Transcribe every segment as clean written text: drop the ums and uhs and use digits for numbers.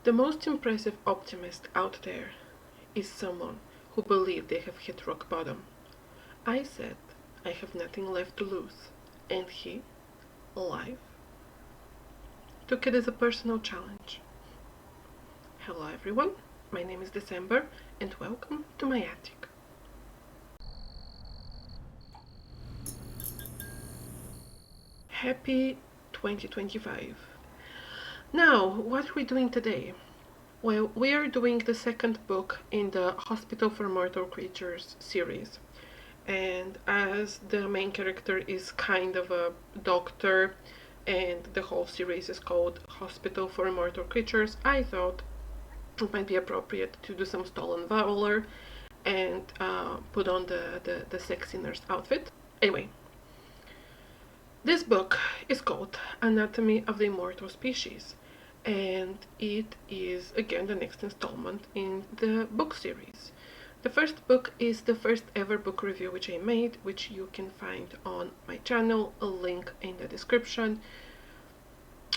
The most impressive optimist out there is someone who believes they have hit rock bottom. I said I have nothing left to lose, and he, alive, took it as a personal challenge. Hello everyone, my name is December, and welcome to my attic. Happy 2025. Now, what are we doing today? Well, we are doing the second book in the Hospital for Immortal Creatures series. And as the main character is kind of a doctor and the whole series is called Hospital for Immortal Creatures, I thought it might be appropriate to do some stolen valor and put on the sexy nurse outfit. Anyway, this book is called Anatomy of the Immortal Species, and it is again the next installment in the book series. The first book is the first ever book review which I made, which you can find on my channel, a link in the description.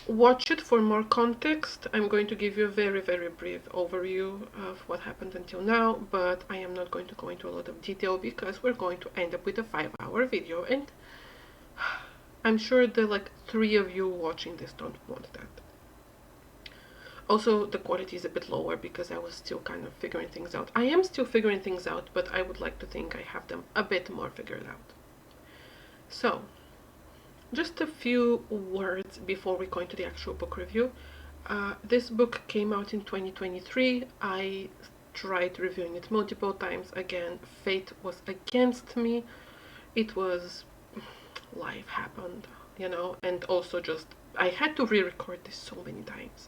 Watch it for more context. I'm going to give you a very brief overview of what happened until now, but I am not going to go into a lot of detail because we're going to end up with a 5-hour video, and I'm sure the like 3 of you watching this don't want that. Also, the quality is a bit lower because I was still kind of figuring things out. I am still figuring things out, but I would like to think I have them a bit more figured out. So, just a few words before we go into the actual book review. This book came out in 2023. I tried reviewing it multiple times. Again, fate was against me. It was... life happened, you know, and also just I had to re-record this so many times.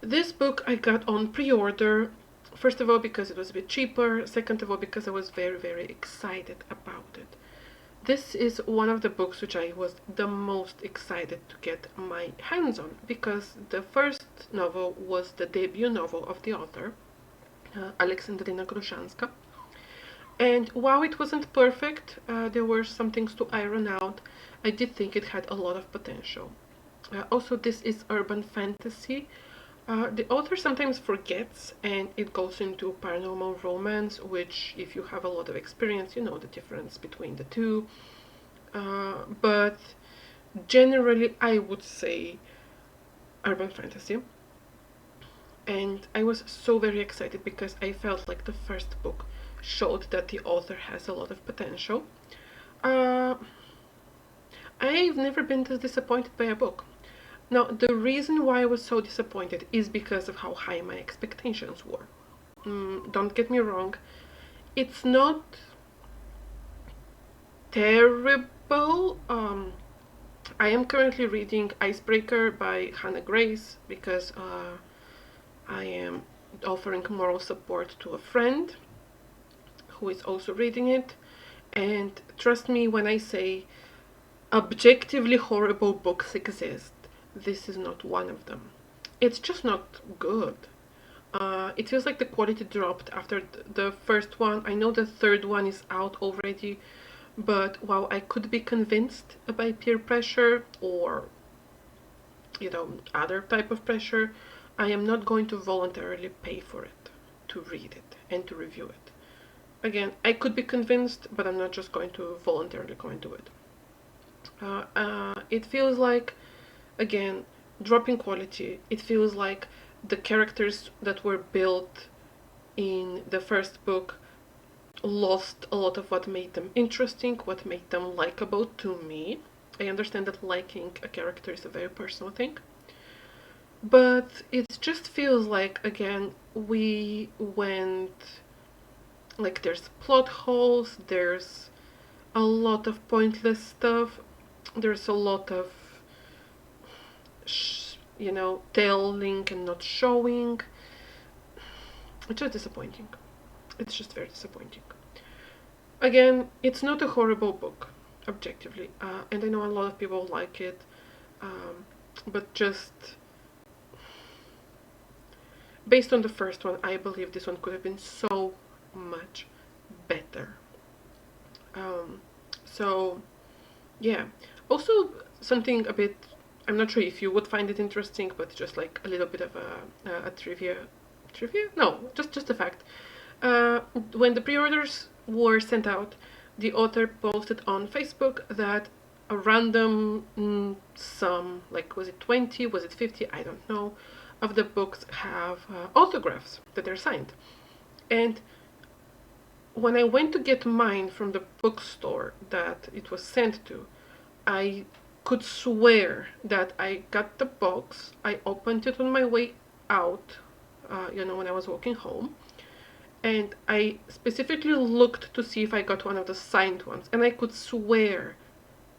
This book I got on pre-order, first of all because it was a bit cheaper, second of all because I was very excited about it. This is one of the books which I was the most excited to get my hands on, because the first novel was the debut novel of the author, Alexandrina Grushanska. And while it wasn't perfect, there were some things to iron out. I did think it had a lot of potential. Also, this is urban fantasy. The author sometimes forgets and it goes into paranormal romance, which if you have a lot of experience, you know the difference between the two. But generally, I would say urban fantasy. And I was so very excited because I felt like the first book showed that the author has a lot of potential. I've never been this disappointed by a book. Now, the reason why I was so disappointed is because of how high my expectations were. Don't get me wrong, it's not terrible. I am currently reading Icebreaker by Hannah Grace because I am offering moral support to a friend who is also reading it, and trust me when I say objectively horrible books exist, this is not one of them. It's just not good. It feels like the quality dropped after the first one. I know the third one is out already, but while I could be convinced by peer pressure or, you know, other type of pressure, I am not going to voluntarily pay for it, to read it and to review it. Again, I could be convinced, but I'm not just going to voluntarily go into it. It feels like, again, dropping quality. It feels like the characters that were built in the first book lost a lot of what made them interesting, what made them likable to me. I understand that liking a character is a very personal thing, but it just feels like, again, we went, like, there's plot holes, there's a lot of pointless stuff, there's a lot of you know, telling and not showing. It's just disappointing. It's just very disappointing. Again, it's not a horrible book, objectively, and I know a lot of people like it, but just based on the first one, I believe this one could have been so much better. So yeah, also something a bit I'm not sure if you would find it interesting, but just like a little bit of a trivia. Trivia? No, just a fact. When the pre-orders were sent out, the author posted on Facebook that a random sum, like was it 20, was it 50, I don't know, of the books have autographs that are signed. And when I went to get mine from the bookstore that it was sent to, I could swear that I got the box, I opened it on my way out, when I was walking home, and I specifically looked to see if I got one of the signed ones, and I could swear,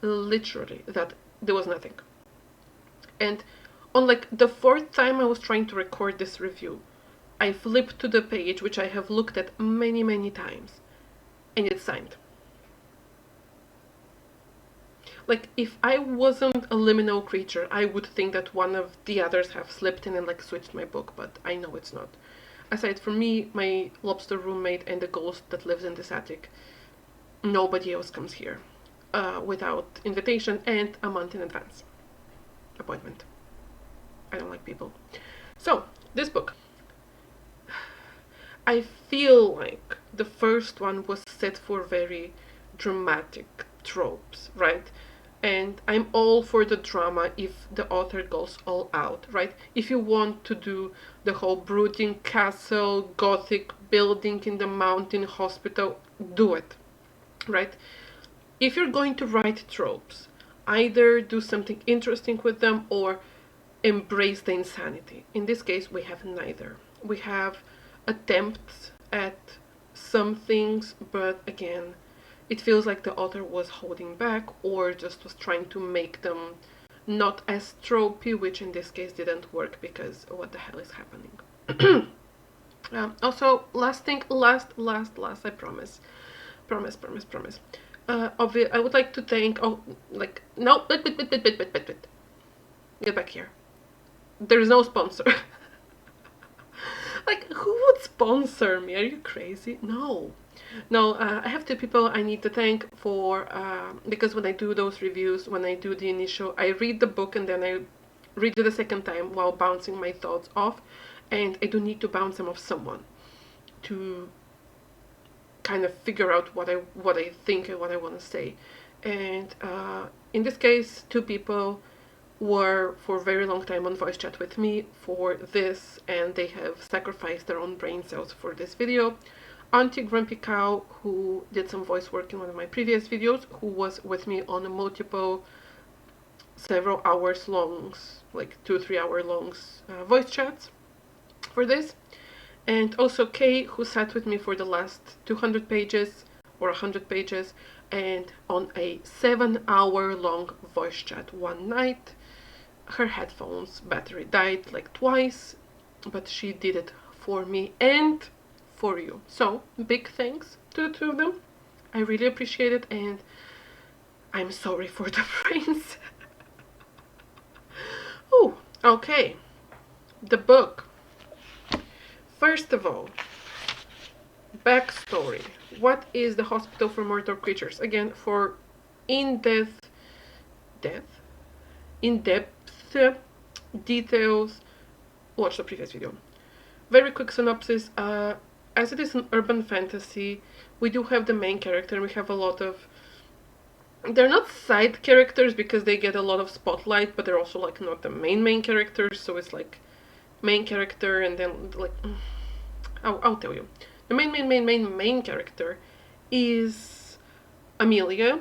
literally, that there was nothing. And on like the fourth time I was trying to record this review, I flipped to the page, which I have looked at many, many times, and it's signed. Like, if I wasn't a liminal creature, I would think that one of the others have slipped in and like switched my book, but I know it's not. Aside from me, my lobster roommate, and the ghost that lives in this attic, nobody else comes here without invitation and a month in advance appointment. I don't like people. So, this book. I feel like the first one was set for very dramatic tropes, right? And I'm all for the drama if the author goes all out, right? If you want to do the whole brooding castle, gothic building in the mountain hospital, do it, right? If you're going to write tropes, either do something interesting with them or embrace the insanity. In this case, we have neither. We have attempts at some things, but again, it feels like the author was holding back or just was trying to make them not as tropey, which in this case didn't work because what the hell is happening? Also, last thing, last, I promise. Promise. I would like to thank, no, get back here. There is no sponsor. Like, who would sponsor me? Are you crazy? No, I have two people I need to thank for, because when I do those reviews, when I do the initial, I read the book and then I read it a second time while bouncing my thoughts off, and I do need to bounce them off someone to kind of figure out what I think and what I want to say. And in this case, two people were for a very long time on voice chat with me for this, and they have sacrificed their own brain cells for this video. Auntie Grumpy Cow, who did some voice work in one of my previous videos, who was with me on a multiple, several hours longs, like 2-3 hour longs voice chats for this. And also Kay, who sat with me for the last 200 pages or 100 pages, and on a 7-hour long voice chat one night. Her headphones battery died like twice, but she did it for me and for you. So, big thanks to the two of them. I really appreciate it, and I'm sorry for the brains. Oh, okay. The book. First of all, backstory. What is the Hospital for Immortal Creatures? Again, for in-depth details, watch the previous video. Very quick synopsis. As it is an urban fantasy, we do have the main character, and we have a lot of, they're not side characters because they get a lot of spotlight, but they're also like not the main characters, so it's like main character and then like, I'll tell you. The main character is Amelia.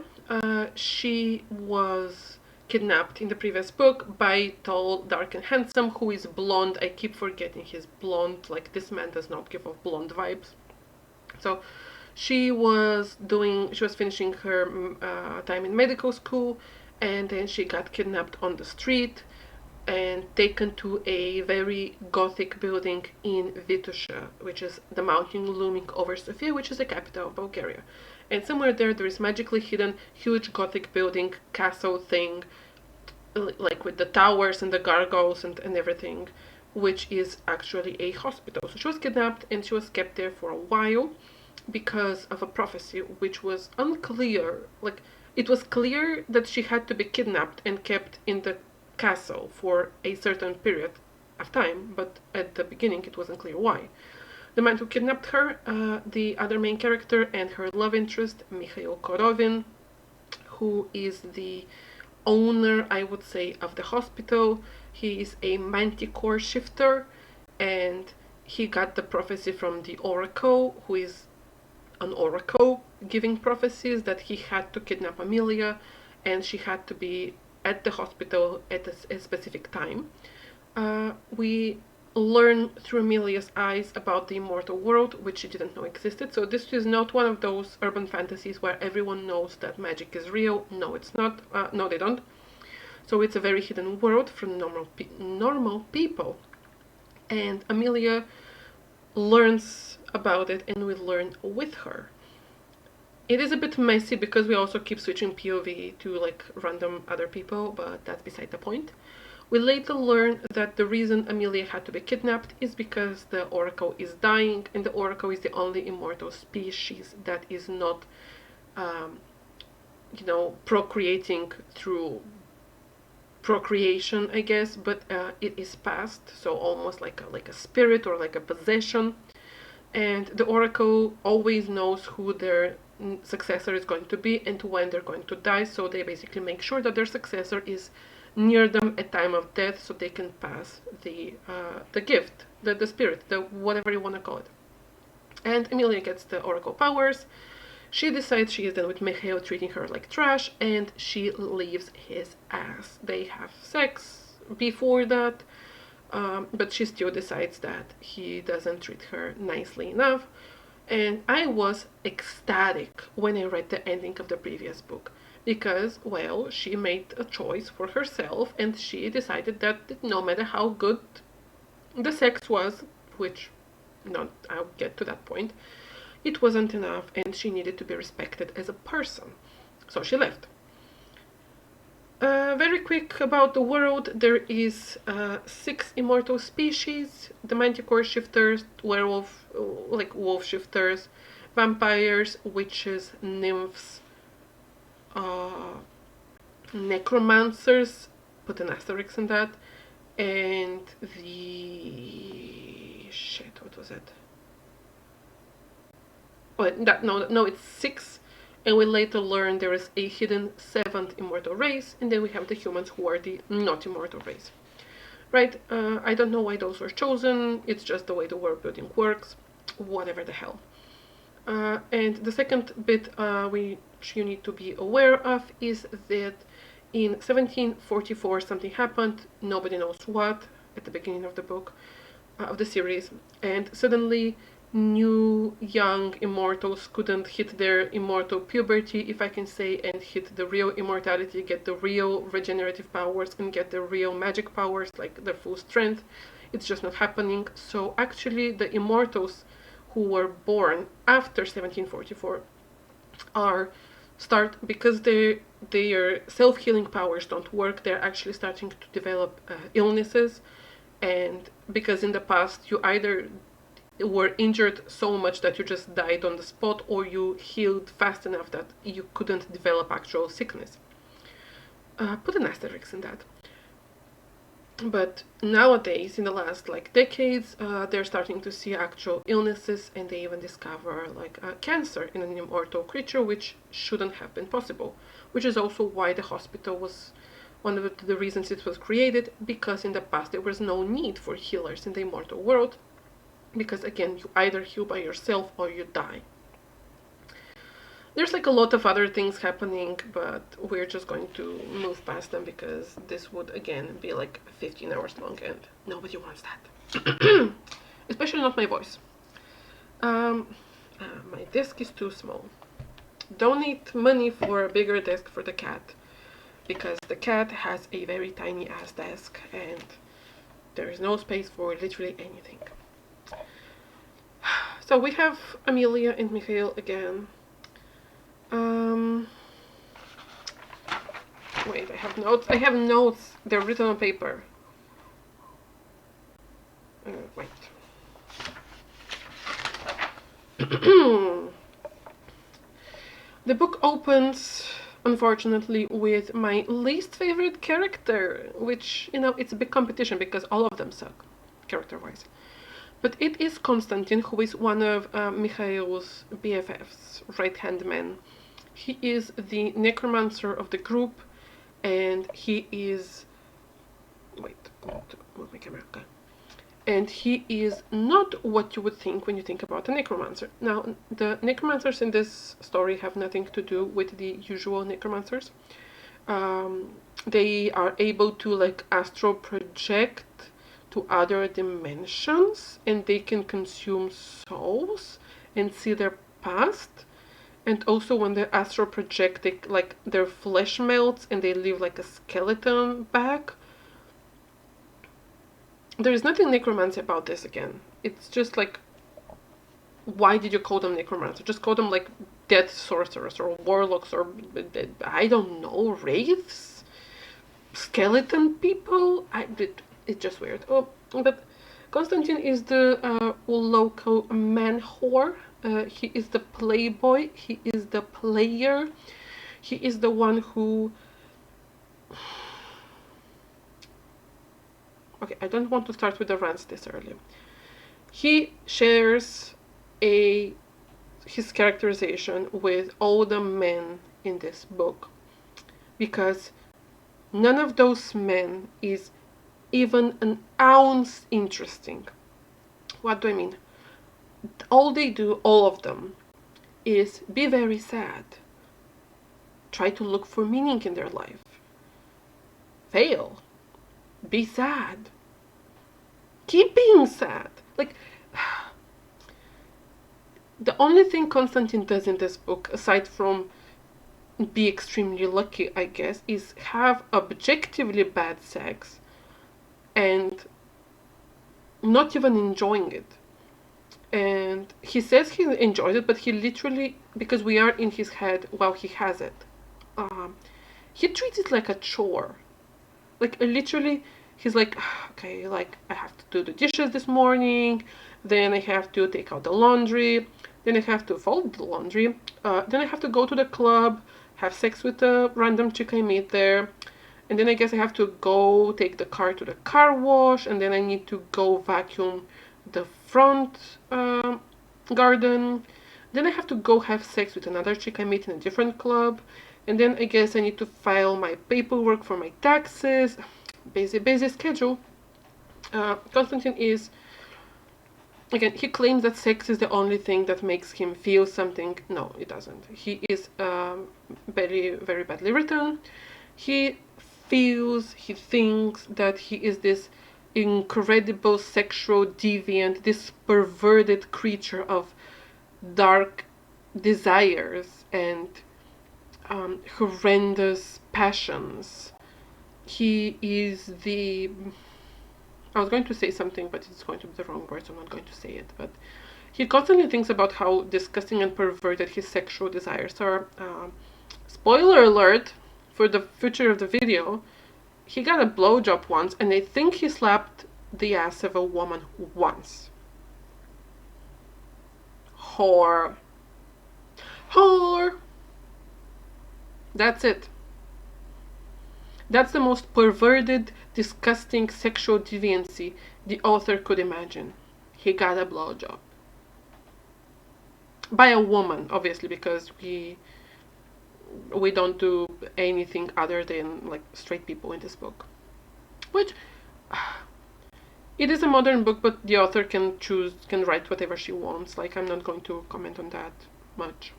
She was kidnapped in the previous book by Tall, Dark and Handsome, who is blonde. I keep forgetting he's blonde. Like, this man does not give off blonde vibes. So she was finishing her time in medical school, and then she got kidnapped on the street and taken to a very gothic building in Vitusha, which is the mountain looming over Sofia, which is the capital of Bulgaria. And somewhere there is magically hidden huge gothic building, castle thing, like with the towers and the gargoyles and everything, which is actually a hospital. So she was kidnapped and she was kept there for a while because of a prophecy which was unclear. Like, it was clear that she had to be kidnapped and kept in the castle for a certain period of time, but at the beginning it wasn't clear why. The man who kidnapped her, the other main character, and her love interest, Mikhail Korovin, who is the owner, I would say, of the hospital. He is a manticore shifter, and he got the prophecy from the oracle, who is an oracle giving prophecies, that he had to kidnap Amelia and she had to be at the hospital at a specific time. We learn through Amelia's eyes about the immortal world, which she didn't know existed. So this is not one of those urban fantasies where everyone knows that magic is real. No, it's not. No, they don't. So it's a very hidden world for normal people. And Amelia learns about it, and we learn with her. It is a bit messy because we also keep switching POV to like random other people, but that's beside the point. We later learn that the reason Amelia had to be kidnapped is because the oracle is dying, and the oracle is the only immortal species that is not, procreating through procreation, I guess, but it is past, so almost like a spirit or like a possession. And the oracle always knows who their successor is going to be and when they're going to die, so they basically make sure that their successor is near them at time of death, so they can pass the gift, the spirit, the whatever you want to call it. And Amelia gets the oracle powers. She decides she is done with Mikhail treating her like trash, and she leaves his ass. They have sex before that, but she still decides that he doesn't treat her nicely enough. And I was ecstatic when I read the ending of the previous book, because, well, she made a choice for herself, and she decided that no matter how good the sex was, which I'll get to that point, it wasn't enough, and she needed to be respected as a person. So she left. Very quick about the world. There is 6 immortal species: the manticore shifters, werewolf, like wolf shifters, vampires, witches, nymphs, necromancers, put an asterisk in that, and what was it? No, it's 6, and we later learn there is a hidden 7th immortal race, and then we have the humans, who are the not immortal race. Right? I don't know why those were chosen. It's just the way the world building works. Whatever the hell. And the second bit which you need to be aware of is that in 1744 something happened. Nobody knows what, at the beginning of the book, of the series, and suddenly new young immortals couldn't hit their immortal puberty, if I can say, and hit the real immortality, get the real regenerative powers, and get the real magic powers, like their full strength. It's just not happening. So actually the immortals who were born after 1744 because their self-healing powers don't work, they're actually starting to develop illnesses. And because in the past you either were injured so much that you just died on the spot, or you healed fast enough that you couldn't develop actual sickness. Put an asterisk in that. But nowadays, in the last decades, they're starting to see actual illnesses, and they even discover cancer in an immortal creature, which shouldn't have been possible. Which is also why the hospital was one of the reasons it was created, because in the past there was no need for healers in the immortal world, because again, you either heal by yourself or you die. There's a lot of other things happening, but we're just going to move past them because this would again be 15 hours long, and nobody wants that. Especially not my voice. My desk is too small. Donate money for a bigger desk for the cat, because the cat has a very tiny ass desk and there is no space for literally anything. So we have Amelia and Mikhail again. Wait, I have notes. I have notes. They're written on paper. Wait. The book opens unfortunately, with my least favorite character, which, it's a big competition because all of them suck, character-wise. But it is Konstantin, who is one of Mikhail's BFFs, right-hand man. He is the necromancer of the group, and he is... Wait, I have to move my camera. Okay. And he is not what you would think when you think about a necromancer. Now, the necromancers in this story have nothing to do with the usual necromancers. They are able to like astral project to other dimensions, and they can consume souls and see their past. And also when they astral project, they, like, their flesh melts and they leave like a skeleton back. There is nothing necromancy about this again. It's just like, why did you call them necromancer? Just call them like dead sorcerers or warlocks or, I don't know, wraiths? Skeleton people? It's just weird. Oh, but Konstantin is the local man whore. He is the playboy. He is the player. He is the one who... Okay, I don't want to start with the rants this early. He shares his characterization with all the men in this book, because none of those men is even an ounce interesting. What do I mean? All they do, all of them, is be very sad. Try to look for meaning in their life. Fail. Be sad. Keep being sad. Like, the only thing Konstantin does in this book, aside from be extremely lucky, I guess, is have objectively bad sex and not even enjoying it. And he says he enjoys it, but he literally, because we are in his head while he has it, he treats it like a chore. Like, literally, he's like, okay, like, I have to do the dishes this morning, then I have to take out the laundry, then I have to fold the laundry, then I have to go to the club, have sex with a random chick I meet there, and then I guess I have to go take the car to the car wash, and then I need to go vacuum the front garden, then I have to go have sex with another chick I meet in a different club, and then I guess I need to file my paperwork for my taxes. Busy schedule. Konstantin is, again, he claims that sex is the only thing that makes him feel something. No, it doesn't. He is very, very badly written. He thinks that he is this incredible sexual deviant, this perverted creature of dark desires and horrendous passions. He is the... I was going to say something, but it's going to be the wrong word, so I'm not going to say it. But he constantly thinks about how disgusting and perverted his sexual desires are. Spoiler alert for the future of the video, he got a blowjob once, and I think he slapped the ass of a woman once. Whore. Whore! That's it. That's the most perverted, disgusting sexual deviancy the author could imagine. He got a blowjob. By a woman, obviously, because we don't do anything other than like straight people in this book. Which, it is a modern book, but the author can write whatever she wants. Like, I'm not going to comment on that much.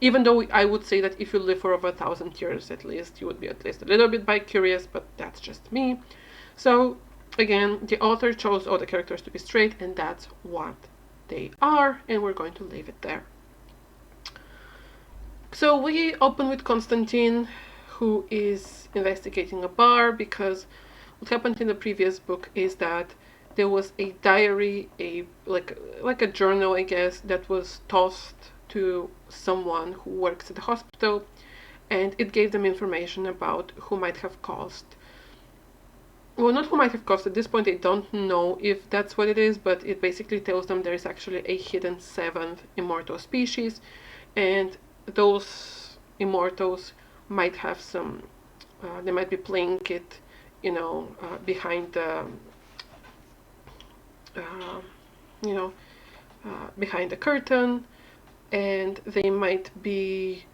Even though I would say that if you live for over 1,000 years at least, you would be at least a little bit bi-curious, but that's just me. So, again, the author chose all the characters to be straight, and that's what they are, and we're going to leave it there. So we open with Konstantin, who is investigating a bar, because what happened in the previous book is that there was a diary, like a journal, I guess, that was tossed to someone who works at the hospital, and it gave them information about who might have caused, well, not who might have caused, at this point they don't know if that's what it is, but it basically tells them there is actually a hidden 7th immortal species, and those immortals might have some, they might be playing it, behind the, uh, you know, behind the curtain, and they might be,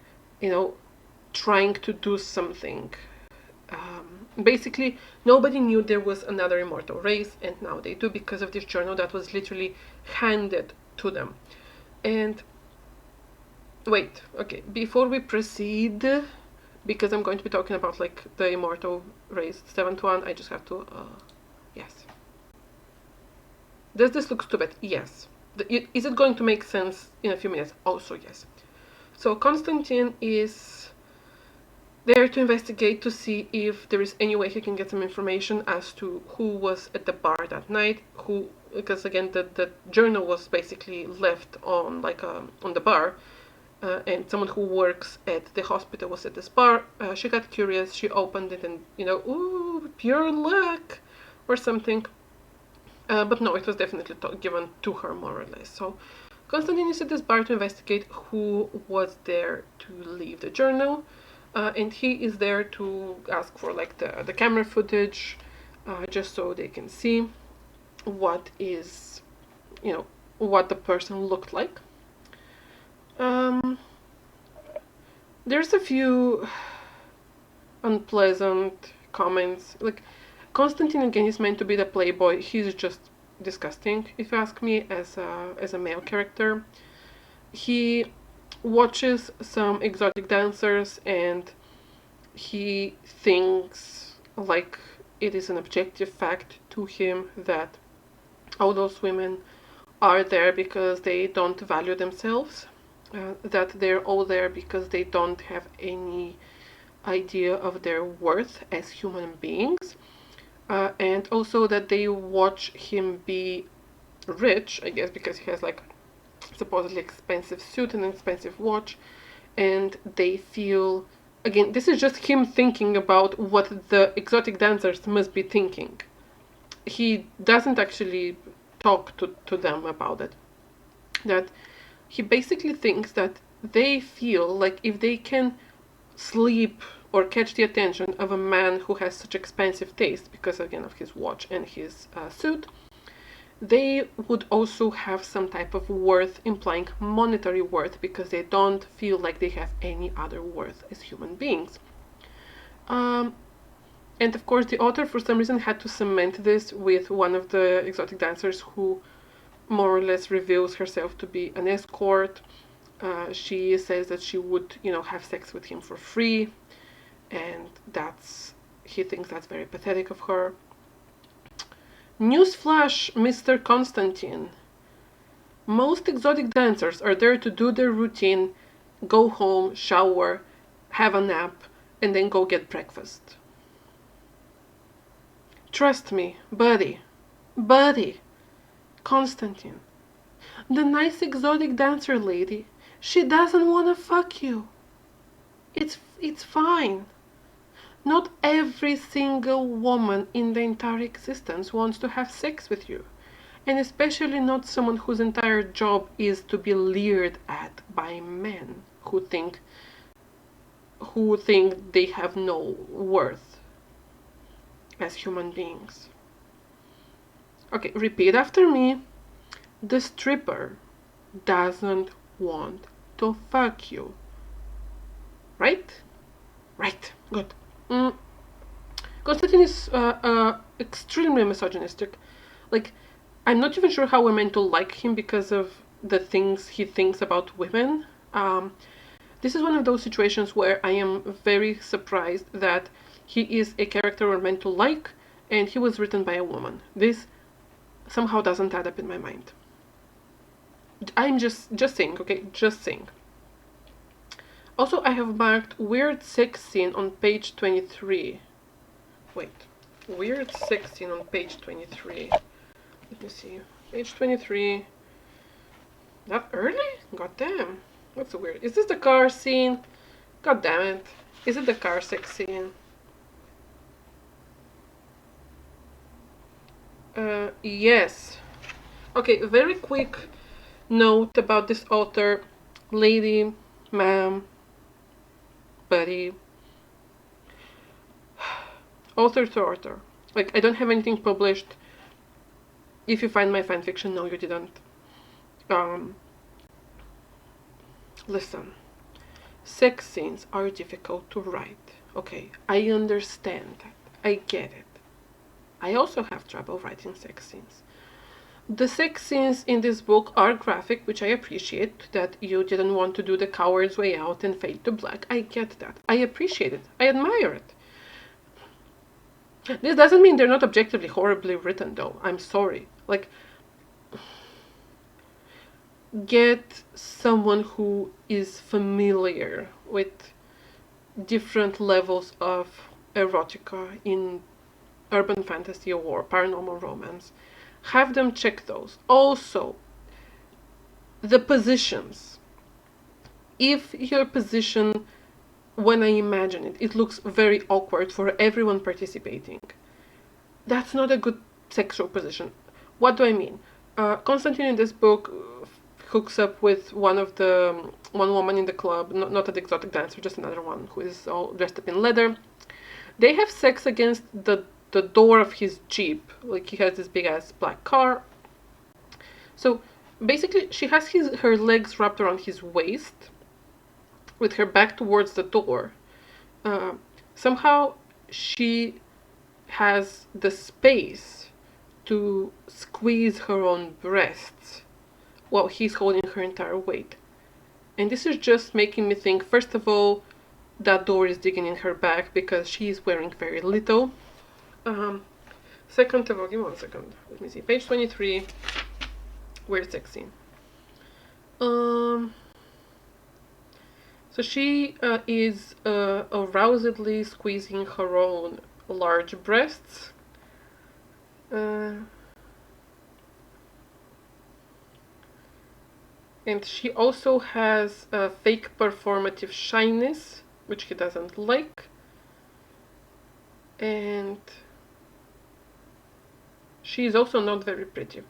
trying to do something. Basically, nobody knew there was another immortal race, and now they do because of this journal that was literally handed to them. And wait, okay, before we proceed, because I'm going to be talking about like the immortal race 7th one, I just have to, yes. Does this look stupid? Yes. Is it going to make sense in a few minutes? Also, yes. So Constantine is there to investigate to see if there is any way he can get some information as to who was at the bar that night, because again the journal was basically left on on the bar, and someone who works at the hospital was at this bar. She got curious, she opened it, and ooh, pure luck or something. But no, it was definitely given to her more or less. So Constantine is at this bar to investigate who was there to leave the journal. And he is there to ask for like the camera footage, just so they can see what is, what the person looked like. There's a few unpleasant comments. Like, Constantine again is meant to be the playboy. He's just disgusting, if you ask me, as a male character. He watches some exotic dancers and he thinks like it is an objective fact to him that all those women are there because they don't value themselves, that they're all there because they don't have any idea of their worth as human beings, and also that they watch him be rich, I guess because he has like supposedly expensive suit and an expensive watch, and they feel, again, this is just him thinking about what the exotic dancers must be thinking. He doesn't actually talk to them about it. That he basically thinks that they feel like if they can sleep or catch the attention of a man who has such expensive taste, because again of his watch and his suit, they would also have some type of worth, implying monetary worth, because they don't feel like they have any other worth as human beings. And of course the author for some reason had to cement this with one of the exotic dancers who more or less reveals herself to be an escort. She says that she would, have sex with him for free, and he thinks that's very pathetic of her. Newsflash, Mr. Constantine. Most exotic dancers are there to do their routine, go home, shower, have a nap, and then go get breakfast. Trust me, buddy, Constantine. The nice exotic dancer lady, she doesn't wanna fuck you. It's fine. Not every single woman in the entire existence wants to have sex with you. And especially not someone whose entire job is to be leered at by men who think they have no worth as human beings. Okay, repeat after me. The stripper doesn't want to fuck you. Right? Right. Good. Constantine is extremely misogynistic. Like, I'm not even sure how we're meant to like him because of the things he thinks about women. This is one of those situations where I am very surprised that he is a character we're meant to like, and he was written by a woman. This somehow doesn't add up in my mind. I'm just saying, okay? Just saying. Also, I have marked weird sex scene on page 23. Wait. Weird sex scene on page 23. Let me see. Page 23. That early? God damn. What's so weird? Is this the car scene? God damn it. Is it the car sex scene? Yes. Okay, very quick note about this author. Lady, ma'am, buddy. author to author. Like, I don't have anything published. If you find my fanfiction, no, you didn't. Listen, sex scenes are difficult to write. Okay, I understand that. I get it. I also have trouble writing sex scenes. The sex scenes in this book are graphic, which I appreciate, that you didn't want to do the coward's way out and fade to black. I get that. I appreciate it. I admire it. This doesn't mean they're not objectively horribly written, though. I'm sorry. Like, get someone who is familiar with different levels of erotica in urban fantasy or paranormal romance. Have them check those. Also, the positions. If your position, when I imagine it, it looks very awkward for everyone participating, that's not a good sexual position. What do I mean? Constantine in this book hooks up with one woman in the club, not an exotic dancer, just another one who is all dressed up in leather. They have sex against the door of his Jeep. Like, he has this big ass black car. So basically she has her legs wrapped around his waist with her back towards the door. Somehow she has the space to squeeze her own breasts while he's holding her entire weight. And this is just making me think, first of all, that door is digging in her back because she's wearing very little. Second of all, give me 1 second. Let me see. Page 23. Weird sex scene. So she is arousedly squeezing her own large breasts. And she also has a fake performative shyness, which he doesn't like. And she is also not very pretty.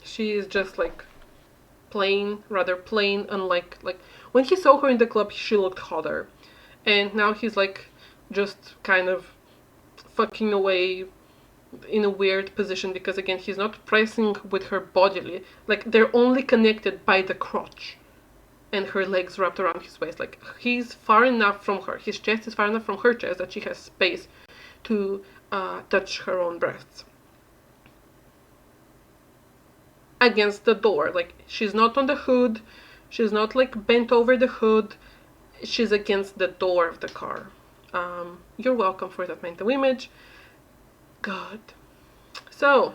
She is just like plain, rather plain, unlike, like, when he saw her in the club, she looked hotter. And now he's like just kind of fucking away in a weird position because, again, he's not pressing with her bodily. Like, they're only connected by the crotch and her legs wrapped around his waist. Like, he's far enough from her. His chest is far enough from her chest that she has space to touch her own breasts. Against the door. Like, she's not on the hood. She's not, like, bent over the hood. She's against the door of the car. You're welcome for that mental image. God. So,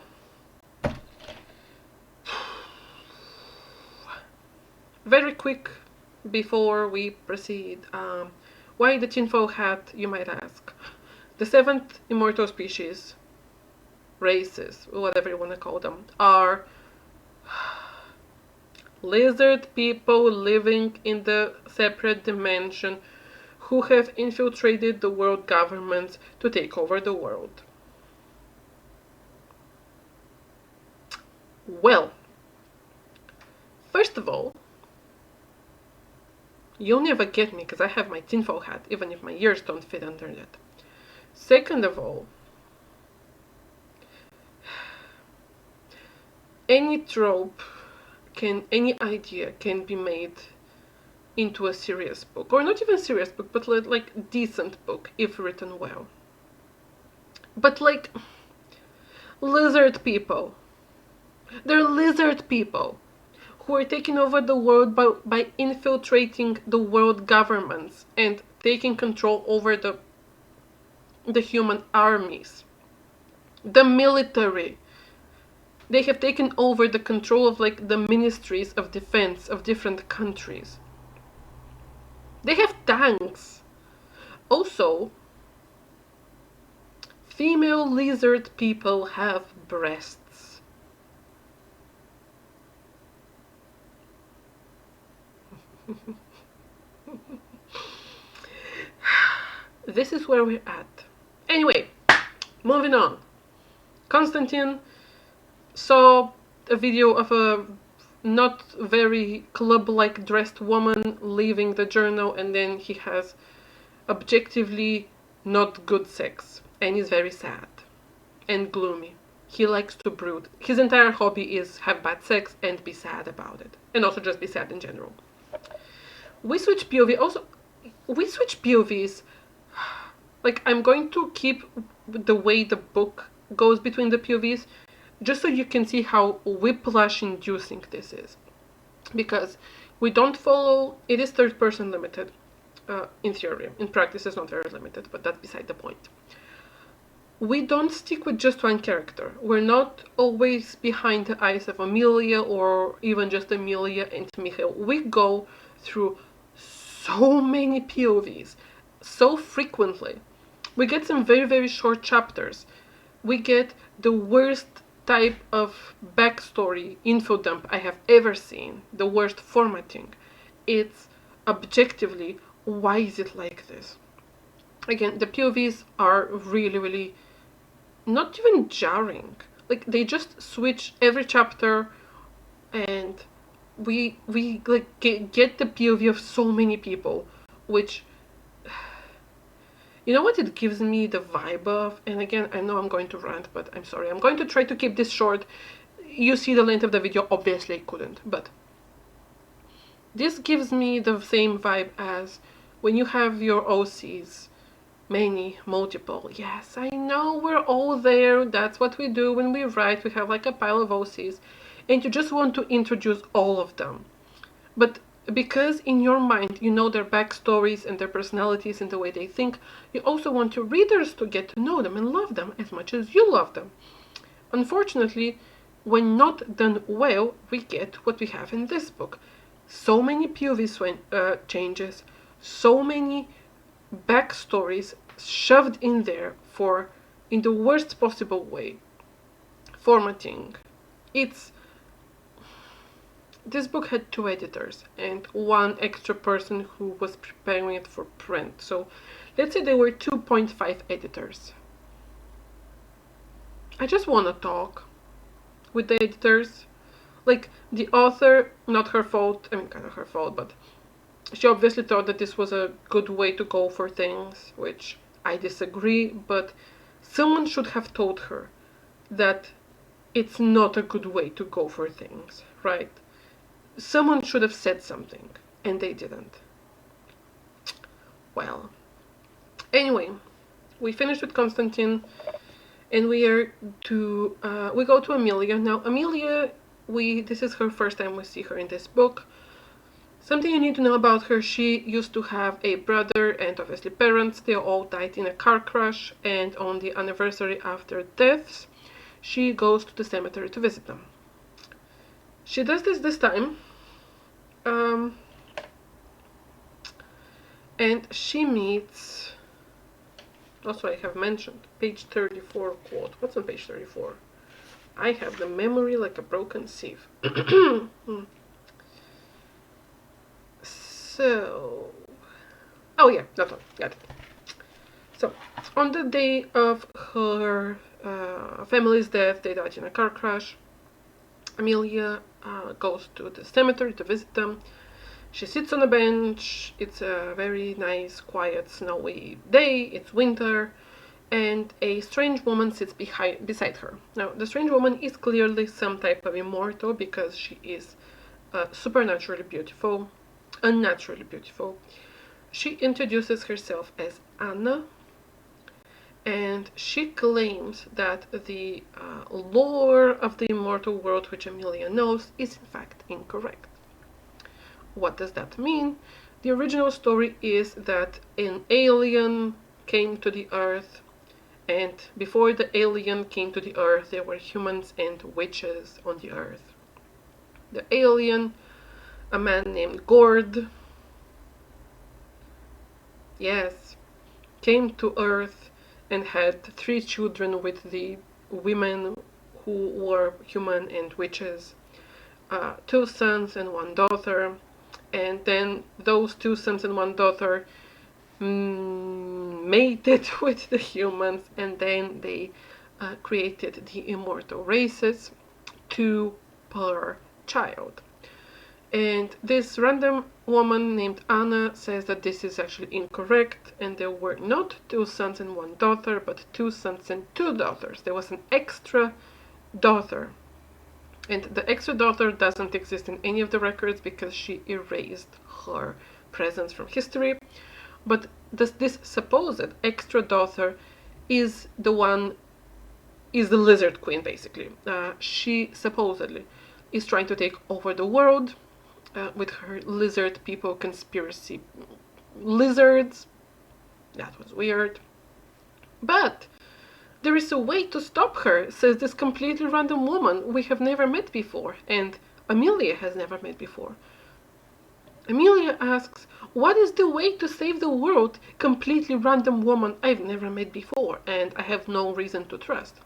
very quick before we proceed. Why the tinfoil hat, you might ask? The 7th immortal species, races, whatever you want to call them, are lizard people living in the separate dimension who have infiltrated the world governments to take over the world. Well, first of all, you'll never get me because I have my tinfoil hat, even if my ears don't fit under that. Second of all, any trope any idea can be made into a serious book, or not even serious book, but like decent book if written well. But like, lizard people, they're lizard people who are taking over the world by infiltrating the world governments and taking control over the human armies, the military. They have taken over the control of like the ministries of defense of different countries. They have tanks. Also, female lizard people have breasts. This is where we're at. Anyway, moving on. Constantine saw a video of a not very club-like dressed woman leaving the journal, and then he has objectively not good sex, and is very sad and gloomy. He likes to brood. His entire hobby is have bad sex and be sad about it, and also just be sad in general. We switch POV. Also, we switch POVs. Like, I'm going to keep the way the book goes between the POVs, just so you can see how whiplash-inducing this is. Because we don't follow. It is third-person limited, in theory. In practice, it's not very limited, but that's beside the point. We don't stick with just one character. We're not always behind the eyes of Amelia or even just Amelia and Mikhail. We go through so many POVs so frequently. We get some very, very short chapters. We get the worst type of backstory info dump I have ever seen. The worst formatting. It's objectively, why is it like this? Again, the POVs are really, really not even jarring. Like, they just switch every chapter, and we like get the POV of so many people, which, you know what it gives me the vibe of? And again, I know I'm going to rant, but I'm sorry. I'm going to try to keep this short. You see the length of the video, obviously I couldn't, but this gives me the same vibe as when you have your OCs. Many, multiple. Yes, I know, we're all there. That's what we do when we write. We have like a pile of OCs, and you just want to introduce all of them. But because in your mind you know their backstories and their personalities and the way they think, you also want your readers to get to know them and love them as much as you love them. Unfortunately, when not done well, we get what we have in this book. So many POV changes, so many backstories shoved in there in the worst possible way. Formatting. This book had 2 editors and 1 extra person who was preparing it for print. So let's say there were 2.5 editors. I just want to talk with the editors. Like, the author, not her fault, I mean, kind of her fault, but she obviously thought that this was a good way to go for things, which I disagree, but someone should have told her that it's not a good way to go for things, right? Someone should have said something, and they didn't. Well, anyway, we finished with Constantine, and we go to Amelia. Now, Amelia, this is her first time we see her in this book. Something you need to know about her: she used to have a brother and obviously parents. They all died in a car crash, and on the anniversary after deaths, she goes to the cemetery to visit them. She does this time, and she meets, also I have mentioned, page 34 quote. What's on page 34? I have the memory like a broken sieve. So, oh yeah, that one, got it. So, on the day of her family's death, they died in a car crash. Amelia goes to the cemetery to visit them. She sits on a bench. It's a very nice, quiet, snowy day. It's winter, and a strange woman sits beside her. Now, the strange woman is clearly some type of immortal because she is supernaturally beautiful. Unnaturally beautiful. She introduces herself as Anna, and she claims that the lore of the immortal world which Amelia knows is in fact incorrect. What does that mean? The original story is that an alien came to the earth, and before the alien came to the earth, there were humans and witches on the earth. The alien, a man named Gord, yes, came to Earth and had 3 children with the women who were human and witches, 2 sons and 1 daughter, and then those 2 sons and 1 daughter mated with the humans, and then they created the immortal races, 2 per child. And this random woman named Anna says that this is actually incorrect, and there were not 2 sons and 1 daughter, but 2 sons and 2 daughters. There was an extra daughter. And the extra daughter doesn't exist in any of the records because she erased her presence from history. But this supposed extra daughter is the lizard queen, basically. She supposedly is trying to take over the world with her lizard people conspiracy. Lizards. That was weird. But there is a way to stop her, says this completely random woman we have never met before, and Amelia has never met before. Amelia asks, what is the way to save the world? Completely random woman I've never met before, and I have no reason to trust.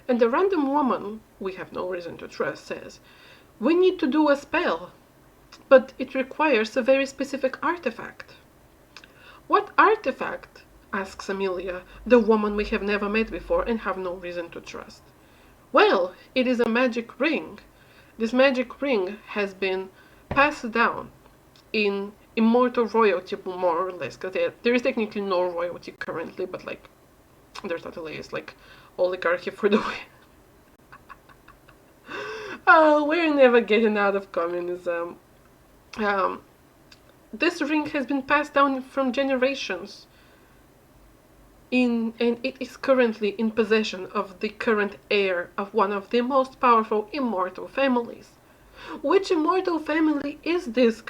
And the random woman we have no reason to trust says, we need to do a spell, but it requires a very specific artifact. What artifact? Asks Amelia, the woman we have never met before and have no reason to trust. Well, it is a magic ring. This magic ring has been passed down in immortal royalty, more or less, because there is technically no royalty currently, but like there's totally is like oligarchy for the way. Oh, we're never getting out of communism. This ring has been passed down from generations, and it is currently in possession of the current heir of one of the most powerful immortal families. Which immortal family is this?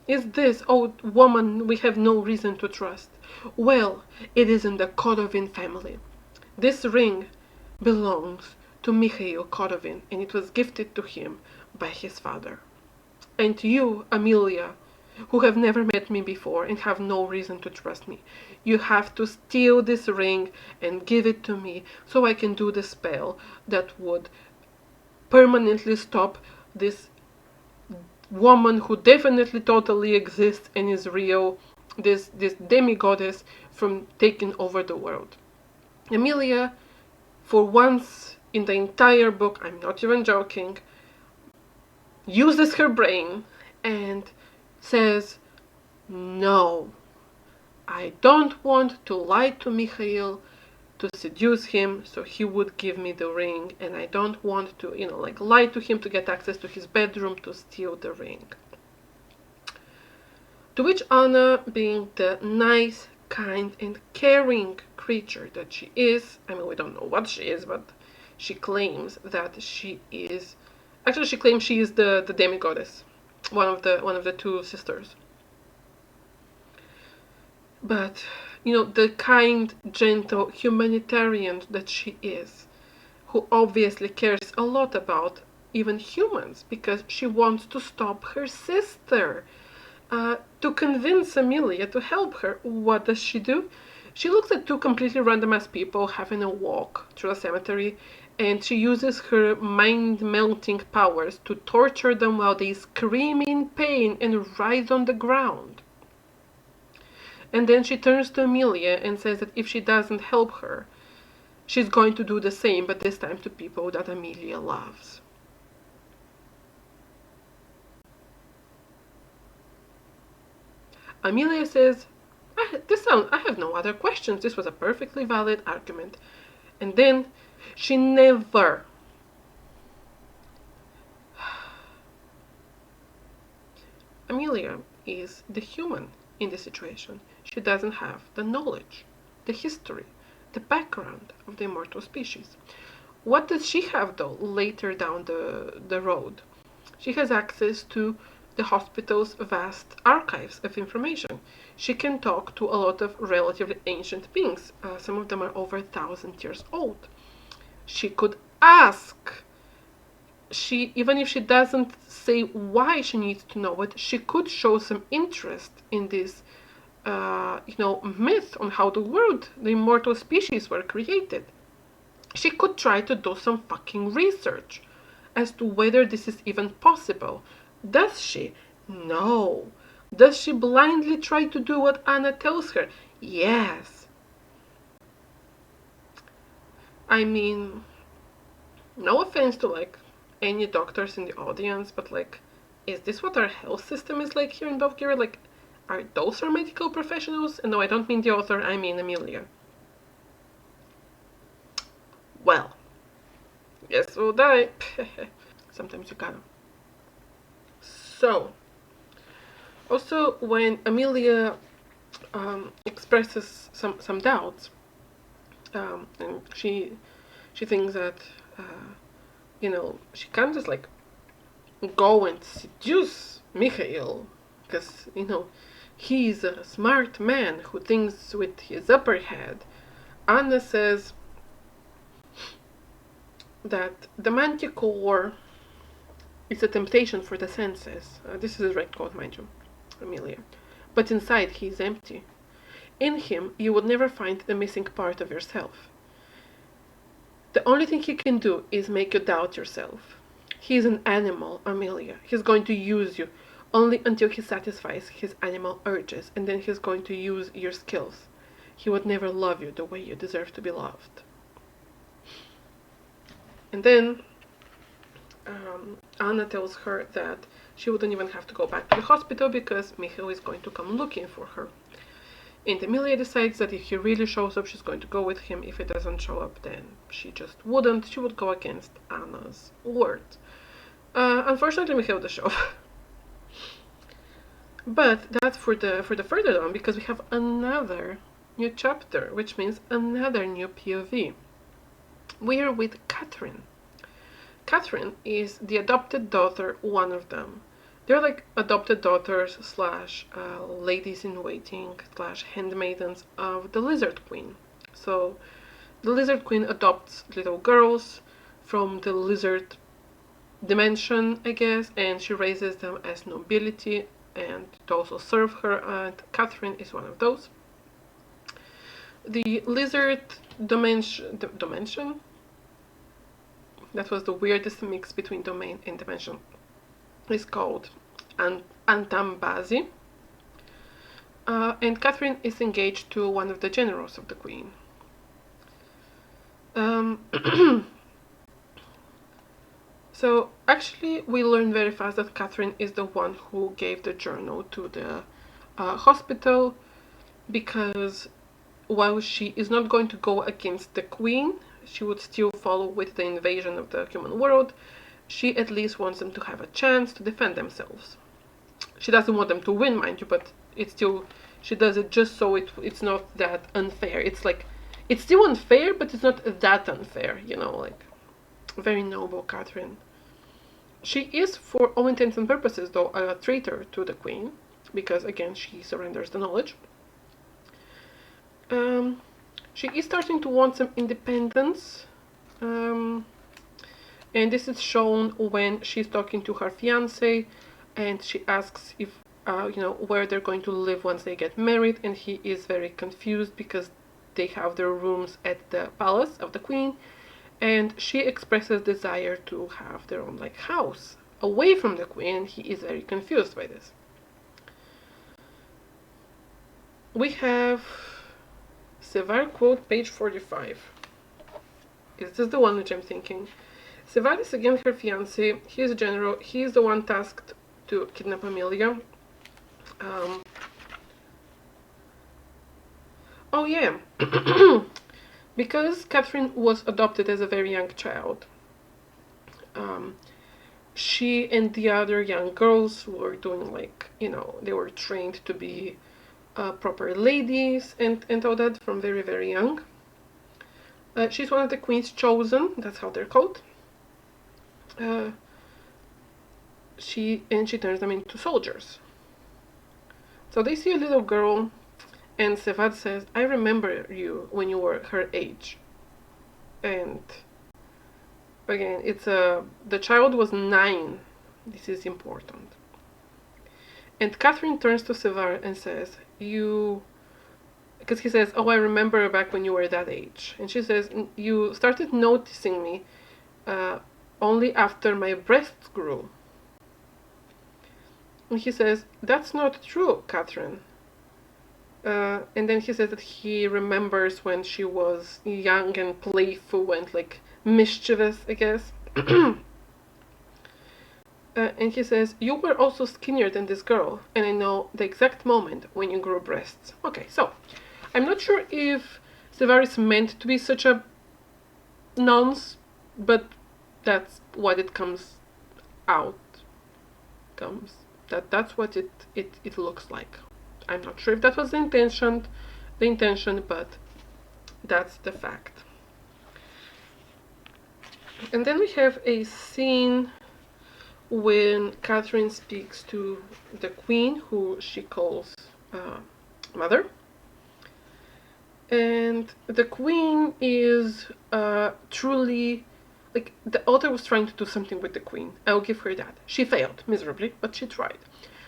Is this old woman we have no reason to trust? Well, it is in the Kodovin family. This ring belongs to Mikhail Kodovin, and it was gifted to him by his father. And you, Amelia, who have never met me before and have no reason to trust me, you have to steal this ring and give it to me so I can do the spell that would permanently stop this woman who definitely totally exists and is real, this demigoddess, from taking over the world. Amelia, for once in the entire book, I'm not even joking, uses her brain and says, no, I don't want to lie to Mikhail to seduce him so he would give me the ring, and I don't want to, like lie to him to get access to his bedroom to steal the ring. To which Anna, being the nice, kind, and caring creature that she is, I mean, we don't know what she is, but she claims that she is, actually she claims she is the demigoddess, one of the 2 sisters. But, the kind, gentle humanitarian that she is, who obviously cares a lot about even humans, because she wants to stop her sister. To convince Amelia to help her, what does she do? She looks at 2 completely random ass people having a walk through a cemetery, and she uses her mind-melting powers to torture them while they scream in pain and writhe on the ground. And then she turns to Amelia and says that if she doesn't help her, she's going to do the same, but this time to people that Amelia loves. Amelia says, I have no other questions. This was a perfectly valid argument. And then she never Amelia is the human in this situation. She doesn't have the knowledge, the history, the background of the immortal species. What does she have, though, later down the road? She has access to the hospital's vast archives of information. She can talk to a lot of relatively ancient beings. Some of them are over 1,000 years old. She could ask. Even if she doesn't say why she needs to know it, she could show some interest in this, myth on how the immortal species were created. She could try to do some fucking research as to whether this is even possible. Does she? No. Does she blindly try to do what Anna tells her? Yes. I mean, no offense to any doctors in the audience, but is this what our health system is like here in Bulgaria? Like, are those our medical professionals? And no, I don't mean the author, I mean Amelia. Well, guess we'll die. Sometimes you gotta. So, also when Amelia expresses some doubts, and she thinks that she can't just like go and seduce Mikhail, because he's a smart man who thinks with his upper head. Anna says that the manticore is a temptation for the senses. This is a direct quote, mind you, Amelia. But inside he is empty. In him you would never find the missing part of yourself. The only thing he can do is make you doubt yourself. He is an animal, Amelia. He's going to use you only until he satisfies his animal urges, and then he's going to use your skills. He would never love you the way you deserve to be loved. And then Anna tells her that she wouldn't even have to go back to the hospital because Mikhail is going to come looking for her. And Amelia decides that if he really shows up, she's going to go with him. If he doesn't show up, then she just wouldn't. She would go against Anna's word. Unfortunately, Mikhail does show up. But that's for the further on, because we have another new chapter, which means another new POV. We are with Catherine. Catherine is the adopted daughter, one of them. They're like adopted daughters slash ladies in waiting slash handmaidens of the Lizard Queen. So the Lizard Queen adopts little girls from the lizard dimension, I guess, and she raises them as nobility and to also serve her, and Catherine is one of those. The lizard dimension, that was the weirdest mix between domain and dimension, is called Antambazi, and Catherine is engaged to one of the generals of the Queen. So actually we learn very fast that Catherine is the one who gave the journal to the hospital, because while she is not going to go against the Queen, she would still follow with the invasion of the human world. She at least wants them to have a chance to defend themselves. She doesn't want them to win, mind you, but it's still, she does it just so it's not that unfair. It's like, it's still unfair, but it's not that unfair, like, very noble Catherine. She is, for all intents and purposes, though, a traitor to the Queen, because, again, she surrenders the knowledge. She is starting to want some independence, and this is shown when she's talking to her fiancé, and she asks if, where they're going to live once they get married, and he is very confused because they have their rooms at the palace of the Queen, and she expresses desire to have their own house away from the Queen, and he is very confused by this. We have Sevar quote, page 45. Is this the one which I'm thinking? Sevar is again her fiancé. He is a general. He is the one tasked to kidnap Amelia. Oh yeah. Because Catherine was adopted as a very young child, she and the other young girls were doing they were trained to be proper ladies and all that from very, very young. She's one of the Queen's chosen, that's how they're called. She turns them into soldiers. So they see a little girl, and Sevad says, I remember you when you were her age. And again, the child was 9. This is important. And Catherine turns to Sevar and says, because he says, oh, I remember back when you were that age. And she says, you started noticing me only after my breasts grew. And he says, that's not true, Catherine. And then he says that he remembers when she was young and playful and mischievous, I guess. And he says, "You were also skinnier than this girl, and I know the exact moment when you grew breasts." Okay, so I'm not sure if Sevar is meant to be such a nonce, but that's what it comes out. That's what it looks like. I'm not sure if that was the intention, but that's the fact. And then we have a scene when Catherine speaks to the queen, who she calls mother. And the queen is truly, like, the author was trying to do something with the queen. I'll give her that. She failed miserably, but she tried.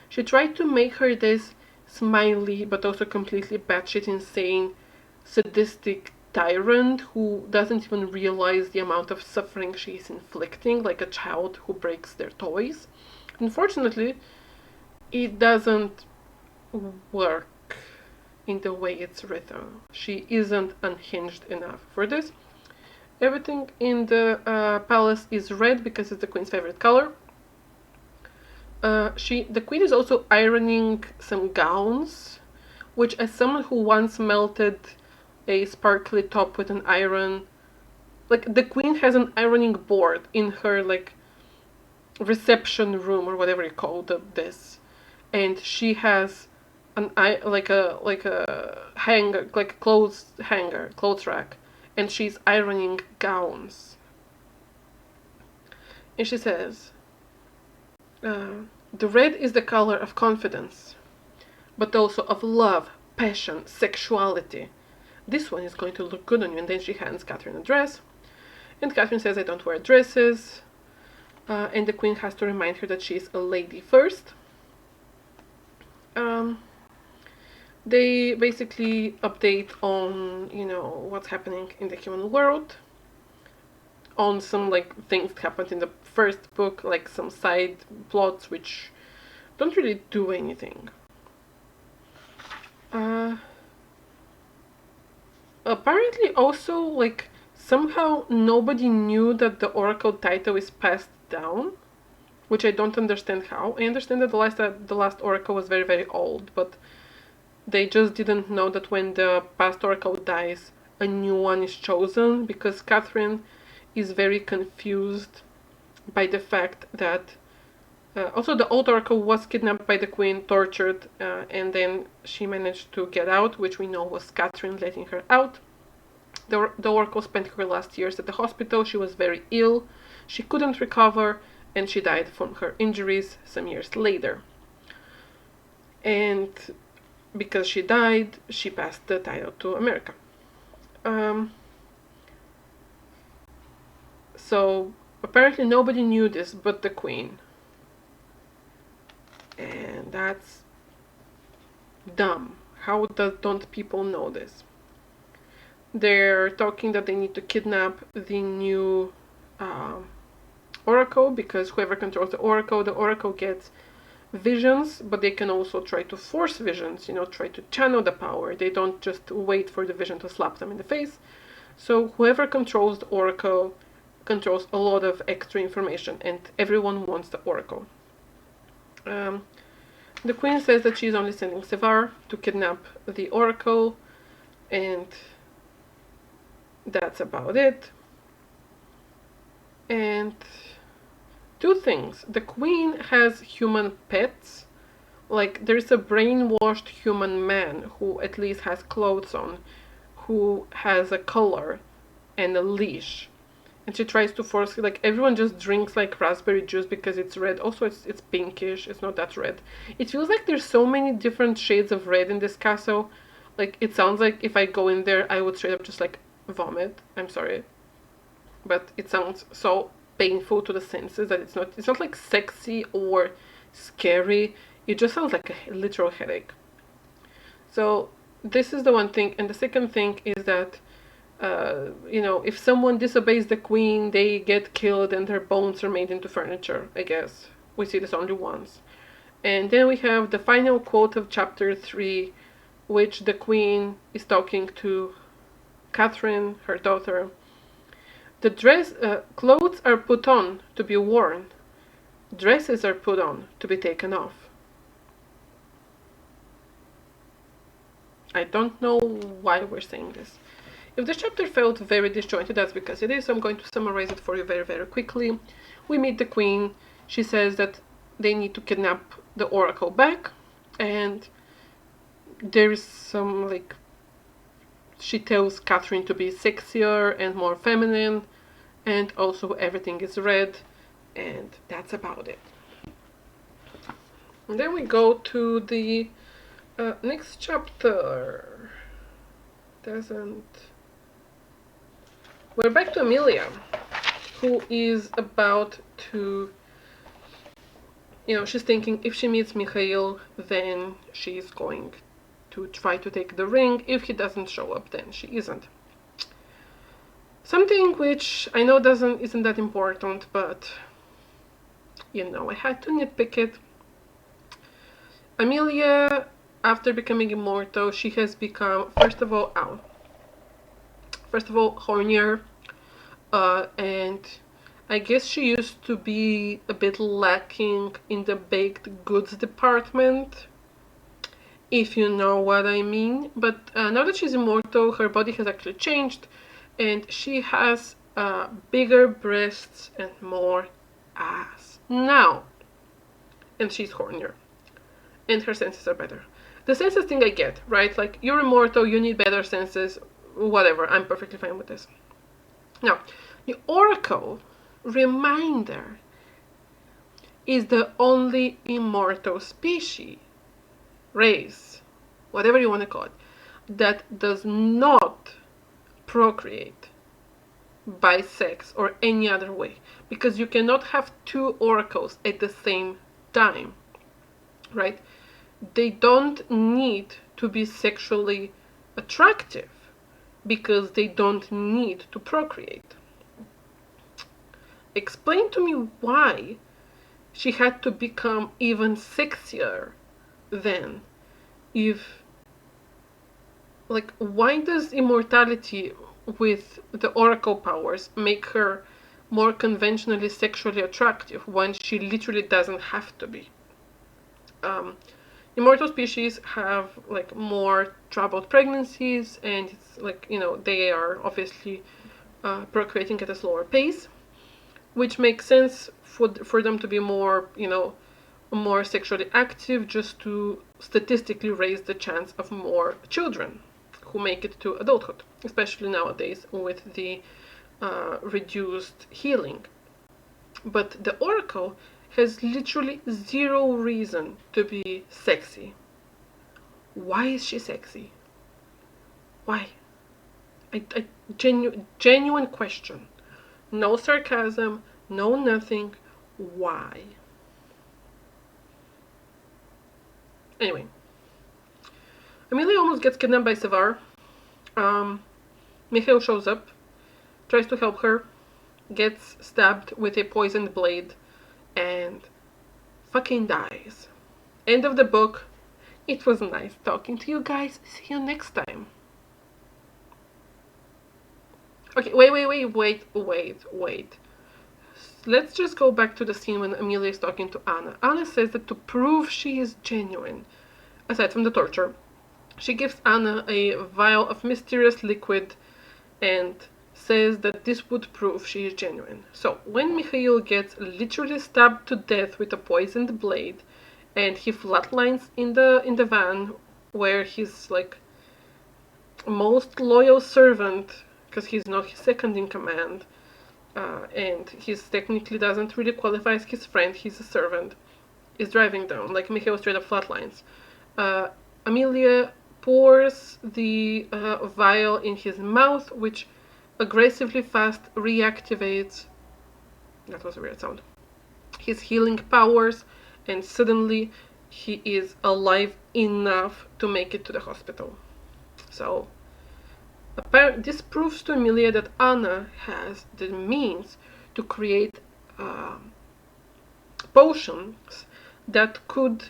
She tried to make her this smiley, but also completely batshit insane, sadistic tyrant who doesn't even realize the amount of suffering she's inflicting, like a child who breaks their toys. Unfortunately, it doesn't work in the way it's written. She isn't unhinged enough for this. Everything in the palace is red because it's the queen's favorite color. The queen is also ironing some gowns, which, as someone who once melted a sparkly top with an iron, like, the queen has an ironing board in her, like, reception room or whatever you call this, and she has like a hanger, like a clothes rack, and she's ironing gowns. And she says, the red is the color of confidence, but also of love, passion, sexuality. This one is going to look good on you. And then she hands Catherine a dress, and Catherine says, "I don't wear dresses." And the queen has to remind her that she's a lady first. They basically update on, what's happening in the human world, on some, like, things that happened in the first book, like some side plots which don't really do anything. Apparently also, like, somehow nobody knew that the Oracle title is passed down, which I don't understand how. I understand that the last Oracle was very, very old, but they just didn't know that when the past Oracle dies, a new one is chosen, because Catherine is very confused by the fact that also the old Oracle was kidnapped by the queen, tortured, and then she managed to get out, which we know was Catherine letting her out. The Oracle spent her last years at the hospital. She was very ill. She couldn't recover, and she died from her injuries some years later. And because she died, she passed the title to America. So apparently nobody knew this but the queen. And that's dumb. How don't people know this? They're talking that they need to kidnap the new Oracle, because whoever controls the Oracle gets visions, but they can also try to force visions, try to channel the power. They don't just wait for the vision to slap them in the face. So whoever controls the Oracle controls a lot of extra information, and everyone wants the Oracle. The queen says that she's only sending Sevar to kidnap the Oracle, and that's about it. And two things. The queen has human pets. Like, there's a brainwashed human man who at least has clothes on, who has a collar and a leash. And she tries to force, like, everyone just drinks, like, raspberry juice because it's red. Also, it's pinkish. It's not that red. It feels like there's so many different shades of red in this castle. Like, it sounds like if I go in there, I would straight up just, like, vomit. I'm sorry. But it sounds so painful to the senses that it's not like sexy or scary. It just sounds like a literal headache. So this is the one thing. And the second thing is that if someone disobeys the queen, they get killed and their bones are made into furniture, I guess. We see this only once. And then we have the final quote of chapter 3, which the queen is talking to Catherine, her daughter. The clothes are put on to be worn. dresses are put on to be taken off. I don't know why we're saying this. If this chapter felt very disjointed, that's because it is. I'm going to summarize it for you very, very quickly. We meet the queen. She says that they need to kidnap the oracle back, and there is some, like, she tells Catherine to be sexier and more feminine, and also everything is red, and that's about it. And then we go to the next chapter. We're back to Amelia, who is about to, she's thinking if she meets Mikhail, then she's going to try to take the ring. If he doesn't show up, then she isn't. Something which I know isn't that important, but I had to nitpick it. Amelia, after becoming immortal, she has become first of all hornier, and I guess she used to be a bit lacking in the baked goods department, if you know what I mean. But now that she's immortal, her body has actually changed, and she has bigger breasts and more ass now, and she's hornier, and her senses are better. The senses thing I get, right? Like, you're immortal, you need better senses, whatever, I'm perfectly fine with this. Now, the oracle, reminder, is the only immortal species, race, whatever you want to call it, that does not procreate by sex or any other way, because you cannot have two oracles at the same time, right? They don't need to be sexually attractive because they don't need to procreate. Explain to me why she had to become even sexier then. Why does immortality with the oracle powers make her more conventionally sexually attractive when she literally doesn't have to be? Immortal species have more troubled pregnancies, and it's they are obviously procreating at a slower pace, which makes sense for them to be more more sexually active, just to statistically raise the chance of more children who make it to adulthood, especially nowadays with the reduced healing. But the oracle has literally zero reason to be sexy. Why is she sexy? Why? Genuine question. No sarcasm, no nothing. Why? Anyway, Amelia almost gets kidnapped by Sevar. Mikhail shows up, tries to help her, gets stabbed with a poisoned blade, and fucking dies. End of the book. It was nice talking to you guys. See you next time. Okay, wait. Let's just go back to the scene when Amelia is talking to Anna. Anna says that to prove she is genuine, aside from the torture, she gives Anna a vial of mysterious liquid and says that this would prove she is genuine. So when Mikhail gets literally stabbed to death with a poisoned blade, and he flatlines in the van where his most loyal servant, because he's not his second in command, and he's technically doesn't really qualify as his friend, he's a servant, is driving down. Mikhail straight up flatlines. Amelia pours the vial in his mouth, which aggressively fast reactivates, that was a weird sound, his healing powers, and suddenly he is alive enough to make it to the hospital. So this proves to Amelia that Anna has the means to create potions that could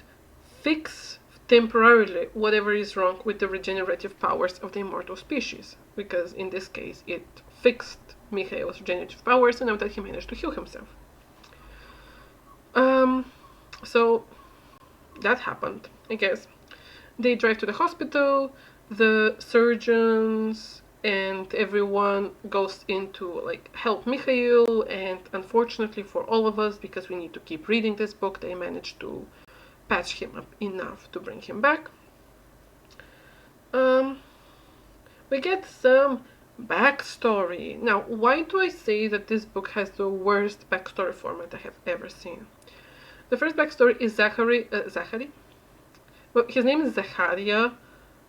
fix temporarily whatever is wrong with the regenerative powers of the immortal species, because in this case it fixed Mikhail's regenerative powers, and now that he managed to heal himself. So that happened, I guess. They drive to the hospital, the surgeons and everyone goes in to like help Mikhail, and unfortunately for all of us, because we need to keep reading this book, they managed to patch him up enough to bring him back. We get some backstory. Now, why do I say that this book has the worst backstory format I have ever seen? The first backstory is Zachary. Well, his name is Zacharia.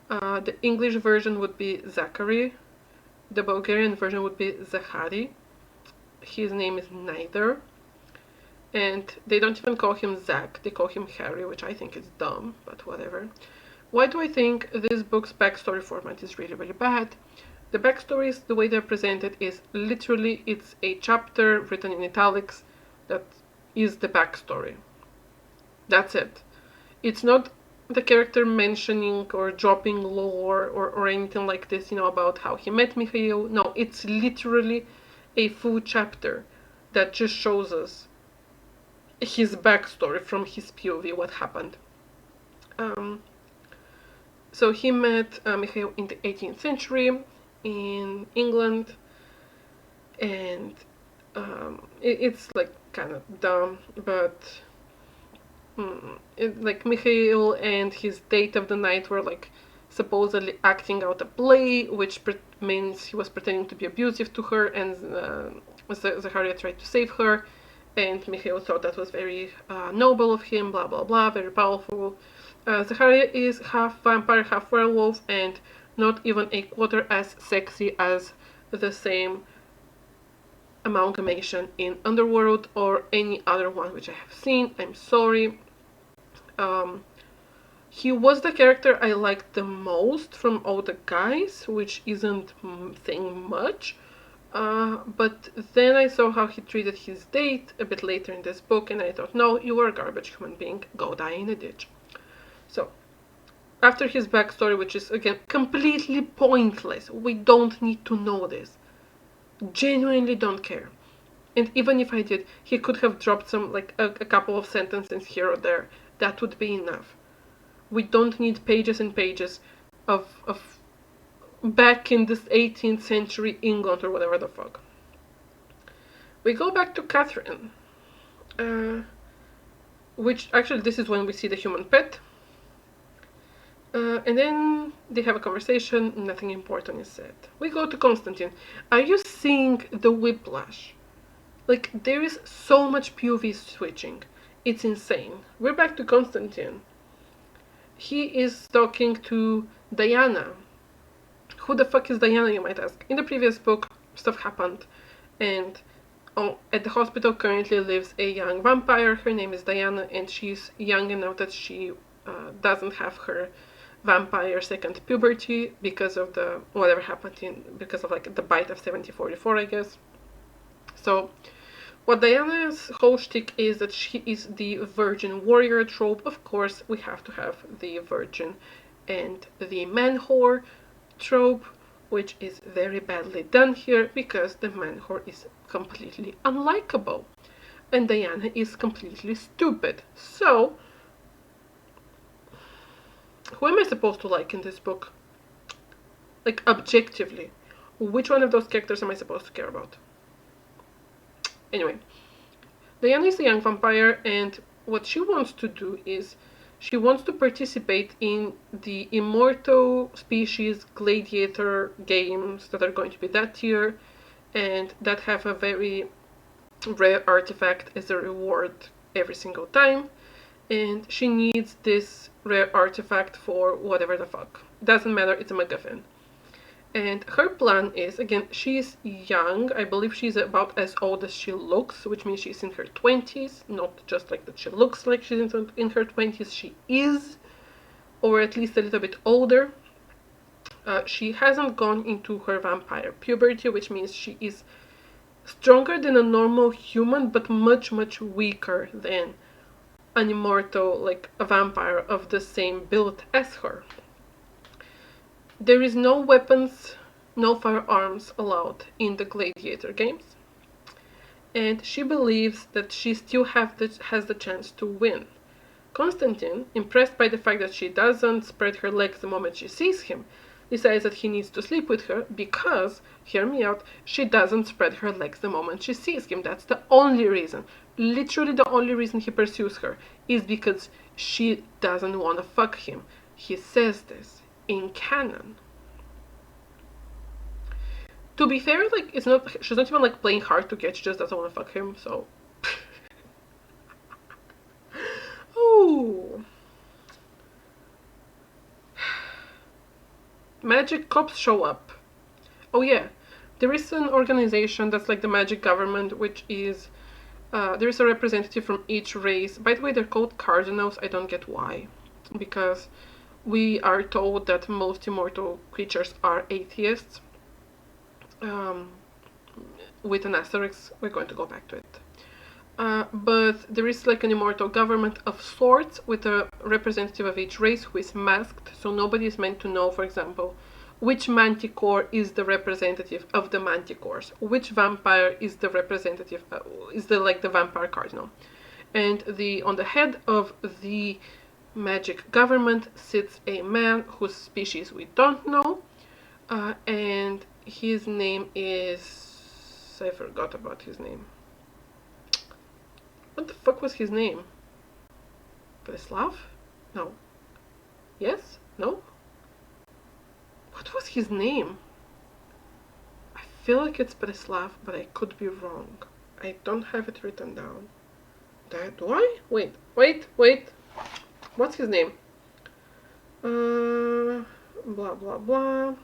The English version would be Zachary. The Bulgarian version would be Zachary. His name is neither. And they don't even call him Zach, they call him Harry, which I think is dumb, but whatever. Why do I think this book's backstory format is really, really bad? The backstories, the way they're presented, is literally, it's a chapter written in italics that is the backstory. That's it. It's not the character mentioning or dropping lore or anything like this, about how he met Mikhail. No, it's literally a full chapter that just shows us his backstory from his POV, what happened. So he met Mikhail in the 18th century in England, and it's like kind of dumb, but like Mikhail and his date of the night were like supposedly acting out a play, which means he was pretending to be abusive to her, and Zacharia tried to save her, and Mikhail thought that was very noble of him, blah blah blah, very powerful. Zacharia is half vampire, half werewolf, and not even a quarter as sexy as the same amalgamation in Underworld or any other one which I have seen. I'm sorry. He was the character I liked the most from all the guys, which isn't saying much. But then I saw how he treated his date a bit later in this book, and I thought, no, you are a garbage human being, go die in a ditch. So, after his backstory, which is, again, completely pointless, we don't need to know this. Genuinely don't care. And even if I did, he could have dropped some, like, a couple of sentences here or there. That would be enough. We don't need pages and pages of back in this 18th century England or whatever the fuck. We go back to Catherine. Which, actually, this is when we see the human pet. And then they have a conversation, nothing important is said. We go to Constantine. Are you seeing the whiplash? Like, there is so much POV switching. It's insane. We're back to Constantine. He is talking to Diana. Who the fuck is Diana, you might ask? In the previous book, stuff happened, and at the hospital currently lives a young vampire. Her name is Diana, and she's young enough that she doesn't have her vampire second puberty because of the whatever happened because of like the bite of 1744, I guess. So what Diana's whole shtick is that she is the virgin warrior trope. Of course, we have to have the virgin and the man whore trope, which is very badly done here because the man whore is completely unlikable and Diana is completely stupid. So who am I supposed to like in this book? Like, objectively. Which one of those characters am I supposed to care about? Anyway, Diana is a young vampire, and what she wants to do is she wants to participate in the Immortal Species Gladiator games that are going to be that year, and that have a very rare artifact as a reward every single time. And she needs this rare artifact for whatever the fuck. Doesn't matter, it's a MacGuffin. And her plan is, again, she's young. I believe she's about as old as she looks, which means she's in her 20s. Not just like that she looks like she's in her 20s. She is, or at least a little bit older. She hasn't gone into her vampire puberty, which means she is stronger than a normal human, but much, much weaker than an immortal, like a vampire of the same build as her. There is no weapons, no firearms allowed in the gladiator games. and she believes that she still has the chance to win. Konstantin, impressed by the fact that she doesn't spread her legs the moment she sees him, decides that he needs to sleep with her because, hear me out, she doesn't spread her legs the moment she sees him. That's the only reason. Literally the only reason he pursues her is because she doesn't want to fuck him. He says this in canon. To be fair, like, she's not even like playing hard to get, she just doesn't want to fuck him, so. Oh. Magic cops show up. Oh yeah, there is an organization that's like the magic government, which is, there is a representative from each race. By the way, they're called cardinals. I don't get why. Because we are told that most immortal creatures are atheists. With an asterisk, we're going to go back to it. But there is like an immortal government of sorts with a representative of each race who is masked, so nobody is meant to know, for example, which manticore is the representative of the manticores, which vampire is the representative, is the vampire cardinal. And on the head of the magic government sits a man whose species we don't know, and his name is, I forgot about his name. What the fuck was his name? Preslav? No. Yes? No? What was his name? I feel like it's Preslav, but I could be wrong. I don't have it written down. Do I? Wait. What's his name? Blah blah blah.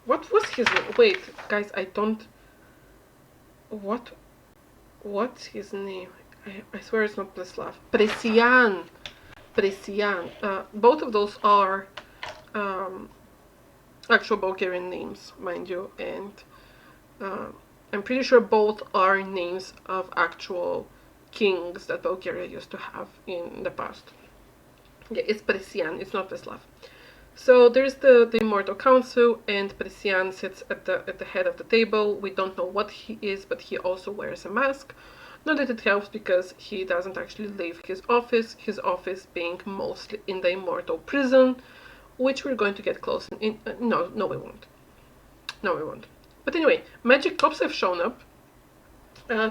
What was his name? Wait, guys, I don't. What's his name? I swear it's not Preslav. Presian. Both of those are actual Bulgarian names, mind you, and I'm pretty sure both are names of actual kings that Bulgaria used to have in the past. Yeah, it's Presian, it's not Preslav. So there's the Immortal Council, and Presian sits at the head of the table. We don't know what he is, but he also wears a mask. Not that it helps because he doesn't actually leave his office being mostly in the Immortal Prison, which we're going to get close in. No, we won't. No, we won't. But anyway, magic cops have shown up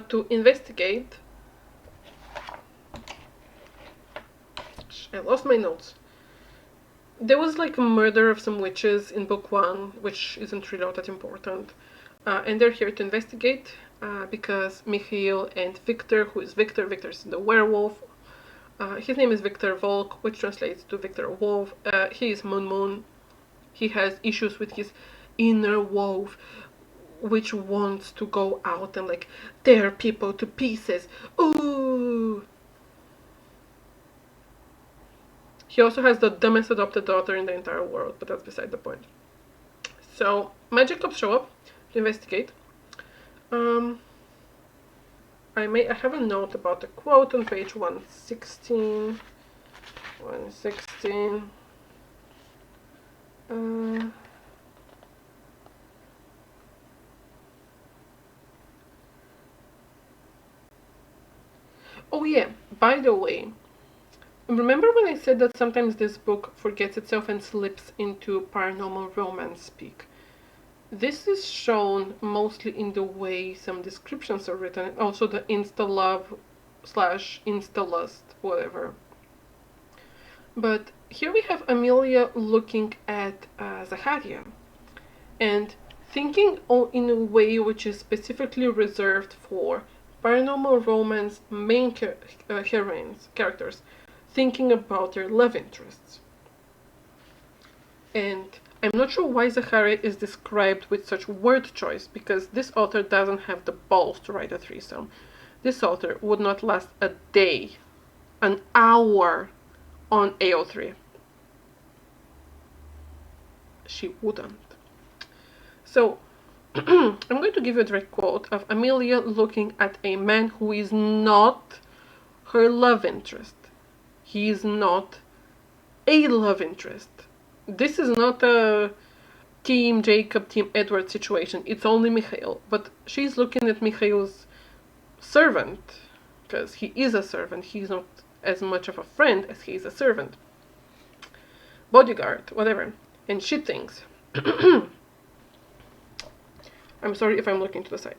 to investigate. I lost my notes. There was like a murder of some witches in book 1, which isn't really all that important. And they're here to investigate because Mikhail and Victor, who is Victor is the werewolf. His name is Victor Volk, which translates to Victor Wolf. He is Moon. He has issues with his inner wolf, which wants to go out and like tear people to pieces. Ooh! He also has the dumbest adopted daughter in the entire world, but that's beside the point. So, magic cops show up to investigate. I have a note about a quote on page 116. 116. Oh yeah, by the way, remember when I said that sometimes this book forgets itself and slips into paranormal romance speak? This is shown mostly in the way some descriptions are written, also the insta-love / insta-lust, whatever. But here we have Amelia looking at Zaharia and thinking in a way which is specifically reserved for paranormal romance main characters, thinking about their love interests. And I'm not sure why Zaharia is described with such word choice, because this author doesn't have the balls to write a threesome. This author would not last a day, an hour on AO3. She wouldn't. So, I'm going to give you a direct quote of Amelia looking at a man who is not her love interest. He is not a love interest. This is not a Team Jacob, Team Edward situation. It's only Mikhail. But she's looking at Mikhail's servant, because he is a servant. He's not as much of a friend as he is a servant. Bodyguard, whatever. And she thinks, I'm sorry if I'm looking to the side.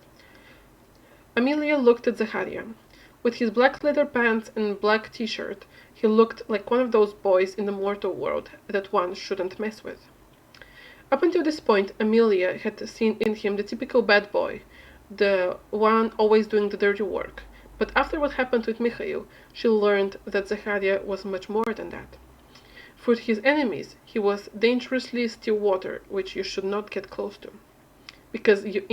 Amelia looked at Zacharia. With his black leather pants and black t-shirt, he looked like one of those boys in the mortal world that one shouldn't mess with. Up until this point, Amelia had seen in him the typical bad boy, the one always doing the dirty work. But after what happened with Mikhail, she learned that Zacharia was much more than that. For his enemies, he was dangerously still water, which you should not get close to, because you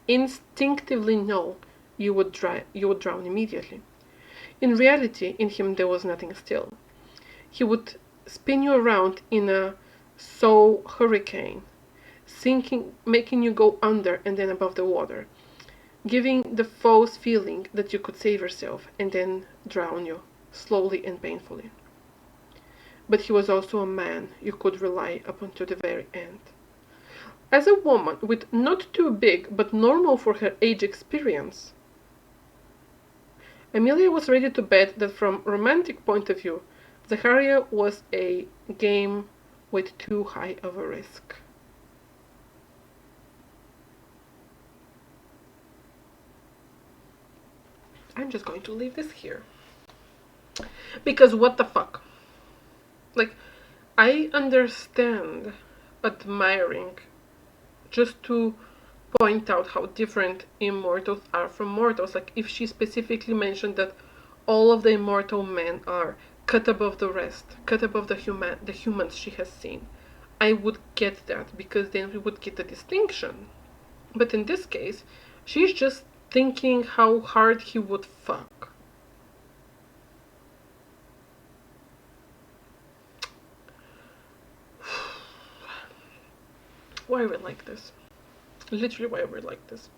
instinctively know you would drown immediately. In reality, in him there was nothing still. He would spin you around in a hurricane, sinking, making you go under and then above the water, giving the false feeling that you could save yourself and then drown you, slowly and painfully. But he was also a man you could rely upon to the very end. As a woman with not too big but normal for her age experience, Amelia was ready to bet that from a romantic point of view, Zacharia was a game with too high of a risk. I'm just going to leave this here. Because what the fuck? Like, I understand admiring just to point out how different immortals are from mortals. Like, if she specifically mentioned that all of the immortal men are cut above the rest, cut above the humans she has seen, I would get that, because then we would get the distinction. But in this case, she's just thinking how hard he would fuck. Why are we like this? Literally, why are we like this?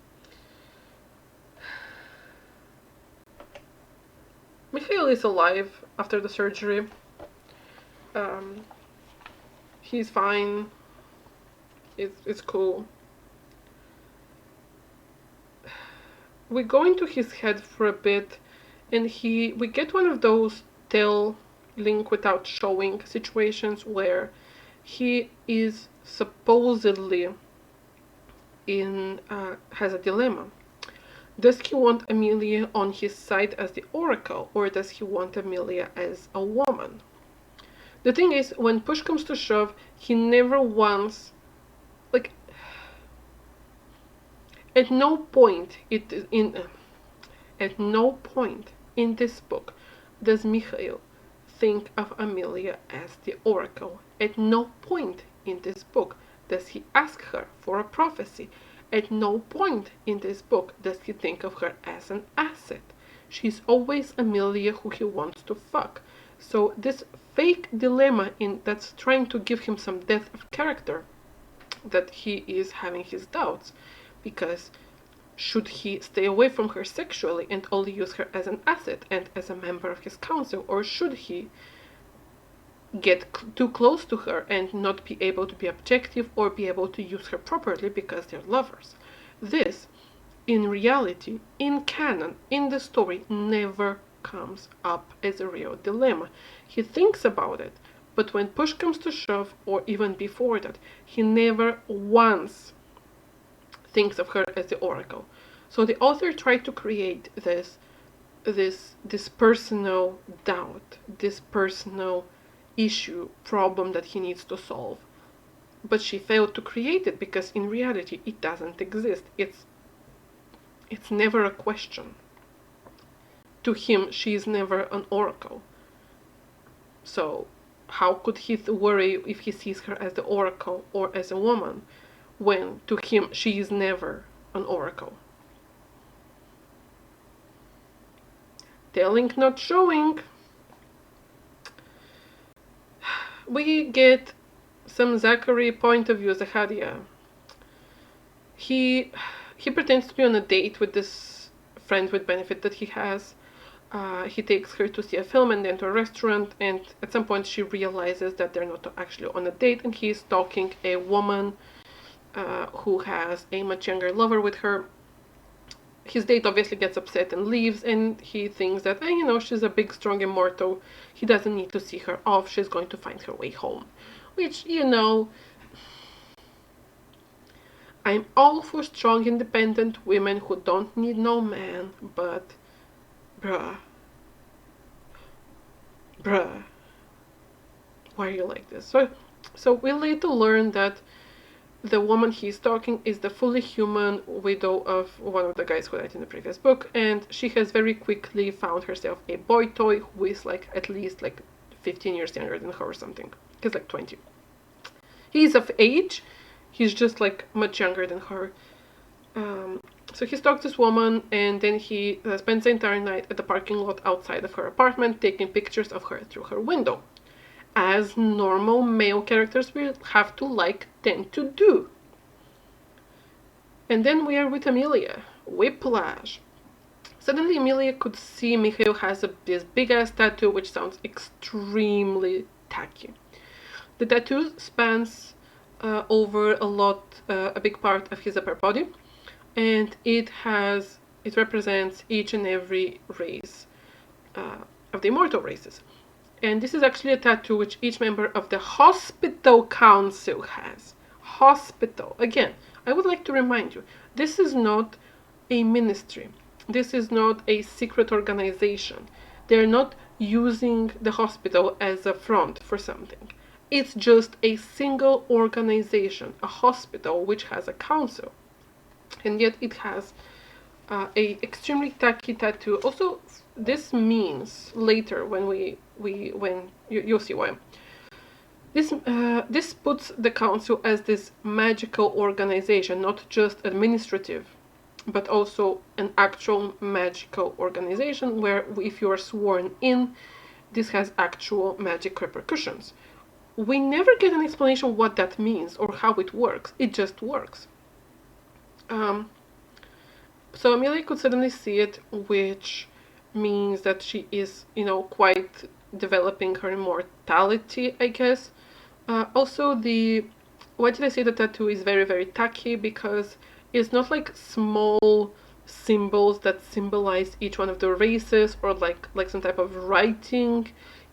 Mikhail is alive after the surgery. He's fine. It's cool. We go into his head for a bit, and we get one of those tell link without showing situations where he is supposedly has a dilemma. Does he want Amelia on his side as the oracle, or does he want Amelia as a woman? The thing is, when push comes to shove, he never wants, like, at no point in this book does Mikhail think of Amelia as the oracle. At no point in this book does he ask her for a prophecy. At no point in this book does he think of her as an asset. She's always Amelia who he wants to fuck. So this fake dilemma that's trying to give him some depth of character, that he is having his doubts, because should he stay away from her sexually and only use her as an asset and as a member of his council, or should he get too close to her and not be able to be objective or be able to use her properly because they're lovers? This, in reality, in canon, in the story, never comes up as a real dilemma. He thinks about it, but when push comes to shove, or even before that, he never once thinks of her as the oracle. So the author tried to create this personal doubt, this personal issue, problem that he needs to solve. But she failed to create it, because in reality it doesn't exist. It's never a question. To him, she is never an oracle. So how could he worry if he sees her as the oracle or as a woman, when to him she is never an oracle? Telling, not showing. We get some Zachary point of view, Zacharia. He pretends to be on a date with this friend with benefit that he has. he takes her to see a film and then to a restaurant, and at some point she realizes that they're not actually on a date, and he's stalking a woman who has a much younger lover with her. His date obviously gets upset and leaves, and he thinks that, she's a big, strong immortal. He doesn't need to see her off. She's going to find her way home. Which, I'm all for strong, independent women who don't need no man, but bruh, why are you like this? So we later learn that the woman he's talking is the fully human widow of one of the guys who died in the previous book, and she has very quickly found herself a boy toy who is at least 15 years younger than her or something. He's 20. He's of age, he's just much younger than her. So he stalks this woman, and then he spends the entire night at the parking lot outside of her apartment taking pictures of her through her window, as normal male characters will have to tend to do. And then we are with Amelia. Whiplash. Suddenly Amelia could see Mikhail has this big ass tattoo, which sounds extremely tacky. The tattoo spans over a big part of his upper body, and it represents each and every race of the immortal races. And this is actually a tattoo which each member of the Hospital Council has. Hospital. Again, I would like to remind you, this is not a ministry. This is not a secret organization. They're not using the hospital as a front for something. It's just a single organization, a hospital which has a council. And yet it has a extremely tacky tattoo. Also, this means later when you'll see why. This puts the council as this magical organization, not just administrative, but also an actual magical organization where if you are sworn in, this has actual magic repercussions. We never get an explanation what that means or how it works. It just works. So Amelia could suddenly see it, which means that she is, quite developing her immortality, I guess. Also, why did I say the tattoo is very, very tacky? Because it's not small symbols that symbolize each one of the races, or like some type of writing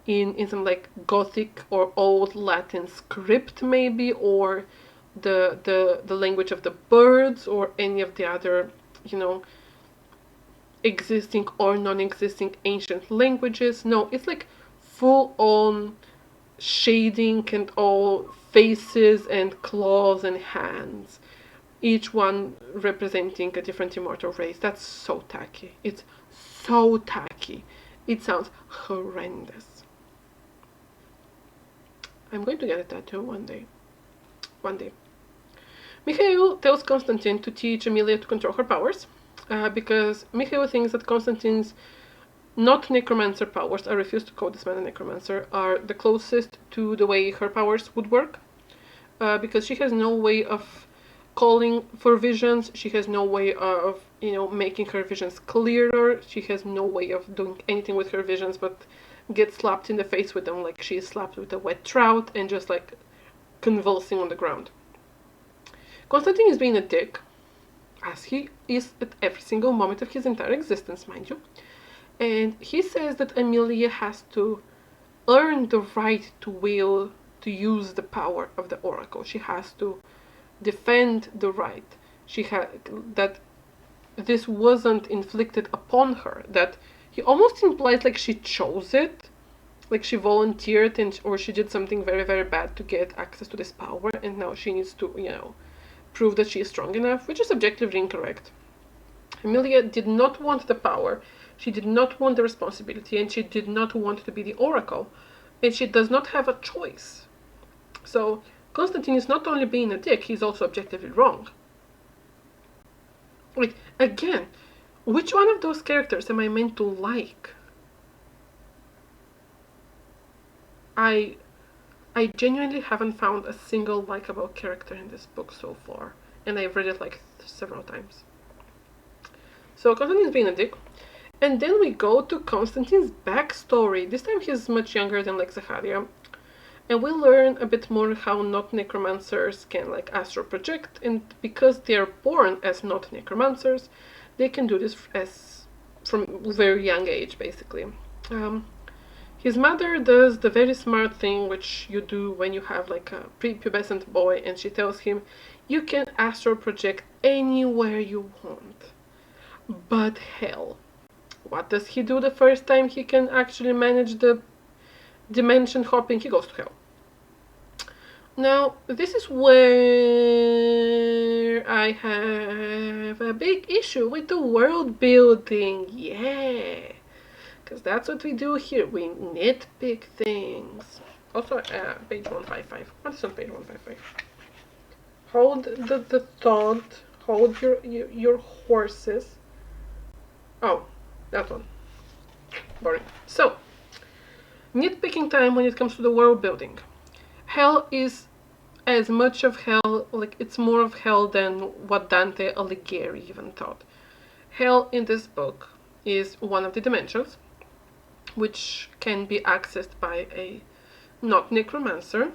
in some Gothic or old Latin script maybe, or the language of the birds, or any of the other existing or non-existing ancient languages. No, it's full on shading and all faces and claws and hands, each one representing a different immortal race. That's so tacky. It's so tacky. It sounds horrendous. I'm going to get a tattoo one day. Mikhail tells Constantine to teach Amelia to control her powers, because Mikhail thinks that Constantine's not necromancer powers, I refuse to call this man a necromancer, are the closest to the way her powers would work, because she has no way of calling for visions, she has no way of, making her visions clearer, she has no way of doing anything with her visions but get slapped in the face with them like she is slapped with a wet trout and just convulsing on the ground. Constantine is being a dick, as he is at every single moment of his entire existence, mind you. And he says that Amelia has to earn the right to will to use the power of the Oracle. She has to defend the right. That this wasn't inflicted upon her. That he almost implies she chose it, she volunteered or she did something very, very bad to get access to this power, and now she needs to, prove that she is strong enough, which is objectively incorrect. Amelia did not want the power, she did not want the responsibility, and she did not want to be the Oracle, and she does not have a choice. So Constantine is not only being a dick, he's also objectively wrong. Again, which one of those characters am I meant to like? I genuinely haven't found a single likable character in this book so far, and I've read it several times. So Constantine's being a dick, And then we go to Constantine's backstory. This time he's much younger than like Zacharia. And we learn a bit more how not necromancers can like astral project, and because they are born as not necromancers, they can do this as from very young age, basically. Um, his mother does the very smart thing which you do when you have like a prepubescent boy, and she tells him, you can astral project anywhere you want, but hell. What does he do the first time he can actually manage the dimension hopping? He goes to hell. Now, this is where I have a big issue with the world building. Yeah, because that's what we do here. We nitpick things. Also, page 155. What is on page 155? Hold the thought. Hold your horses. Oh, that one. Boring. So, nitpicking time when it comes to the world building. Hell is as much of hell, like it's more of hell than what Dante Alighieri even thought. Hell in this book is one of the dimensions, which can be accessed by a not necromancer,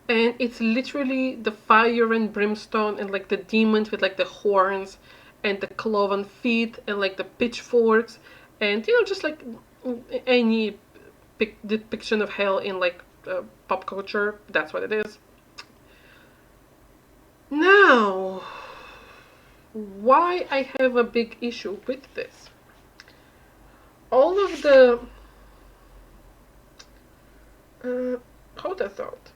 and it's literally the fire and brimstone and like the demons with like the horns and the cloven feet and like the pitchforks, and just like any depiction of hell in like pop culture. That's what it is. Now, why I have a big issue with this? All of the hold that thought.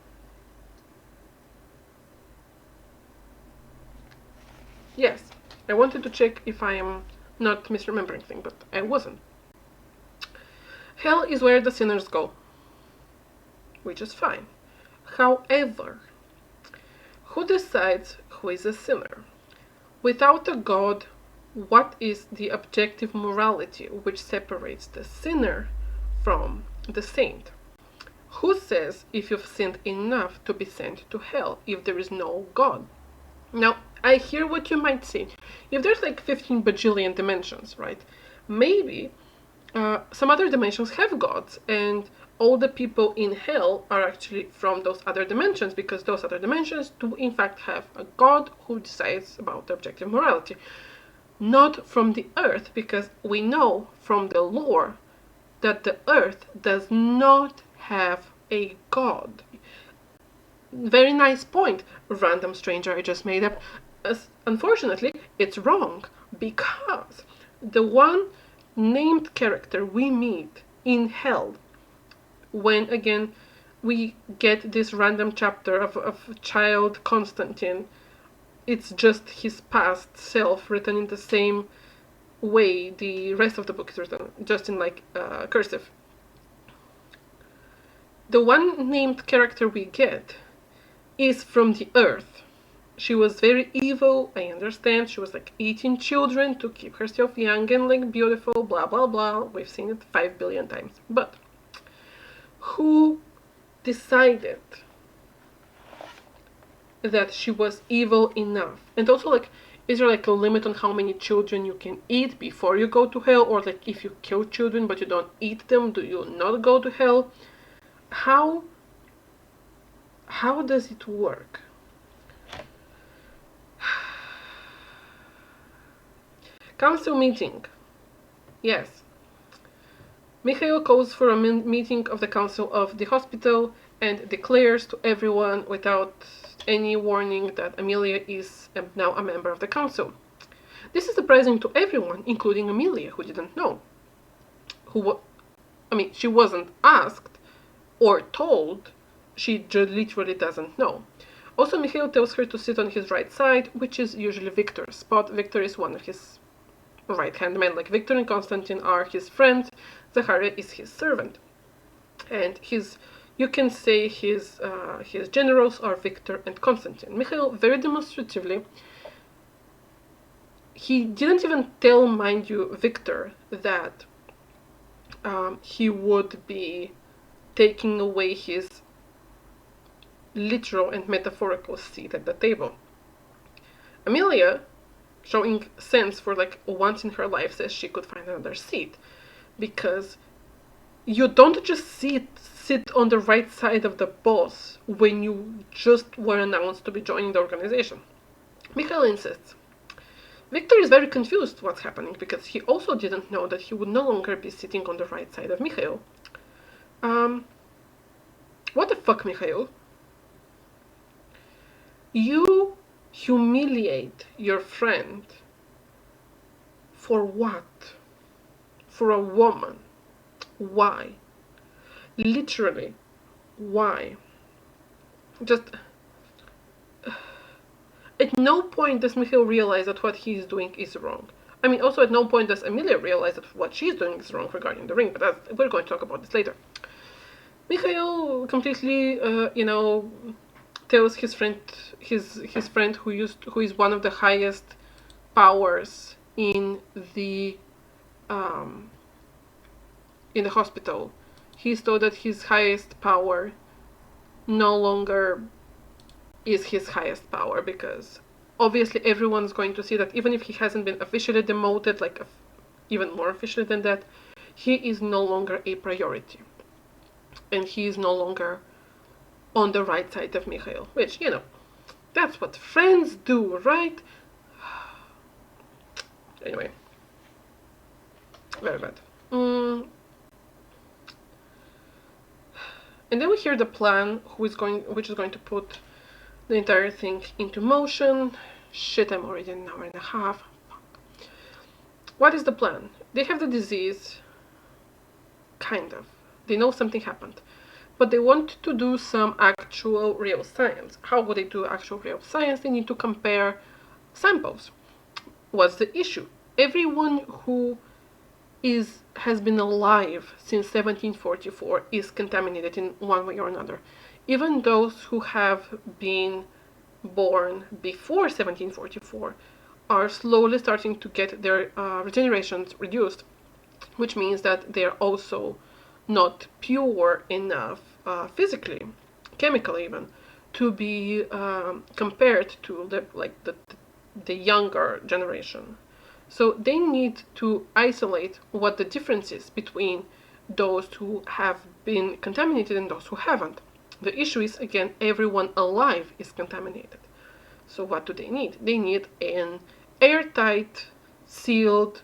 Yes, I wanted to check if I am not misremembering things, but I wasn't. Hell is where the sinners go, which is fine. However, who decides who is a sinner? Without a God, what is the objective morality which separates the sinner from the saint? Who says if you've sinned enough to be sent to hell if there is no God? Now, I hear what you might say. If there's like 15 bajillion dimensions, right? Maybe some other dimensions have gods, and all the people in hell are actually from those other dimensions, because those other dimensions do in fact have a god who decides about the objective morality. Not from the earth, because we know from the lore that the earth does not have a god. Very nice point, random stranger I just made up. Unfortunately, it's wrong, because the one named character we meet in hell, when again we get this random chapter of child Constantine, it's just his past self written in the same way the rest of the book is written, just in like cursive. The one named character we get is from the earth. She was very evil, I understand. She was like eating children to keep herself young and like beautiful, blah blah blah. We've seen it 5 billion times. But who decided that she was evil enough? And also, like, is there like a limit on how many children you can eat before you go to hell? Or like if you kill children but you don't eat them, do you not go to hell? How does it work? Council meeting. Yes. Mikhail calls for a meeting of the council of the hospital and declares to everyone without any warning that Amelia is now a member of the council. This is surprising to everyone, including Amelia, who didn't know. She wasn't asked or told. She literally doesn't know. Also, Mikhail tells her to sit on his right side, which is usually Victor's spot. Victor is one of his right-hand men. Like, Victor and Constantine are his friends. Zacharia is his servant. And you can say his generals are Victor and Constantine. Mikhail, very demonstratively, he didn't even tell, mind you, Victor that he would be taking away his literal and metaphorical seat at the table. Amelia showing sense for like once in her life says she could find another seat, because you don't just sit on the right side of the boss when you just were announced to be joining the organization. Mikhail insists. Victor is very confused what's happening because he also didn't know that he would no longer be sitting on the right side of Mikhail. What the fuck, Mikhail? You humiliate your friend for what? For a woman. Why? Literally, why? Just at no point does Mikhail realize that what he is doing is wrong. I mean, also at no point does Emilia realize that what she's doing is wrong regarding the ring, but we're going to talk about this later. Mikhail completely, tells his friend, his friend who is one of the highest powers in the hospital. He's told that his highest power no longer is his highest power, because obviously everyone's going to see that even if he hasn't been officially demoted, like even more officially than that, he is no longer a priority. And he is no longer on the right side of Mikhail, which, that's what friends do, right? Anyway, very bad. And then we hear the plan, which is going to put the entire thing into motion. Shit, I'm already an hour and a half. Fuck. What is the plan? They have the disease, kind of. They know something happened, but they want to do some actual real science. How would they do actual real science? They need to compare samples. What's the issue? Everyone who has been alive since 1744 is contaminated in one way or another. Even those who have been born before 1744 are slowly starting to get their regenerations reduced, which means that they're also not pure enough physically, chemically even, to be compared to the younger generation. So they need to isolate what the difference is between those who have been contaminated and those who haven't. The issue is, again, everyone alive is contaminated. So what do they need? They need an airtight, sealed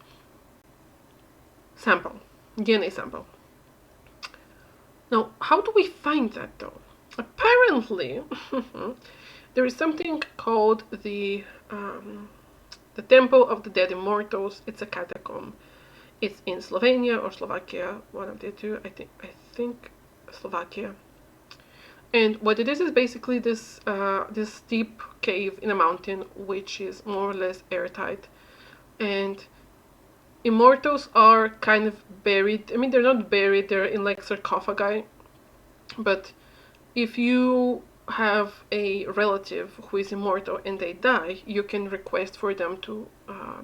sample, DNA sample. Now, how do we find that though? Apparently, there is something called the Temple of the Dead Immortals. It's a catacomb. It's in Slovenia or Slovakia, one of the two. I think Slovakia. And what it is basically this steep cave in a mountain, which is more or less airtight. And immortals are kind of buried. I mean, they're not buried, they're in like sarcophagi. But if you have a relative who is immortal and they die, you can request for them to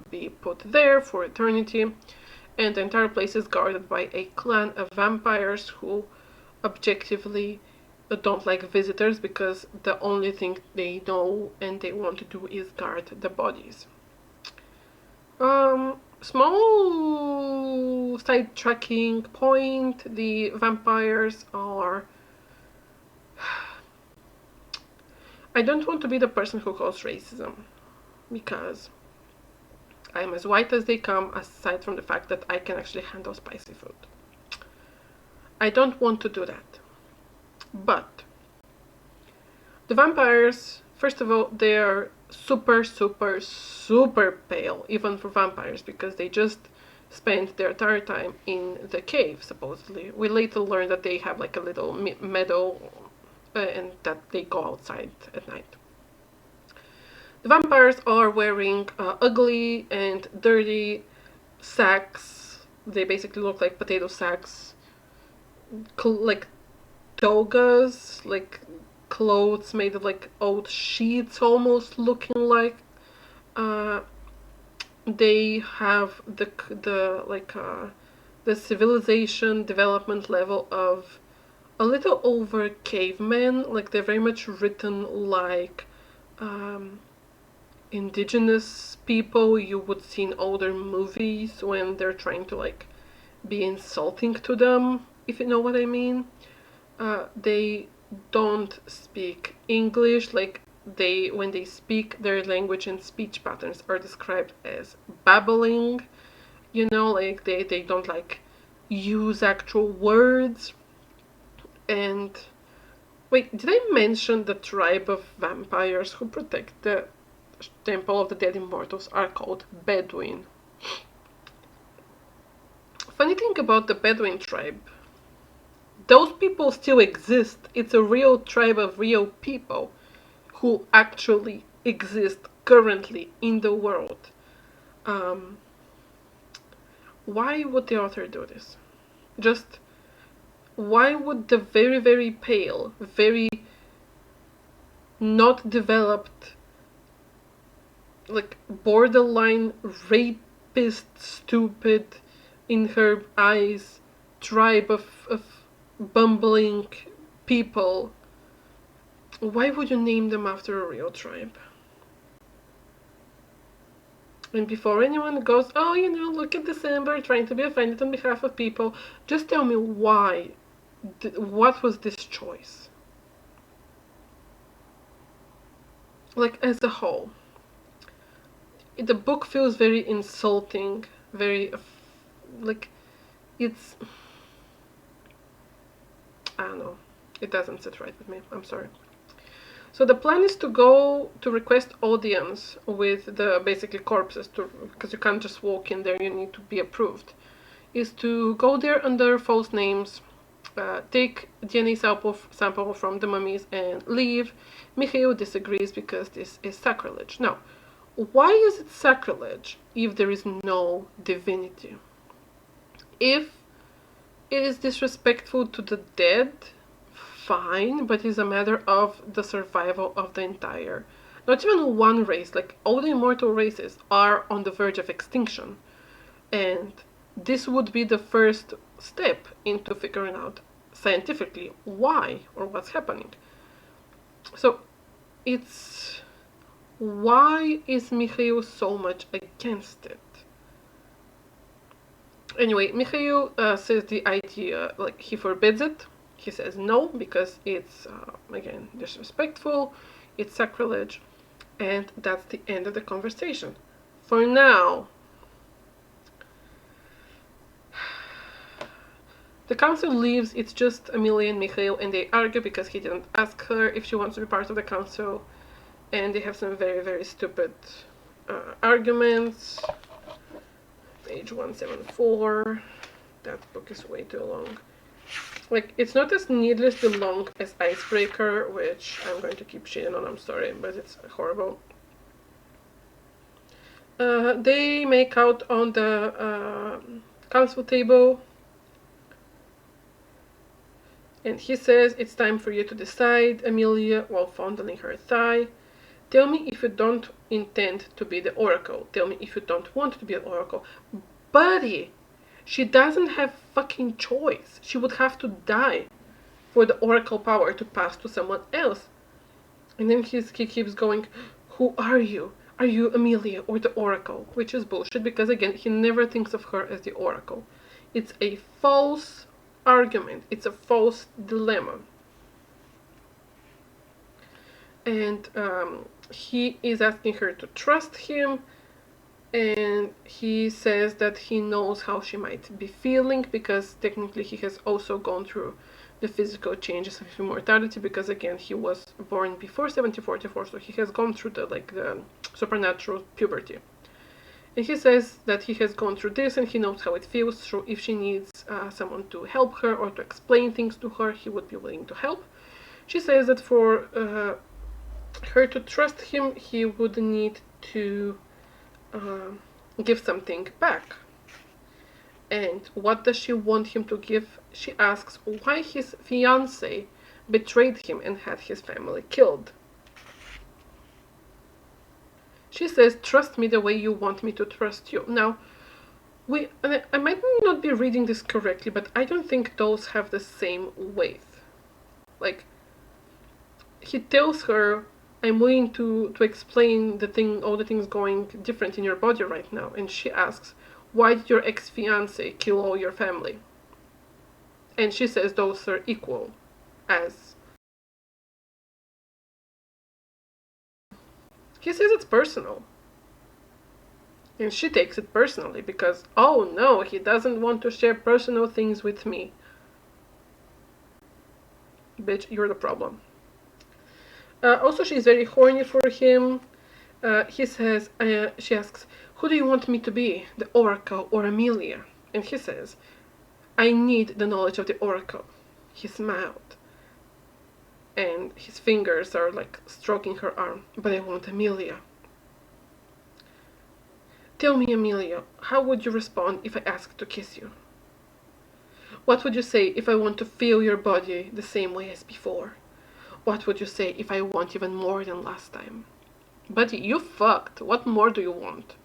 be put there for eternity. And the entire place is guarded by a clan of vampires who objectively don't like visitors, because the only thing they know and they want to do is guard the bodies. Small sidetracking point, the vampires are... I don't want to be the person who calls racism, because I'm as white as they come, aside from the fact that I can actually handle spicy food. I don't want to do that. But the vampires, first of all, they're super, super, super pale, even for vampires, because they just spent their entire time in the cave, supposedly. We later learn that they have like a little meadow and that they go outside at night. The vampires are wearing ugly and dirty sacks. They basically look like potato sacks, like togas, like clothes made of like old sheets, almost looking like. They have the civilization development level of a little over cavemen. Like they're very much written like indigenous people you would see in older movies when they're trying to like be insulting to them, if you know what I mean. They don't speak English. Like when they speak, their language and speech patterns are described as babbling. Like they don't like use actual words. And wait, did I mention the tribe of vampires who protect the Temple of the Dead Immortals are called Bedouin? Funny thing about the Bedouin tribe, those people still exist. It's a real tribe of real people who actually exist currently in the world. Um, why would the author do this? Just why would the very, very pale, very not developed, like borderline rapist, stupid, in her eyes, tribe of bumbling people, why would you name them after a real tribe? And before anyone goes, oh, look at December trying to be offended on behalf of people, just tell me why. What was this choice? Like, as a whole. The book feels very insulting, very, like, it's, I don't know. It doesn't sit right with me. I'm sorry. So the plan is to go to request audience with the basically corpses, because you can't just walk in there, you need to be approved. Is to go there under false names, take DNA sample from the mummies and leave. Mikhail disagrees because this is sacrilege. Now, why is it sacrilege if there is no divinity? If it is disrespectful to the dead, fine, but it's a matter of the survival of the entire, not even one race, like all the immortal races are on the verge of extinction, and this would be the first step into figuring out scientifically why or what's happening. So it's, why is Mikhail so much against it? Anyway, Mikhail says the idea, like, he forbids it. He says no, because it's, again, disrespectful, it's sacrilege, and that's the end of the conversation. For now, the council leaves. It's just Amelia and Mikhail, and they argue because he didn't ask her if she wants to be part of the council, and they have some very, very stupid arguments. Page 174. That book is way too long. Like, it's not as needlessly long as Icebreaker, which I'm going to keep shitting on, I'm sorry, but it's horrible. They make out on the council table, and he says, it's time for you to decide, Amelia, while fondling her thigh. Tell me if you don't intend to be the Oracle. Tell me if you don't want to be an Oracle. Buddy! She doesn't have fucking choice. She would have to die for the Oracle power to pass to someone else. And then he keeps going, who are you? Are you Amelia or the Oracle? Which is bullshit, because again, he never thinks of her as the Oracle. It's a false argument. It's a false dilemma. And he is asking her to trust him. And he says that he knows how she might be feeling, because technically he has also gone through the physical changes of immortality, because again, he was born before 1744, so he has gone through the supernatural puberty. And he says that he has gone through this and he knows how it feels, so if she needs someone to help her or to explain things to her, he would be willing to help. She says that for her to trust him, he would need to give something back. And what does she want him to give? She asks why his fiancée betrayed him and had his family killed. She says, trust me the way you want me to trust you. Now, I might not be reading this correctly, but I don't think those have the same weight. Like, he tells her I'm willing to explain all the things going different in your body right now. And she asks, why did your ex-fiance kill all your family? And she says those are equal as. He says it's personal. And she takes it personally because, oh no, he doesn't want to share personal things with me. Bitch, you're the problem. Also, she's very horny for him. He says, she asks, who do you want me to be, the Oracle or Amelia? And he says, I need the knowledge of the Oracle. He smiled, and his fingers are like stroking her arm, but I want Amelia. Tell me, Amelia, how would you respond if I asked to kiss you? What would you say if I want to feel your body the same way as before? What would you say if I want even more than last time? Buddy, you fucked. What more do you want?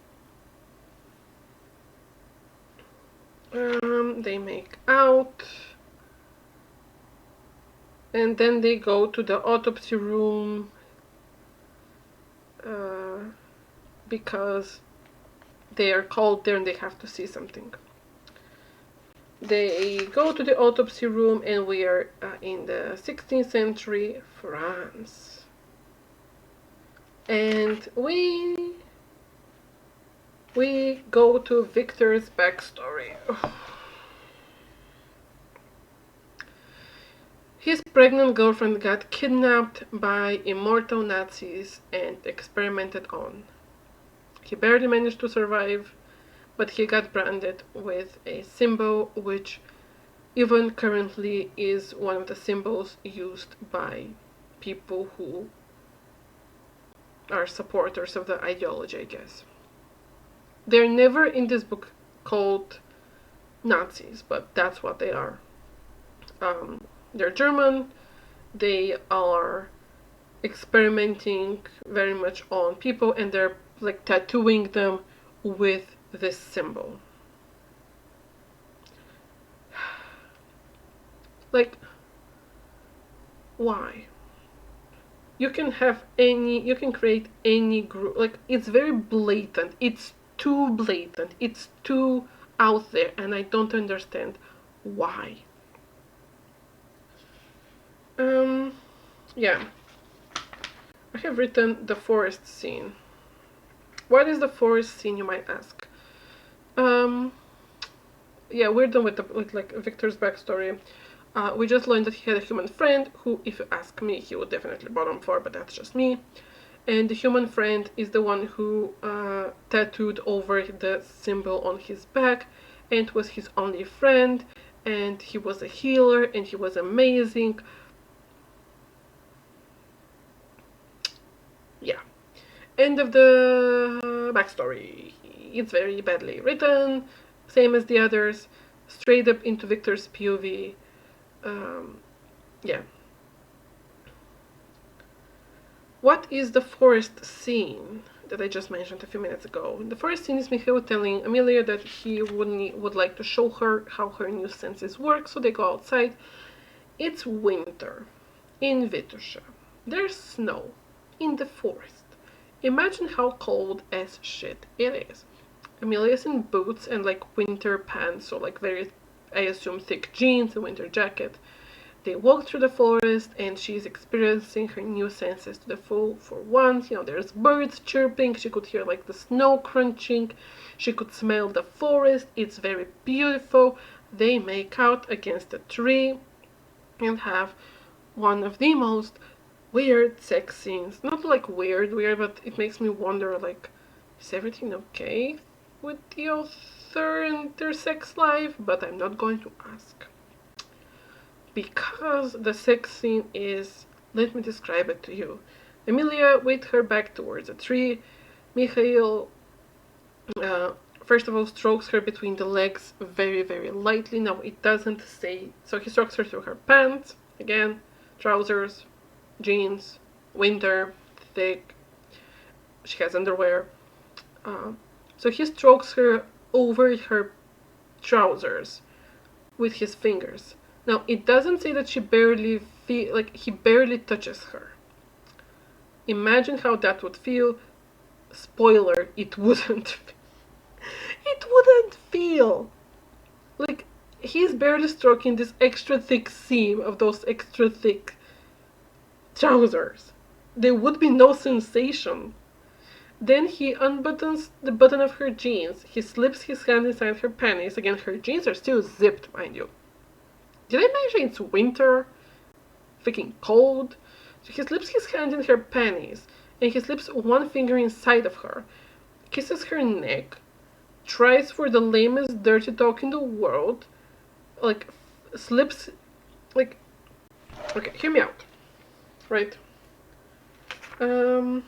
They make out. And then they go to the autopsy room. Because they are called there and they have to see something. They go to the autopsy room and we are in the 16th century France. And we go to Victor's backstory. His pregnant girlfriend got kidnapped by immortal Nazis and experimented on. He barely managed to survive, but he got branded with a symbol which even currently is one of the symbols used by people who are supporters of the ideology, I guess. They're never in this book called Nazis, but that's what they are. They're German. They are experimenting very much on people, and they're like tattooing them with this symbol. Like, why? You can create any group. Like, it's very blatant. It's too blatant. It's too out there, and I don't understand why. Yeah. I have written the forest scene. What is the forest scene, you might ask? Yeah, we're done with like Victor's backstory. We just learned that he had a human friend who, if you ask me, he would definitely bottom for, but that's just me. And the human friend is the one who tattooed over the symbol on his back and was his only friend, and he was a healer and he was amazing. Yeah. End of the backstory. It's very badly written, same as the others, straight up into Victor's POV. Yeah. What is the forest scene that I just mentioned a few minutes ago? The forest scene is Mikhail telling Amelia that he would like to show her how her new senses work, so they go outside. It's winter in Vitusha. There's snow in the forest. Imagine how cold as shit it is. Amelia's in boots and like winter pants, so like very, I assume, thick jeans and winter jacket. They walk through the forest and she's experiencing her new senses to the full for once. You know, there's birds chirping, she could hear like the snow crunching, she could smell the forest, it's very beautiful. They make out against a tree and have one of the most weird sex scenes. Not like weird, but it makes me wonder, like, is everything okay with the author and their sex life? But I'm not going to ask. Because the sex scene is, let me describe it to you. Emilia with her back towards a tree. Mikhail, first of all, strokes her between the legs very, very lightly. Now, it doesn't say, so he strokes her through her pants, again, trousers, jeans, winter, thick, she has underwear. So he strokes her over her trousers with his fingers. Now, it doesn't say that she barely he barely touches her. Imagine how that would feel. Spoiler, it wouldn't. It wouldn't feel. Like, he's barely stroking this extra thick seam of those extra thick trousers. There would be no sensation. Then he unbuttons the button of her jeans. He slips his hand inside her panties. Again, her jeans are still zipped, mind you. Did I mention it's winter? Freaking cold? So he slips his hand in her panties, and he slips one finger inside of her, kisses her neck, tries for the lamest dirty talk in the world, like, slips, like, okay, hear me out, right? Yeah,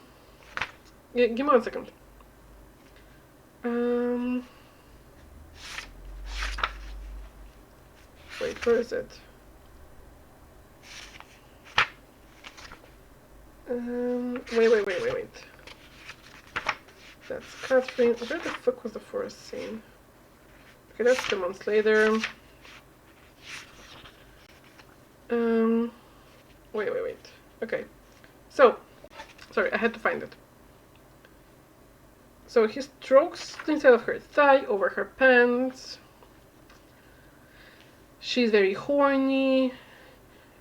give me 1 second. Wait, where is it? Wait. That's Catherine. Where the fuck was the forest scene? Okay, that's 2 months later. Wait. Okay. So, sorry, I had to find it. So he strokes the inside of her thigh over her pants. She's very horny.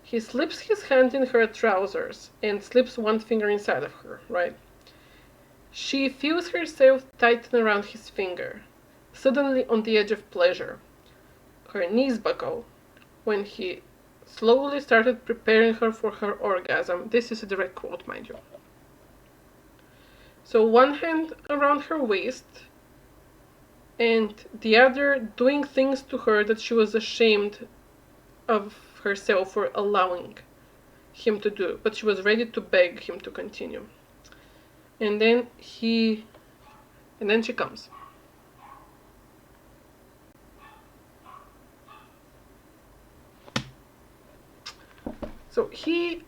He slips his hand in her trousers and slips one finger inside of her, right? She feels herself tighten around his finger, suddenly on the edge of pleasure. Her knees buckle when he slowly started preparing her for her orgasm. This is a direct quote, mind you. So one hand around her waist, and the other doing things to her that she was ashamed of herself for allowing him to do, but she was ready to beg him to continue. And then she comes. So he,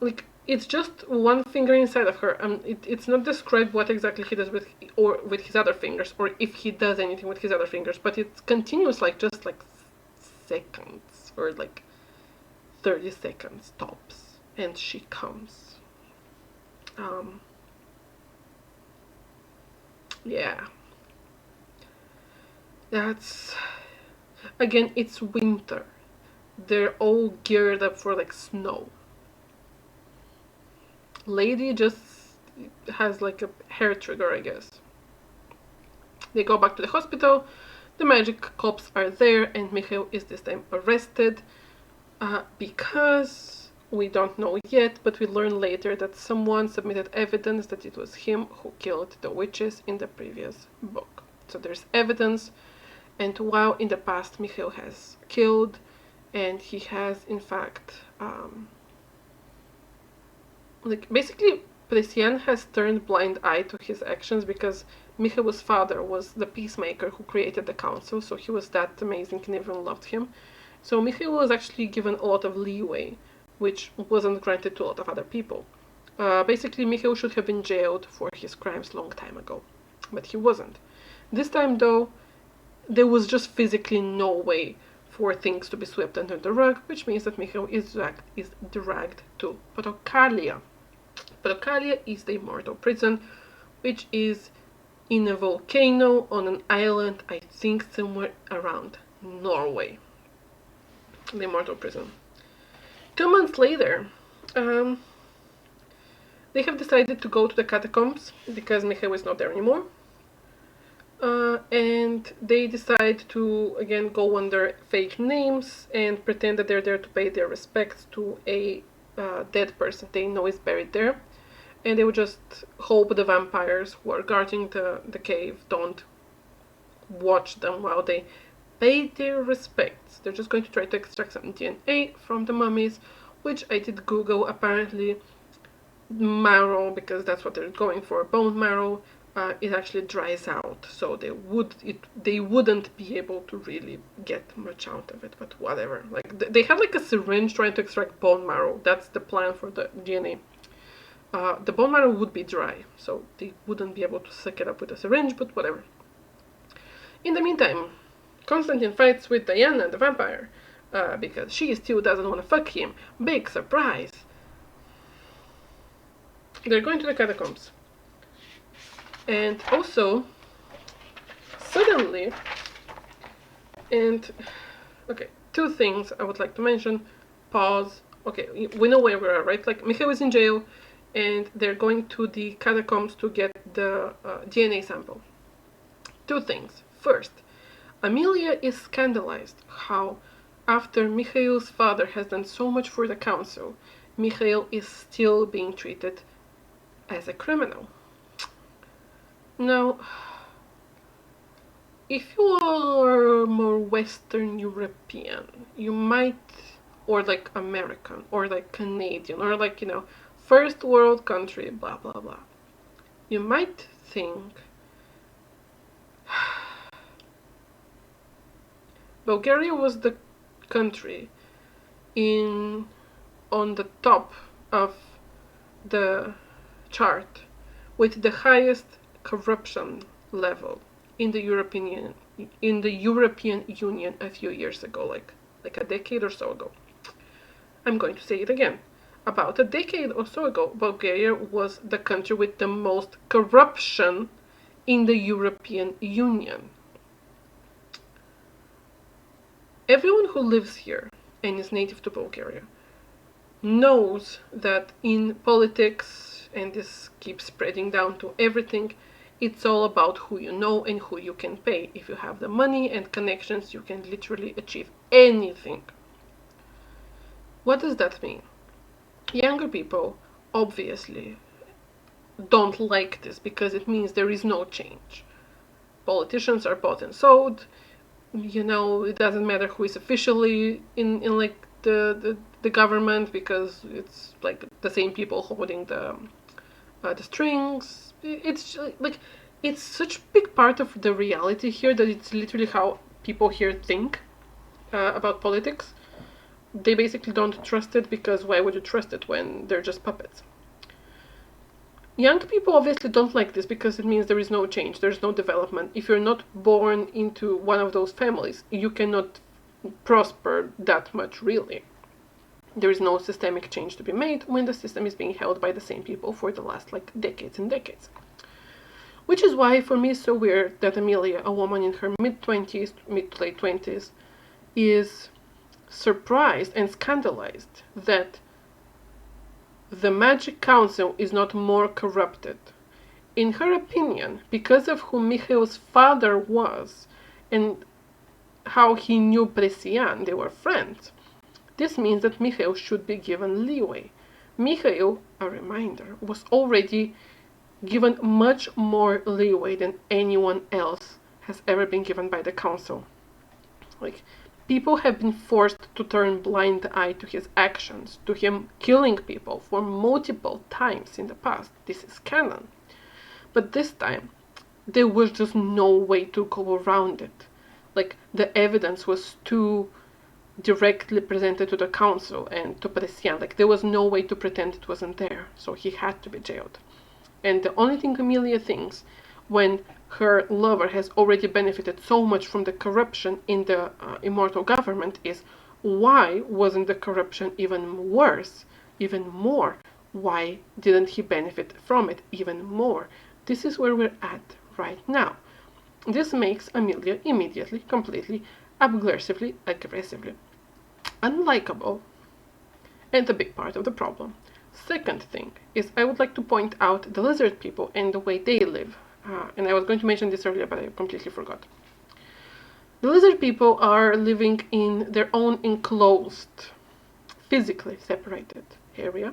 like, it's just one finger inside of her. It's not described what exactly he does with his other fingers, or if he does anything with his other fingers, but it continues like just like seconds, or like 30 seconds tops, and she comes. Yeah. That's, again, it's winter. They're all geared up for like snow. Lady just has like a hair trigger, I guess. They go back to the hospital. The magic cops are there, and Mikhail is this time arrested because we don't know yet, but we learn later that someone submitted evidence that it was him who killed the witches in the previous book. So there's evidence, and while in the past Mikhail has killed, and he has in fact like, basically Presian has turned blind eye to his actions because Mikhail's father was the peacemaker who created the council, so he was that amazing and everyone loved him. So Mikhail was actually given a lot of leeway, which wasn't granted to a lot of other people. Basically, Mikhail should have been jailed for his crimes long time ago, but he wasn't. This time, though, there was just physically no way for things to be swept under the rug, which means that Mikhail is dragged to Protokalia. Protokalia is the Immortal Prison, which is in a volcano on an island, I think somewhere around Norway. The Immortal Prison. 2 months later, they have decided to go to the catacombs because Mikhail is not there anymore. And they decide to again go under fake names and pretend that they're there to pay their respects to a dead person they know is buried there. And they would just hope the vampires who are guarding the cave don't watch them while they pay their respects. They're just going to try to extract some DNA from the mummies, which I did Google. Apparently marrow, because that's what they're going for, bone marrow, it actually dries out, so they wouldn't be able to really get much out of it, but whatever. Like, they have like a syringe trying to extract bone marrow. That's the plan for the DNA. The bone marrow would be dry, so they wouldn't be able to suck it up with a syringe, but whatever. In the meantime, Constantine fights with Diana, the vampire, because she still doesn't want to fuck him. Big surprise! they're going to the catacombs. And also, suddenly, and okay, two things I would like to mention. Pause. Okay, we know where we are, right? Like, Mikhail is in jail, and they're going to the catacombs to get the DNA sample. Two things. First, Amelia is scandalized how, after Mikhail's father has done so much for the council, Mikhail is still being treated as a criminal. Now, if you are more Western European, you might, or like American, or like Canadian, or like, first world country, blah blah blah, you might think Bulgaria was the country on the top of the chart with the highest corruption level in the European Union a few years ago, like a decade or so ago. I'm going to say it again. About a decade or so ago, Bulgaria was the country with the most corruption in the European Union. Everyone who lives here and is native to Bulgaria knows that in politics, and this keeps spreading down to everything, it's all about who you know and who you can pay. If you have the money and connections, you can literally achieve anything. What does that mean? Younger people obviously don't like this because it means there is no change. Politicians are bought and sold. It doesn't matter who is officially in like the government, because it's like the same people holding the strings. It's like, it's such a big part of the reality here that it's literally how people here think about politics. They basically don't trust it, because why would you trust it when they're just puppets? Young people obviously don't like this because it means there is no change, there's no development. If you're not born into one of those families, you cannot prosper that much, really. There is no systemic change to be made when the system is being held by the same people for the last decades and decades. Which is why for me it's so weird that Amelia, a woman in her mid to late 20s, is surprised and scandalized that the Magic Council is not more corrupted. In her opinion, because of who Mikhail's father was and how he knew Presian, they were friends, this means that Mikhail should be given leeway. Mikhail, a reminder, was already given much more leeway than anyone else has ever been given by the council. People have been forced to turn blind eye to his actions, to him killing people for multiple times in the past. This is canon. But this time, there was just no way to go around it. The evidence was too directly presented to the council and to Presian. There was no way to pretend it wasn't there, so he had to be jailed. And the only thing Amelia thinks, when her lover has already benefited so much from the corruption in the Immortal government, is, why wasn't the corruption even worse, even more? Why didn't he benefit from it even more? This is where we're at right now. This makes Amelia immediately, completely, aggressively unlikable, and a big part of the problem. Second thing is, I would like to point out the lizard people and the way they live. And I was going to mention this earlier, but I completely forgot. The lizard people are living in their own enclosed, physically separated area,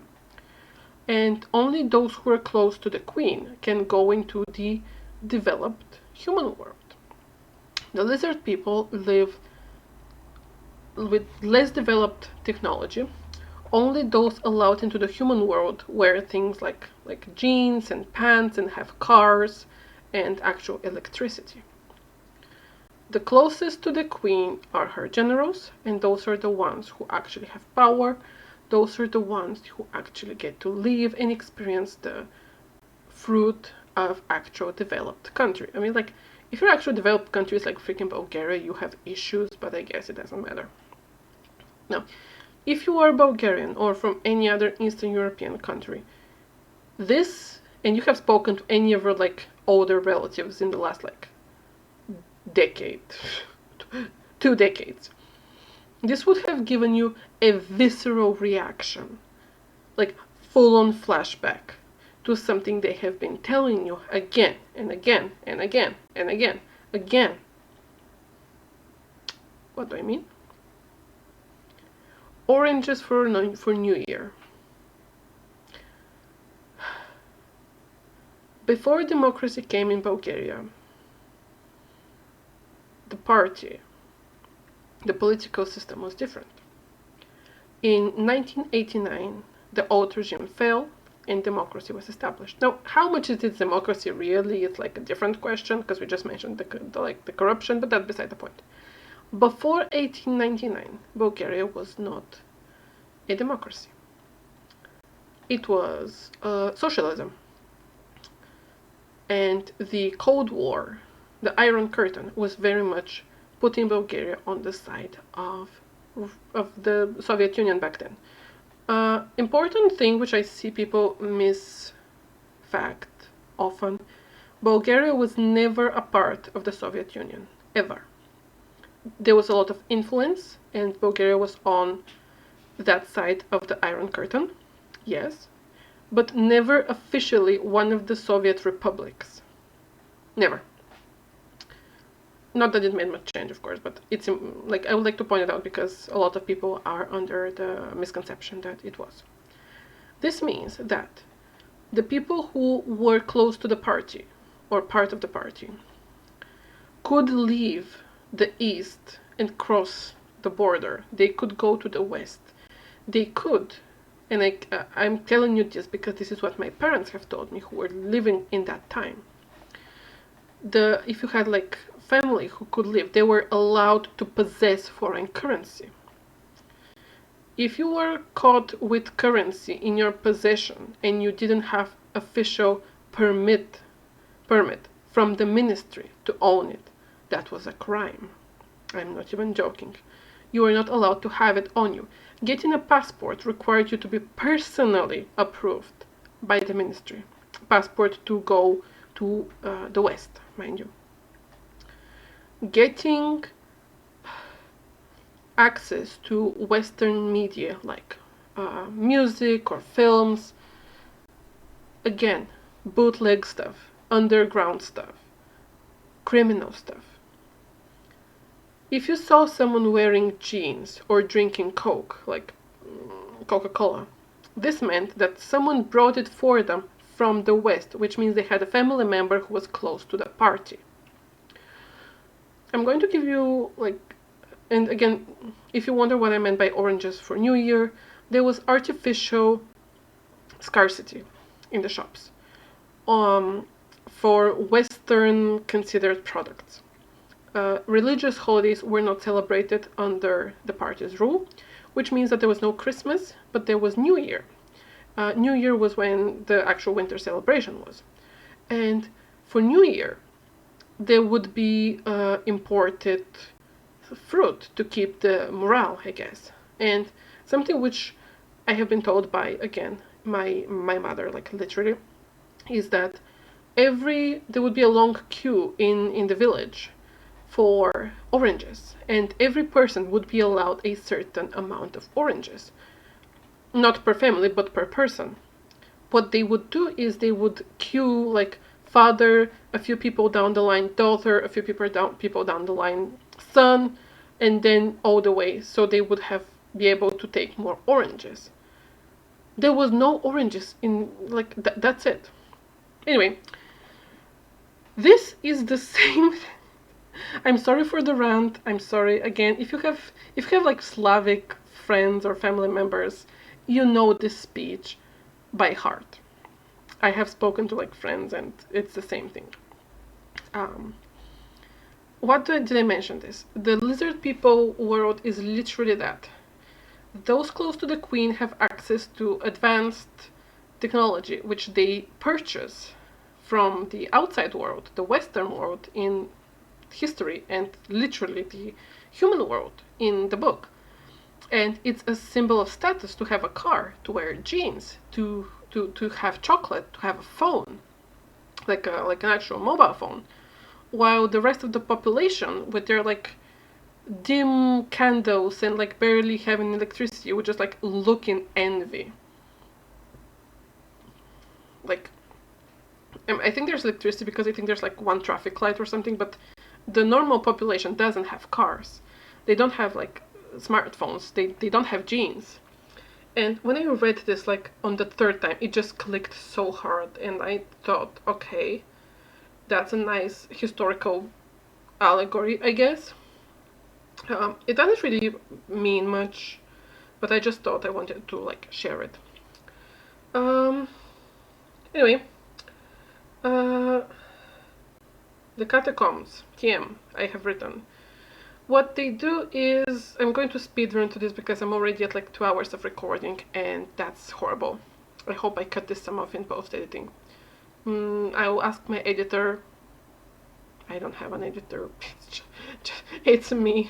and only those who are close to the queen can go into the developed human world. The lizard people live with less developed technology. Only those allowed into the human world wear things like jeans and pants and have cars and actual electricity. The closest to the queen are her generals, and those are the ones who actually have power. Those are the ones who actually get to live and experience the fruit of actual developed country. I mean, if you're actual developed countries like freaking Bulgaria, you have issues, but I guess it doesn't matter. Now, if you are Bulgarian or from any other Eastern European country, This, and you have spoken to any of your like older relatives in the last like decade, 2 decades, this would have given you a visceral reaction, like full-on flashback to something they have been telling you again and again and again and again. What do I mean? Oranges for New Year. Before democracy came in Bulgaria, the party, the political system was different. In 1989, the old regime fell and democracy was established. Now, how much is it democracy really? It's like a different question because we just mentioned the corruption, but that's beside the point. Before 1899, Bulgaria was not a democracy. It was socialism. And the Cold War, the Iron Curtain, was very much putting Bulgaria on the side of the Soviet Union back then. Important thing which I see people miss fact often, Bulgaria was never a part of the Soviet Union, ever. There was a lot of influence and Bulgaria was on that side of the Iron Curtain, yes, but never officially one of the Soviet republics. Never. Not that it made much change, of course, but it's like I would like to point it out because a lot of people are under the misconception that it was. This means that the people who were close to the party or part of the party could leave the east and cross the border. They could go to the west. They could, and I'm telling you this because this is what my parents have told me who were living in that time. If you had like family who could live, they were allowed to possess foreign currency. If you were caught with currency in your possession and you didn't have official permit from the ministry to own it, that was a crime. I'm not even joking. You were not allowed to have it on you. Getting a passport required you to be personally approved by the ministry. Passport to go to the West, mind you. Getting access to Western media like music or films, again, bootleg stuff, underground stuff, criminal stuff. If you saw someone wearing jeans or drinking Coke, like Coca-Cola, this meant that someone brought it for them from the West, which means they had a family member who was close to the party. I'm going to give you, like, and again, if you wonder what I meant by oranges for New Year, there was artificial scarcity in the shops for Western considered products. Religious holidays were not celebrated under the party's rule, which means that there was no Christmas, but there was New Year. New Year was when the actual winter celebration was. And for New Year, there would be imported fruit to keep the morale, I guess. And something which I have been told by, again, my mother, like literally, is that there would be a long queue in the village for oranges, and every person would be allowed a certain amount of oranges. Not per family, but per person. What they would do is they would queue like father, a few people down the line, daughter, a few people down the line, son, and then all the way, so they would be able to take more oranges. There was no oranges in, like, that's it. Anyway, this is the same. I'm sorry for the rant. I'm sorry again. If you have like Slavic friends or family members, you know this speech by heart. I have spoken to like friends, and it's the same thing. Did I mention this? The lizard people world is literally that. Those close to the queen have access to advanced technology, which they purchase from the outside world, the Western world in history, and literally the human world in the book. And it's a symbol of status to have a car, to wear jeans, to to have chocolate, to have a phone, like an actual mobile phone, while the rest of the population, with their like dim candles and like barely having electricity, would just like look in envy. Like, I think there's electricity because I think there's like one traffic light or something, but the normal population doesn't have cars. They don't have like smartphones. They don't have jeans. And when I read this like on the third time, it just clicked so hard, and I thought, okay, that's a nice historical allegory, I guess. It doesn't really mean much, but I just thought I wanted to like share it. Anyway, uh, the catacombs, TM, I have written. What they do is, I'm going to speed run to this because I'm already at like 2 hours of recording, and that's horrible. I hope I cut this some off in post editing. I will ask my editor. I don't have an editor. It's me.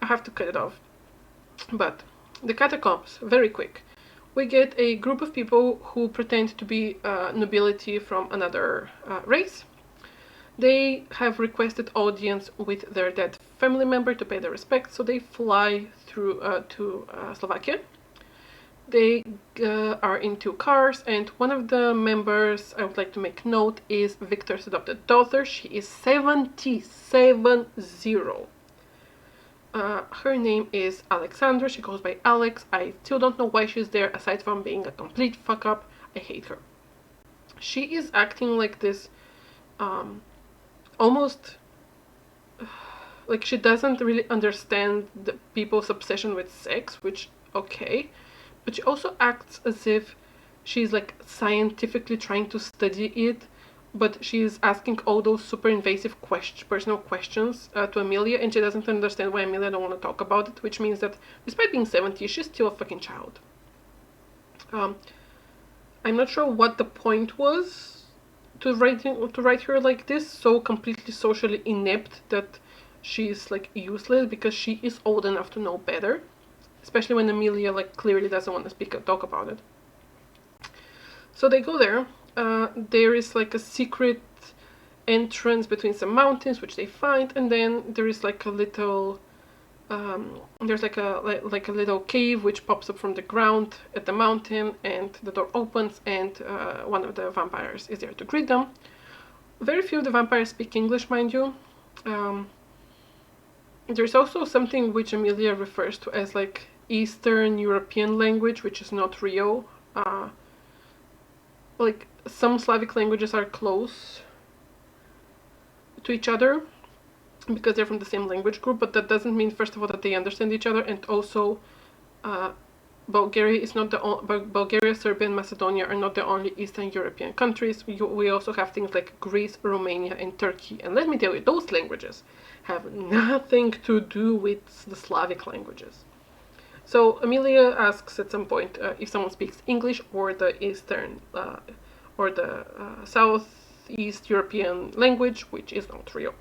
I have to cut it off. But the catacombs, very quick. We get a group of people who pretend to be nobility from another race. They have requested audience with their dead family member to pay their respects, so they fly through to Slovakia. They are in 2 cars, and one of the members I would like to make note is Victor's adopted daughter. She is 70. Her name is Alexandra. She goes by Alex. I still don't know why she's there, aside from being a complete fuck up. I hate her. She is acting like this, almost like she doesn't really understand the people's obsession with sex, which, okay, but she also acts as if she's like scientifically trying to study it, but she's asking all those super invasive personal questions to Amelia, and she doesn't understand why Amelia don't want to talk about it, which means that despite being 70, she's still a fucking child. I'm not sure what the point was to write her like this, so completely socially inept that she's like useless, because she is old enough to know better, especially when Amelia like clearly doesn't want to talk about it. So they go there. There is like a secret entrance between some mountains which they find, and then there is like a little there's like a little cave which pops up from the ground at the mountain, and the door opens, and one of the vampires is there to greet them. Very few of the vampires speak English, mind you. There's also something which Amelia refers to as like Eastern European language, which is not real. Like some Slavic languages are close to each other because they're from the same language group, but that doesn't mean, first of all, that they understand each other, and also Bulgaria is not Bulgaria, Serbia, and Macedonia are not the only Eastern European countries. We also have things like Greece, Romania, and Turkey, and let me tell you, those languages have nothing to do with the Slavic languages. So Amelia asks at some point if someone speaks English or the Eastern or the Southeast European language, which is not real.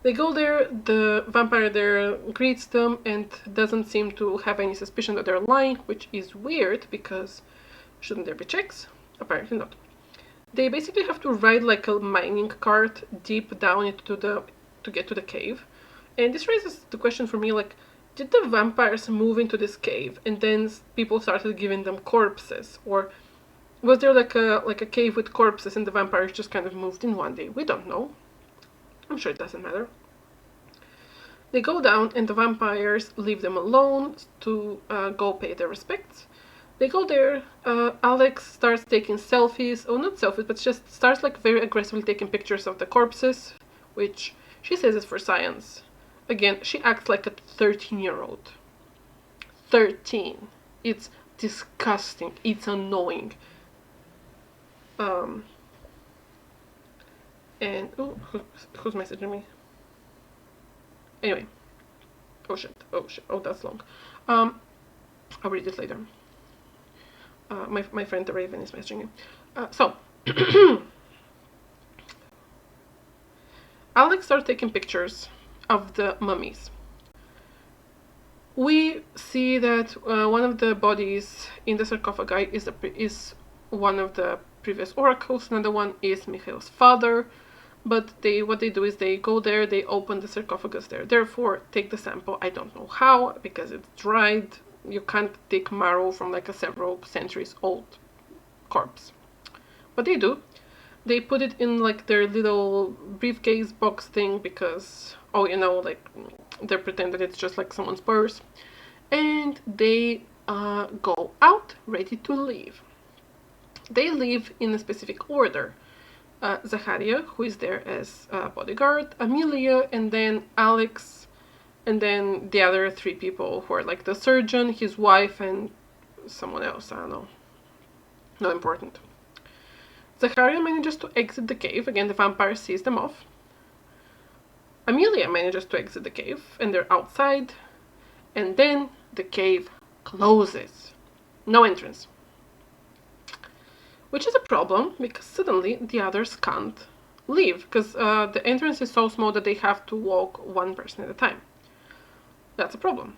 They go there, the vampire there greets them and doesn't seem to have any suspicion that they're lying, which is weird because shouldn't there be checks? Apparently not. They basically have to ride like a mining cart deep down into to get to the cave. And this raises the question for me, like, did the vampires move into this cave and then people started giving them corpses? Or was there like a cave with corpses and the vampires just kind of moved in one day? We don't know. I'm sure it doesn't matter. They go down and the vampires leave them alone to go pay their respects. They go there, Alex starts taking selfies, oh not selfies, but just starts like very aggressively taking pictures of the corpses, which she says is for science. Again, she acts like a 13-year-old. 13. It's disgusting. It's annoying. And who's messaging me? Anyway. Oh shit. Oh, that's long. I'll read it later. My friend the Raven is messaging me. So Alex started taking pictures of the mummies. We see that one of the bodies in the sarcophagi is one of the previous oracles. Another one is Mikhail's father. But what they do is they go there, they open the sarcophagus there. Therefore, take the sample. I don't know how, because it's dried. You can't take marrow from like a several centuries old corpse. But they do. They put it in like their little briefcase box thing because, oh, you know, like they pretend that it's just like someone's purse. And they go out ready to leave. They leave in a specific order. Zacharia, who is there as bodyguard, Amelia, and then Alex, and then the other three people who are like the surgeon, his wife, and someone else, I don't know. Not important. Zacharia manages to exit the cave. Again, the vampire sees them off. Amelia manages to exit the cave, and they're outside. And then the cave closes. No entrance. Which is a problem, because suddenly the others can't leave, because the entrance is so small that they have to walk one person at a time. That's a problem.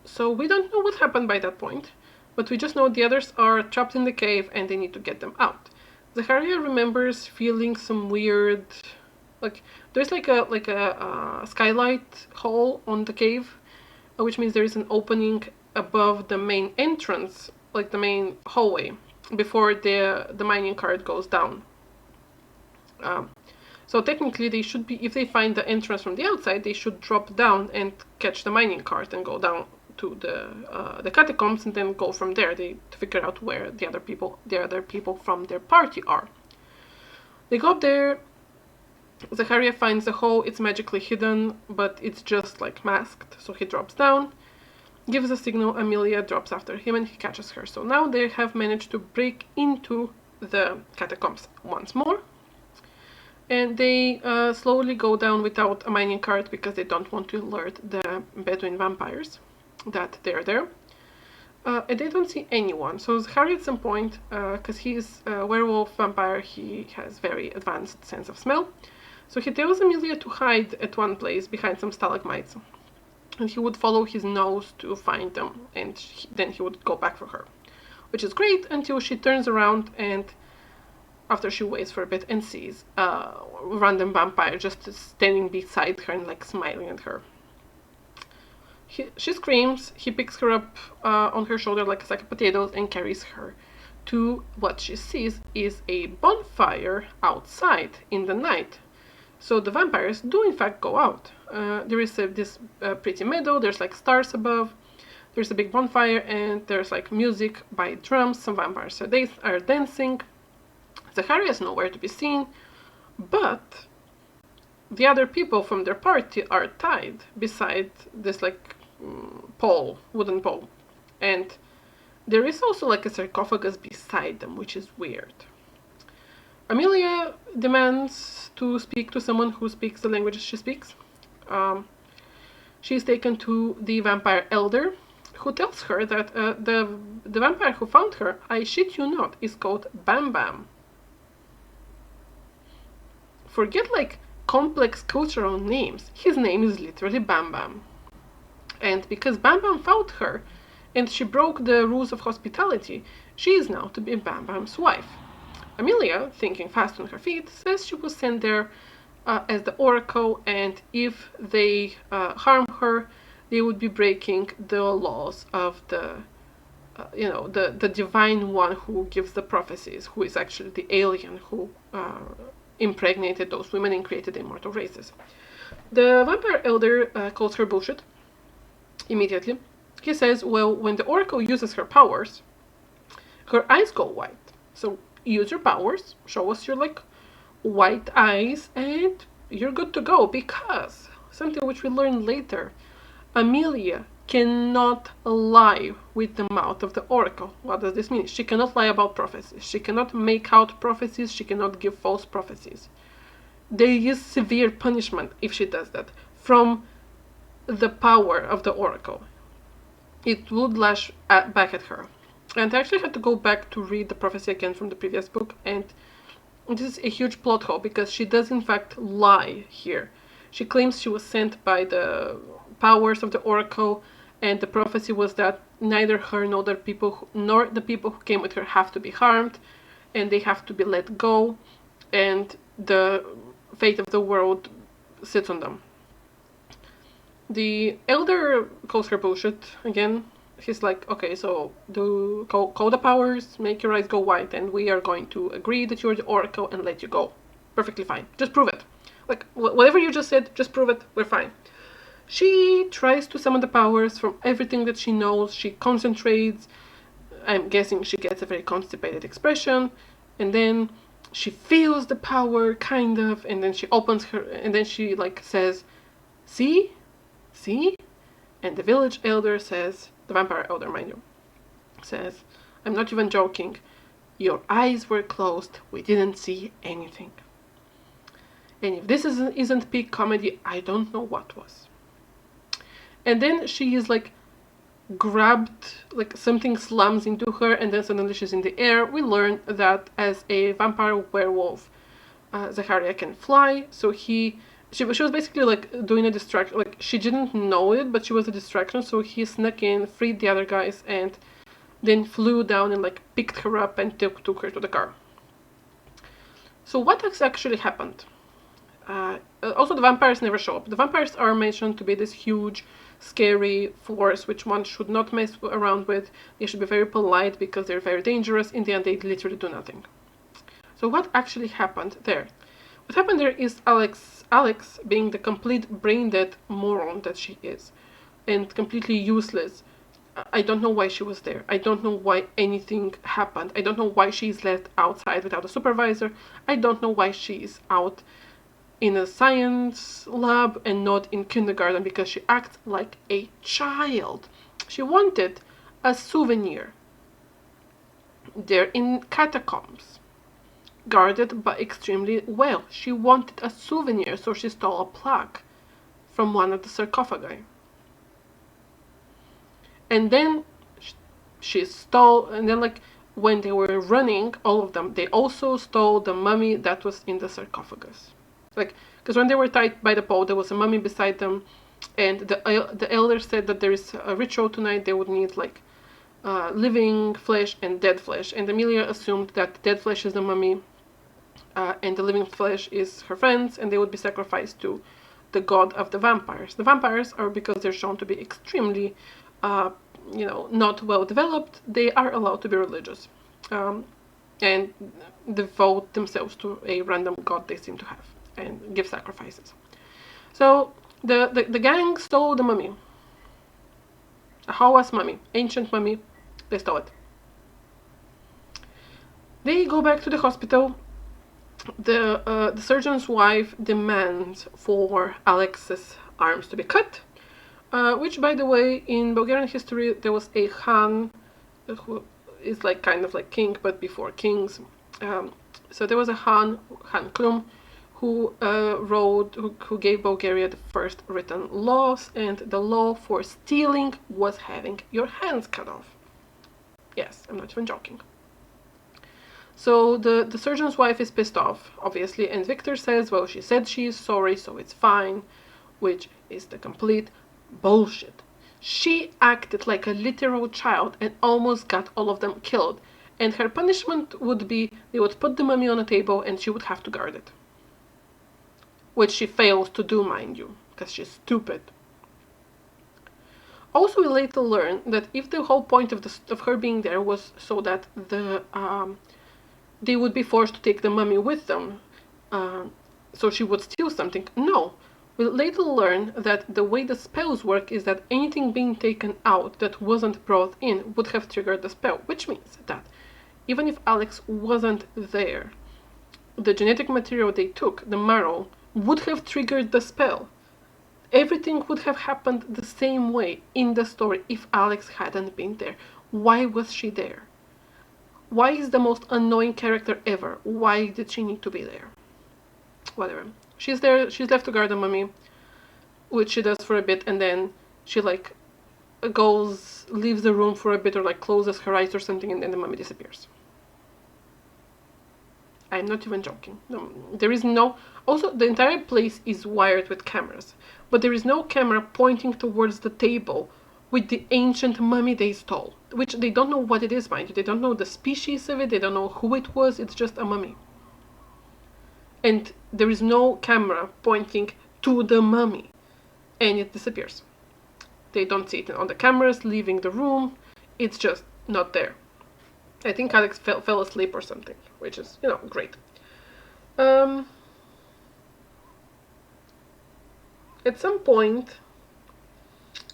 So we don't know what happened by that point, but we just know the others are trapped in the cave and they need to get them out. Zacharia remembers feeling some weird, like there's like a skylight hole on the cave, which means there is an opening above the main entrance, like the main hallway, before the mining cart goes down. So technically they should be, if they find the entrance from the outside, they should drop down and catch the mining cart and go down to the catacombs and then go from there. To figure out where the other people from their party are. They go up there. Zacharia finds the hole. It's magically hidden, but it's just like masked. So he drops down, gives a signal. Amelia drops after him and he catches her. So now they have managed to break into the catacombs once more. And they slowly go down without a mining cart because they don't want to alert the Bedouin vampires that they're there. And they don't see anyone. So Zacharia at some point, because he's a werewolf vampire, he has very advanced sense of smell. So he tells Amelia to hide at one place behind some stalagmites. And he would follow his nose to find them, and then he would go back for her. Which is great until she turns around and after she waits for a bit and sees a random vampire just standing beside her and like smiling at her. She screams, he picks her up on her shoulder like a sack of potatoes and carries her to what she sees is a bonfire outside in the night. So the vampires do in fact go out. There is this pretty meadow, there's like stars above, there's a big bonfire, and there's like music by drums. Some vampires are dancing. Zacharia is nowhere to be seen, but the other people from their party are tied beside this like wooden pole, and there is also like a sarcophagus beside them, which is weird. Amelia demands to speak to someone who speaks the language she speaks. She is taken to the vampire elder, who tells her that the vampire who found her, I shit you not, is called Bam Bam. Forget like complex cultural names. His name is literally Bam Bam. And because Bam Bam found her, and she broke the rules of hospitality, she is now to be Bam Bam's wife. Amelia, thinking fast on her feet, says she was sent there as the oracle, and if they harm her, they would be breaking the laws of the divine one who gives the prophecies, who is actually the alien who impregnated those women and created the immortal races. The vampire elder calls her bullshit immediately. He says, well, when the oracle uses her powers, her eyes go white. So use your powers, show us your like white eyes, and you're good to go, because something which we learn later, Amelia cannot lie with the mouth of the oracle. What does this mean? She cannot lie about prophecies. She cannot make out prophecies. She cannot give false prophecies. There is severe punishment if she does that from the power of the oracle. It would lash back at her. And I actually had to go back to read the prophecy again from the previous book, and this is a huge plot hole because she does in fact lie here. She claims she was sent by the powers of the oracle, and the prophecy was that neither her nor the people who came with her have to be harmed, and they have to be let go, and the fate of the world sits on them. The elder calls her bullshit again. He's like, okay, so call the powers, make your eyes go white, and we are going to agree that you're the oracle and let you go. Perfectly fine. Just prove it. Like, whatever you just said, just prove it. We're fine. She tries to summon the powers from everything that she knows. She concentrates. I'm guessing she gets a very constipated expression. And then she feels the power, kind of. And then she opens her, and then she, like, says, see? See? And the village elder says, the vampire elder, mind you, says, I'm not even joking. Your eyes were closed. We didn't see anything. And if this isn't peak comedy, I don't know what was. And then she is like grabbed, like something slams into her, and then suddenly she's in the air. We learn that as a vampire werewolf, Zacharia can fly, so she was basically like doing a distraction. Like, she didn't know it, but she was a distraction, so he snuck in, freed the other guys, and then flew down and like picked her up and took her to the car. So what has actually happened? Also, the vampires never show up. The vampires are mentioned to be this huge, scary force which one should not mess around with. They should be very polite because they're very dangerous. In the end, they literally do nothing. So what actually happened there? What happened there is Alex, being the complete brain-dead moron that she is, and completely useless. I don't know why she was there. I don't know why anything happened. I don't know why she's left outside without a supervisor. I don't know why she's out in a science lab and not in kindergarten, because she acts like a child. She wanted a souvenir. They're in catacombs, guarded but extremely well. She wanted a souvenir, so she stole a plaque from one of the sarcophagi. And then she stole, and then like when they were running, all of them, they also stole the mummy that was in the sarcophagus. Like, because when they were tied by the pole, there was a mummy beside them, and the elder said that there is a ritual tonight. They would need like living flesh and dead flesh, and Amelia assumed that dead flesh is the mummy, and the living flesh is her friends, and they would be sacrificed to the god of the vampires. The vampires are, because they're shown to be extremely, not well developed, they are allowed to be religious, and devote themselves to a random god they seem to have, and give sacrifices. So the gang stole the mummy. A Hawas mummy, ancient mummy. They stole it. They go back to the hospital. The surgeon's wife demands for Alex's arms to be cut, which, by the way, in Bulgarian history there was a Khan who is like kind of like king, but before kings. So there was a Khan Klum, who who gave Bulgaria the first written laws, and the law for stealing was having your hands cut off. Yes, I'm not even joking. So the surgeon's wife is pissed off, obviously, and Victor says, well, she said she is sorry, so it's fine, which is the complete bullshit. She acted like a literal child and almost got all of them killed, and her punishment would be they would put the mummy on a table and she would have to guard it. Which she fails to do, mind you, because she's stupid. Also, we later learn that if the whole point of her being there was so that they would be forced to take the mummy with them, so she would steal something. No. We later learn that the way the spells work is that anything being taken out that wasn't brought in would have triggered the spell, which means that even if Alex wasn't there, the genetic material they took, the marrow, would have triggered the spell. Everything would have happened the same way in the story if Alex hadn't been there. Why was she there? Why is the most annoying character ever? Why did she need to be there? Whatever. She's there, she's left to guard the mummy, which she does for a bit, and then she like leaves the room for a bit, or like closes her eyes or something, and then the mummy disappears. I'm not even joking. No, there is no... Also, the entire place is wired with cameras, but there is no camera pointing towards the table with the ancient mummy they stole, which they don't know what it is, mind you. They don't know the species of it, they don't know who it was, it's just a mummy. And there is no camera pointing to the mummy, and it disappears. They don't see it on the cameras leaving the room, it's just not there. I think Alex fell asleep or something, which is, you know, great. At some point,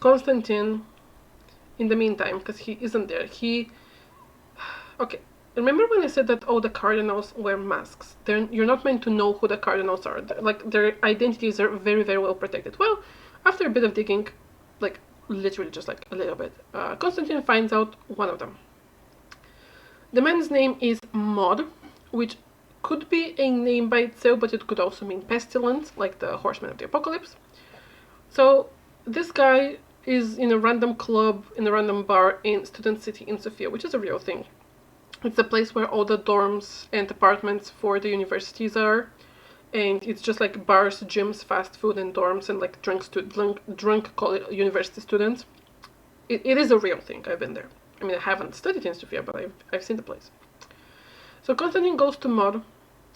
Constantine, in the meantime, because he isn't there, okay, remember when I said that all the cardinals wear masks? You're not meant to know who the cardinals are. Like, their identities are very, very well protected. Well, after a bit of digging, like, literally just like a little bit, Constantine finds out one of them. The man's name is Mod, which could be a name by itself, but it could also mean pestilence, like the Horseman of the Apocalypse. So this guy is in a random club, in a random bar in Student City in Sofia, which is a real thing. It's a place where all the dorms and apartments for the universities are, and it's just like bars, gyms, fast food, and dorms, and like drunk college university students. It is a real thing. I've been there. I mean, I haven't studied in Sofia, but I've seen the place. So Constantine goes to Mod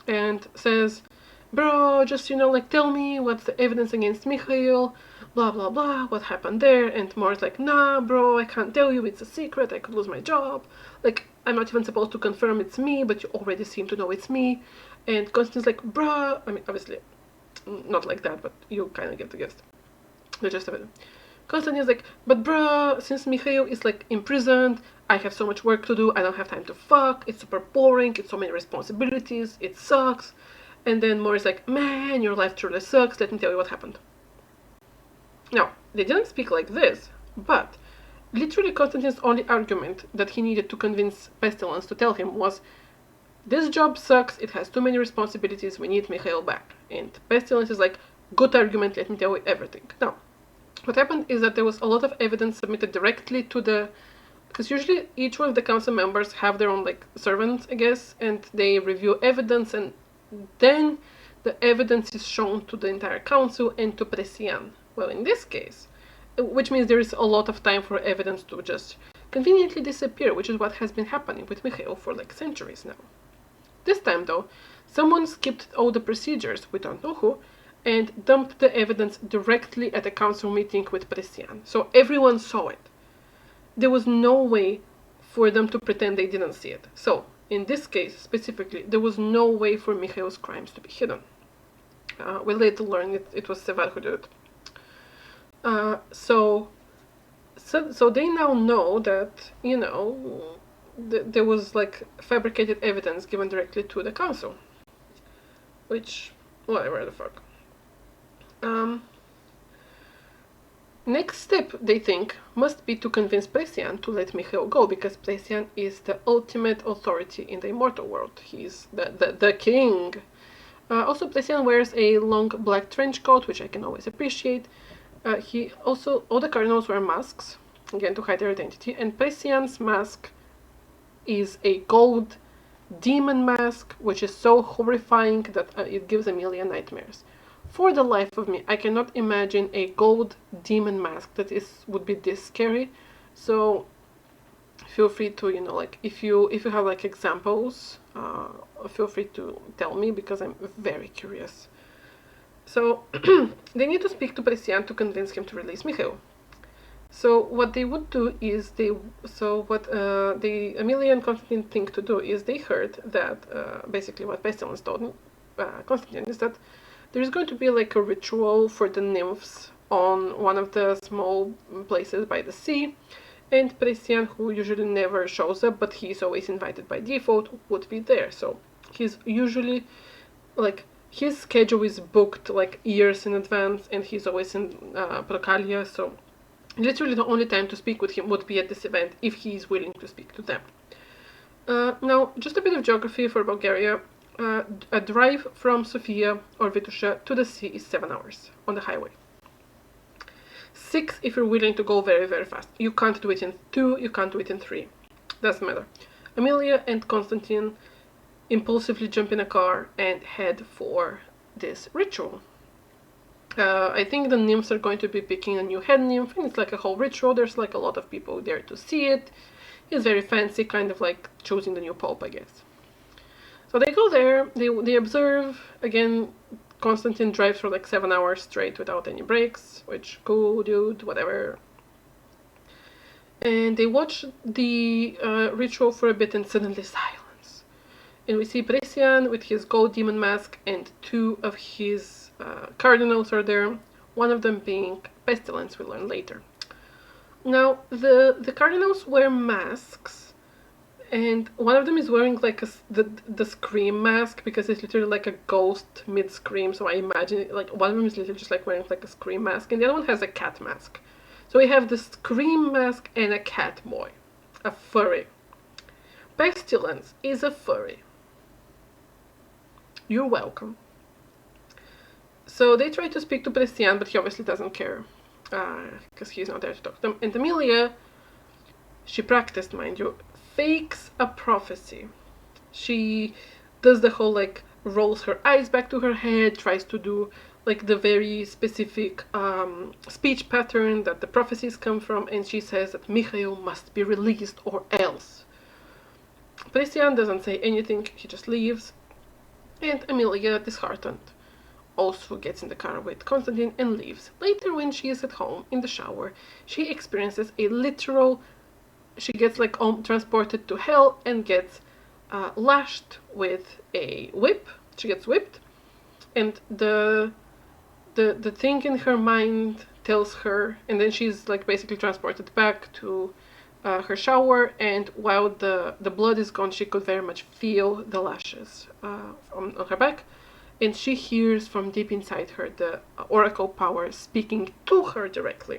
and says, bro, just, you know, like, tell me what's the evidence against Mikhail, blah, blah, blah, what happened there. And Mod's like, nah, bro, I can't tell you, it's a secret, I could lose my job. Like, I'm not even supposed to confirm it's me, but you already seem to know it's me. And Constantine's like, bruh, I mean, obviously, not like that, but you kind of get the gist of it. Constantine's like, but bruh, since Mikhail is like imprisoned, I have so much work to do, I don't have time to fuck, it's super boring, it's so many responsibilities, it sucks. And then Mori's like, man, your life truly sucks, let me tell you what happened. Now, they didn't speak like this, but literally Constantine's only argument that he needed to convince Pestilence to tell him was, this job sucks, it has too many responsibilities, we need Mikhail back. And Pestilence is like, good argument, let me tell you everything. Now, what happened is that there was a lot of evidence submitted directly to the... Because usually each one of the council members have their own, like, servants, I guess, and they review evidence, and then the evidence is shown to the entire council and to Presian. Well, in this case, which means there is a lot of time for evidence to just conveniently disappear, which is what has been happening with Mikhail for, like, centuries now. This time, though, someone skipped all the procedures, we don't know who, and dumped the evidence directly at a council meeting with Presian. So everyone saw it. There was no way for them to pretend they didn't see it. So, in this case specifically, there was no way for Mikhail's crimes to be hidden. We later learned it was Sevar who did it. So they now know that, you know, there was like fabricated evidence given directly to the council. Which, whatever the fuck. Next step, they think, must be to convince Presian to let Mikhail go, because Presian is the ultimate authority in the immortal world. He's the king. Also, Presian wears a long black trench coat, which I can always appreciate. All the cardinals wear masks, again to hide their identity, and Presian's mask is a gold demon mask, which is so horrifying that it gives Amelia nightmares. For the life of me, I cannot imagine a gold demon mask that would be this scary. So feel free to, you know, like, if you have like examples, feel free to tell me, because I'm very curious. So they need to speak to Presian to convince him to release Mikhail. So what they would do is the Amelia and Constantine think to do is they heard that basically what Pestilence told Constantine is that there is going to be like a ritual for the nymphs on one of the small places by the sea, and Presian, who usually never shows up but he's always invited by default, would be there. So he's usually like, his schedule is booked like years in advance, and he's always in Procalia, so literally the only time to speak with him would be at this event if he is willing to speak to them. Now, just a bit of geography for Bulgaria. A drive from Sofia or Vitusha to the sea is 7 hours on the highway. 6 if you're willing to go very, very fast. You can't do it in 2, you can't do it in 3. Doesn't matter. Amelia and Constantine, impulsively jump in a car and head for this ritual. I think the nymphs are going to be picking a new head nymph, and it's like a whole ritual. There's like a lot of people there to see it. It's very fancy, kind of like choosing the new pope, I guess. So they go there, they observe. Again, Constantine drives for like 7 hours straight without any breaks, which, cool, dude, whatever. And they watch the ritual for a bit, and suddenly silence. And we see Brescian with his gold demon mask, and two of his cardinals are there, one of them being Pestilence, we learn later. Now, the cardinals wear masks, and one of them is wearing like the scream mask, because it's literally like a ghost mid-scream, so I imagine it, like one of them is literally just like wearing like a scream mask, and the other one has a cat mask. So we have the scream mask and a cat boy, a furry. Pestilence is a furry. You're welcome. So they try to speak to Brescian, but he obviously doesn't care, because he's not there to talk to them. And Emilia, she practiced, mind you, fakes a prophecy. She does the whole, like, rolls her eyes back to her head, tries to do, like, the very specific speech pattern that the prophecies come from, and she says that Mikhail must be released or else. Brescian doesn't say anything, he just leaves, and Emilia, disheartened, also gets in the car with Constantine and leaves. Later, when she is at home in the shower, she experiences a literal, she gets like transported to hell and gets lashed with a whip. She gets whipped, and the thing in her mind tells her, and then she's like basically transported back to her shower, and while the blood is gone, she could very much feel the lashes on her back. And she hears from deep inside her the oracle power speaking to her directly,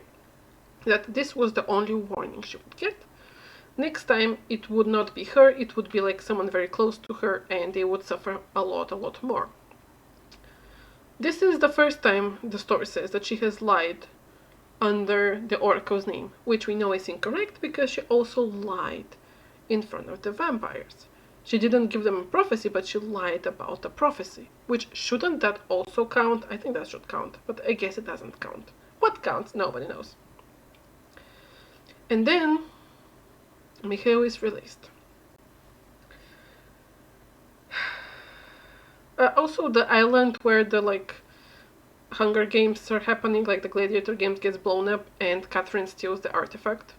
that this was the only warning she would get. Next time, it would not be her, it would be like someone very close to her, and they would suffer a lot more. This is the first time the story says that she has lied under the oracle's name, which we know is incorrect because she also lied in front of the vampires. She didn't give them a prophecy, but she lied about a prophecy. Which, shouldn't that also count? I think that should count, but I guess it doesn't count. What counts? Nobody knows. And then, Mikhail is released. Also, the island where the, like, Hunger Games are happening, like the Gladiator Games, gets blown up, and Catherine steals the artifact.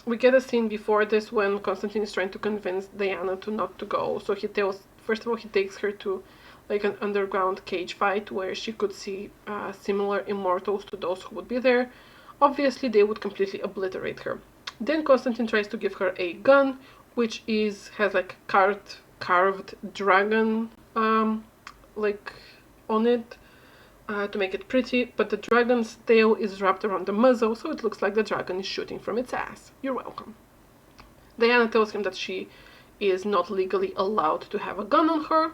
We get a scene before this when Constantine is trying to convince Diana to not to go. So he tells, first of all, he takes her to like an underground cage fight where she could see similar immortals to those who would be there. Obviously, they would completely obliterate her. Then Constantine tries to give her a gun, which has like carved dragon like on it. To make it pretty, but the dragon's tail is wrapped around the muzzle, so it looks like the dragon is shooting from its ass. You're welcome. Diana tells him that she is not legally allowed to have a gun on her,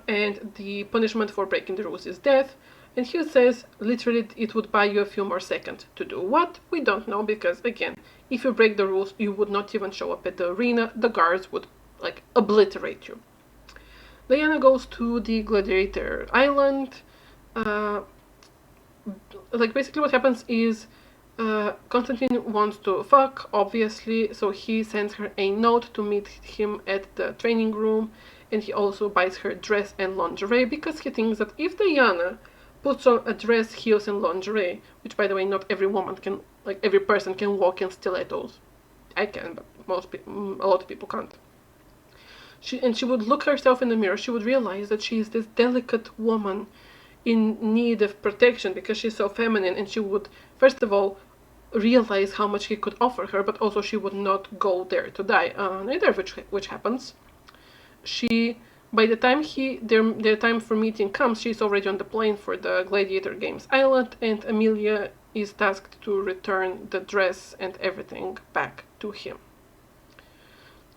and the punishment for breaking the rules is death. And he says, literally, it would buy you a few more seconds to do what? We don't know, because, again, if you break the rules, you would not even show up at the arena. The guards would, like, obliterate you. Diana goes to the Gladiator Island. Like basically what happens is Constantine wants to fuck, obviously, so he sends her a note to meet him at the training room, and he also buys her dress and lingerie because he thinks that if Diana puts on a dress, heels, and lingerie, which by the way not every woman can, like every person can walk in stilettos. I can, but a lot of people can't. She would look herself in the mirror, she would realize that she is this delicate woman in need of protection because she's so feminine, and she would, first of all, realize how much he could offer her, but also she would not go there to die, neither of which happens. By the time their time for meeting comes, she's already on the plane for the Gladiator Games Island, and Emilia is tasked to return the dress and everything back to him.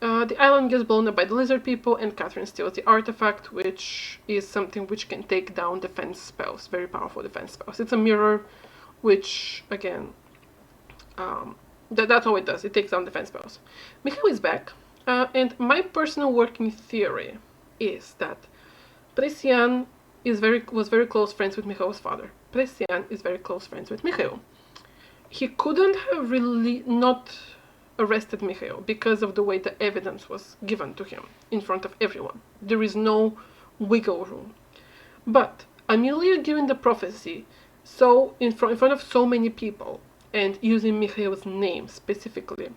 The island gets blown up by the lizard people, and Catherine steals the artifact, which is something which can take down defense spells, very powerful defense spells. It's a mirror, which, again, that's all it does. It takes down defense spells. Mikhail is back, And my personal working theory is that Presian was very close friends with Mikhail's father. Presian is very close friends with Mikhail. He couldn't have really not arrested Mikhail because of the way the evidence was given to him in front of everyone. There is no wiggle room. But Amelia giving the prophecy in front of so many people and using Mikhail's name specifically,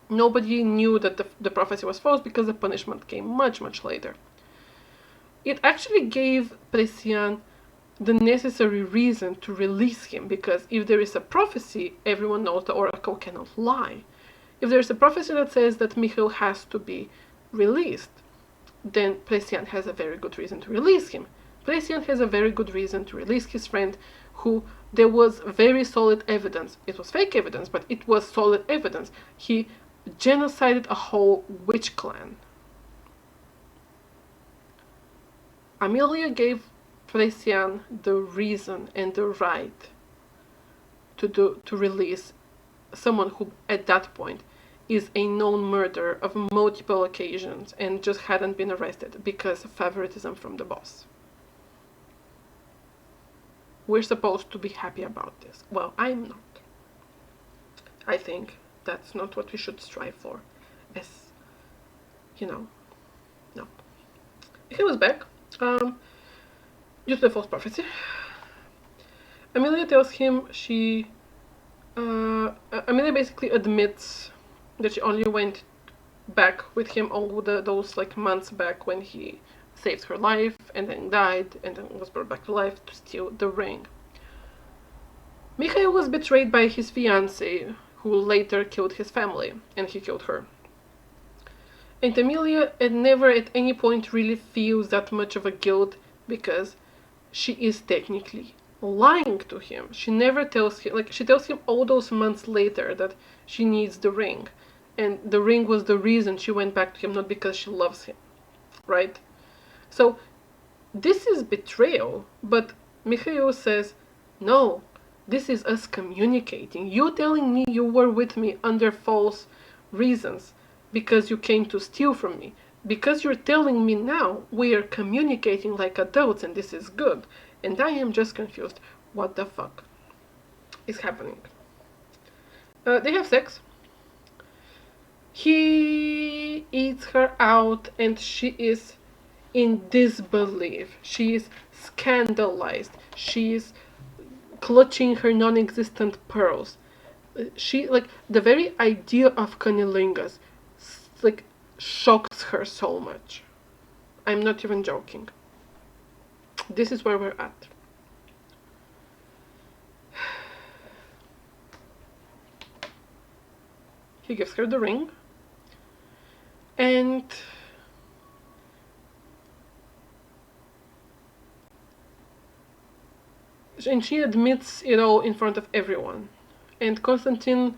nobody knew that the prophecy was false because the punishment came much, much later. It actually gave Presian the necessary reason to release him, because if there is a prophecy, everyone knows the oracle cannot lie. If there is a prophecy that says that Mikhail has to be released, then Presian has a very good reason to release him. Presian has a very good reason to release his friend, who there was very solid evidence. It was fake evidence, but it was solid evidence. He genocided a whole witch clan. Amelia gave Presian the reason and the right to release someone who at that point is a known murderer of multiple occasions and just hadn't been arrested because of favoritism from the boss. We're supposed to be happy about this. Well, I'm not. I think that's not what we should strive for. As, no. He was back. Due to the false prophecy. Amelia tells him Amelia basically admits that she only went back with him all those months back when he saved her life and then died and then was brought back to life to steal the ring. Mikhail was betrayed by his fiancée, who later killed his family, and he killed her. And Amelia never at any point really feels that much of a guilt, because she is technically lying to him. She never tells him, she tells him all those months later that she needs the ring. And the ring was the reason she went back to him, not because she loves him. Right? So, this is betrayal, but Mikhail says, no, this is us communicating. You telling me you were with me under false reasons because you came to steal from me. Because you're telling me now, we are communicating like adults and this is good. And I am just confused. What the fuck is happening? They have sex. He eats her out and she is in disbelief. She is scandalized. She is clutching her non-existent pearls. She, the very idea of cunnilingus, shocks her so much. I'm not even joking. This is where we're at. He gives her the ring, and she admits it all in front of everyone. And Konstantin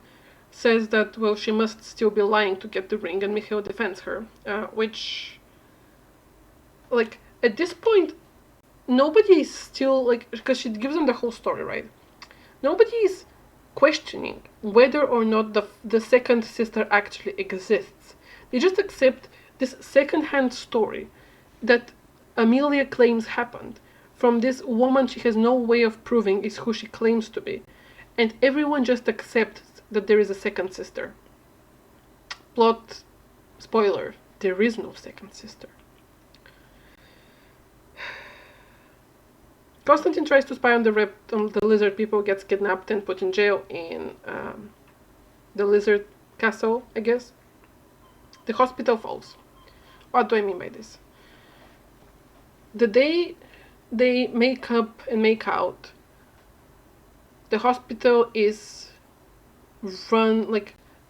says that, well, she must still be lying to get the ring, and Mikhail defends her, which, at this point, nobody is still, because she gives them the whole story, right? Nobody is questioning whether or not the second sister actually exists. They just accept this second-hand story that Amelia claims happened from this woman she has no way of proving is who she claims to be. And everyone just accepts that there is a second sister. Plot spoiler, there is no second sister. Konstantin tries to spy on the lizard people, gets kidnapped and put in jail in the lizard castle, I guess. The hospital falls. What do I mean by this? The day they make up and make out, the hospital is run,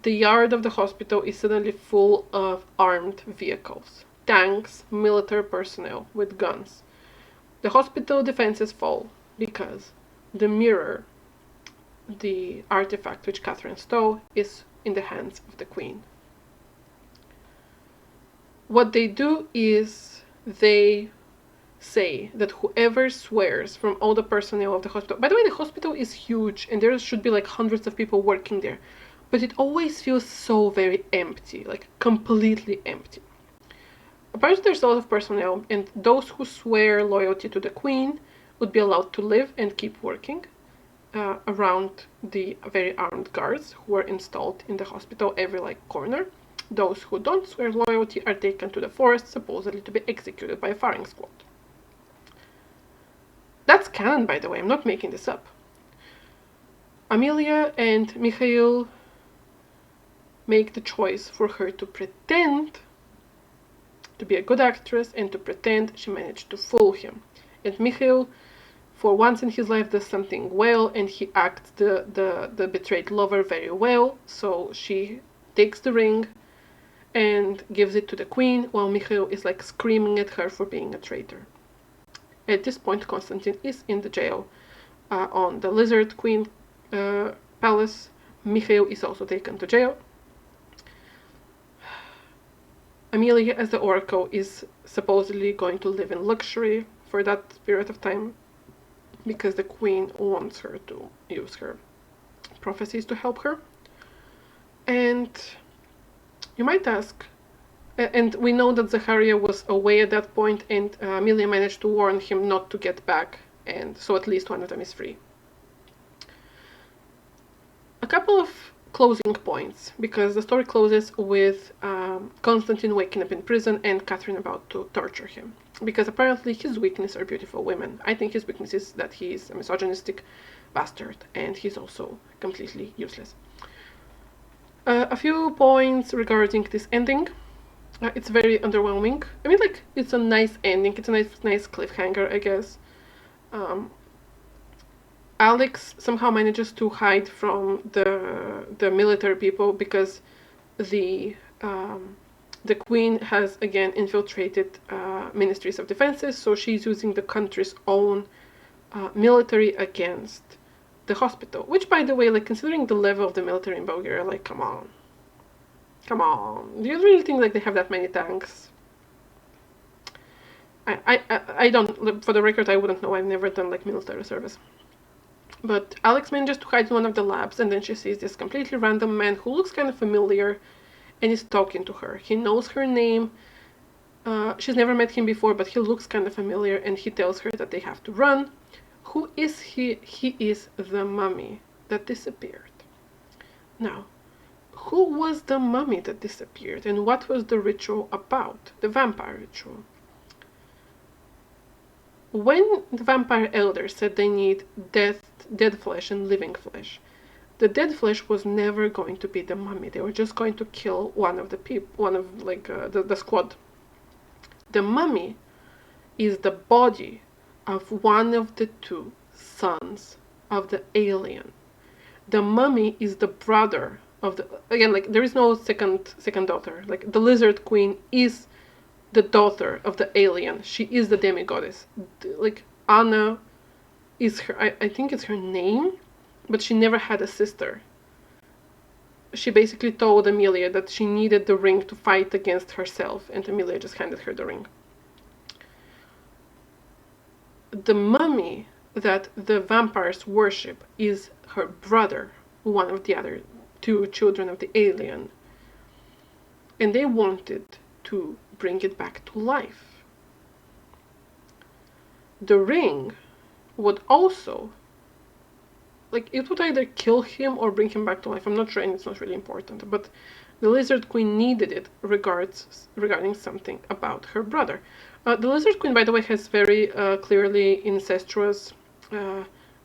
the yard of the hospital is suddenly full of armed vehicles. Tanks, military personnel with guns. The hospital defenses fall because the mirror, the artifact which Catherine stole, is in the hands of the queen. What they do is they say that whoever swears from all the personnel of the hospital, by the way, the hospital is huge and there should be hundreds of people working there, but it always feels so very empty, like completely empty. Apparently there's a lot of personnel, and those who swear loyalty to the queen would be allowed to live and keep working around the very armed guards who were installed in the hospital every corner. Those who don't swear loyalty are taken to the forest, supposedly to be executed by a firing squad. That's canon, by the way, I'm not making this up. Amelia and Mikhail make the choice for her to pretend to be a good actress and to pretend she managed to fool him. And Mikhail, for once in his life, does something well, and he acts the betrayed lover very well. So she takes the ring and gives it to the queen, while Mikhail is screaming at her for being a traitor. At this point, Constantine is in the jail on the Lizard Queen palace. Mikhail is also taken to jail. Amelia, as the oracle, is supposedly going to live in luxury for that period of time because the queen wants her to use her prophecies to help her. And you might ask, and we know that Zacharia was away at that point, and Amelia managed to warn him not to get back, and so at least one of them is free. A couple of closing points, because the story closes with Constantine waking up in prison and Catherine about to torture him. Because apparently his weakness are beautiful women. I think his weakness is that he is a misogynistic bastard, and he's also completely useless. A few points regarding this ending. It's very underwhelming. I mean, it's a nice ending. It's a nice cliffhanger, I guess. Alex somehow manages to hide from the military people because the queen has again infiltrated ministries of defenses, so she's using the country's own military against the hospital. Which, by the way, considering the level of the military in Bulgaria, come on, do you really think they have that many tanks? I don't. For the record, I wouldn't know. I've never done military service. But Alex manages to hide in one of the labs, and then she sees this completely random man who looks kind of familiar and is talking to her. He knows her name. She's never met him before, but he looks kind of familiar, and he tells her that they have to run. Who is he? He is the mummy that disappeared. Now, who was the mummy that disappeared, and what was the ritual about? The vampire ritual. When the vampire elders said they need dead flesh and living flesh, the dead flesh was never going to be the mummy. They were just going to kill one of the people, one of the squad. The mummy is the body of one of the two sons of the alien. The mummy is the brother of the, again, there is no second daughter. The lizard queen is the daughter of the alien. She is the demigoddess. Anna is her, I think it's her name, but she never had a sister. She basically told Amelia that she needed the ring to fight against herself, and Amelia just handed her the ring. The mummy that the vampires worship is her brother, one of the other two children of the alien. And they wanted to bring it back to life. The ring would also, it would either kill him or bring him back to life. I'm not sure, and it's not really important. But the Lizard Queen needed it regarding something about her brother. The Lizard Queen, by the way, has very clearly incestuous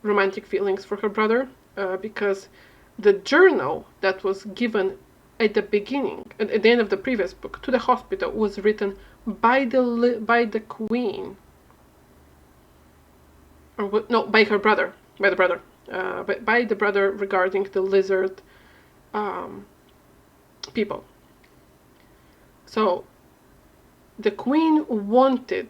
romantic feelings for her brother, because the journal that was given at the beginning, at the end of the previous book, to the hospital, was written by the queen, or no, by her brother, by the brother regarding the lizard people. So the queen wanted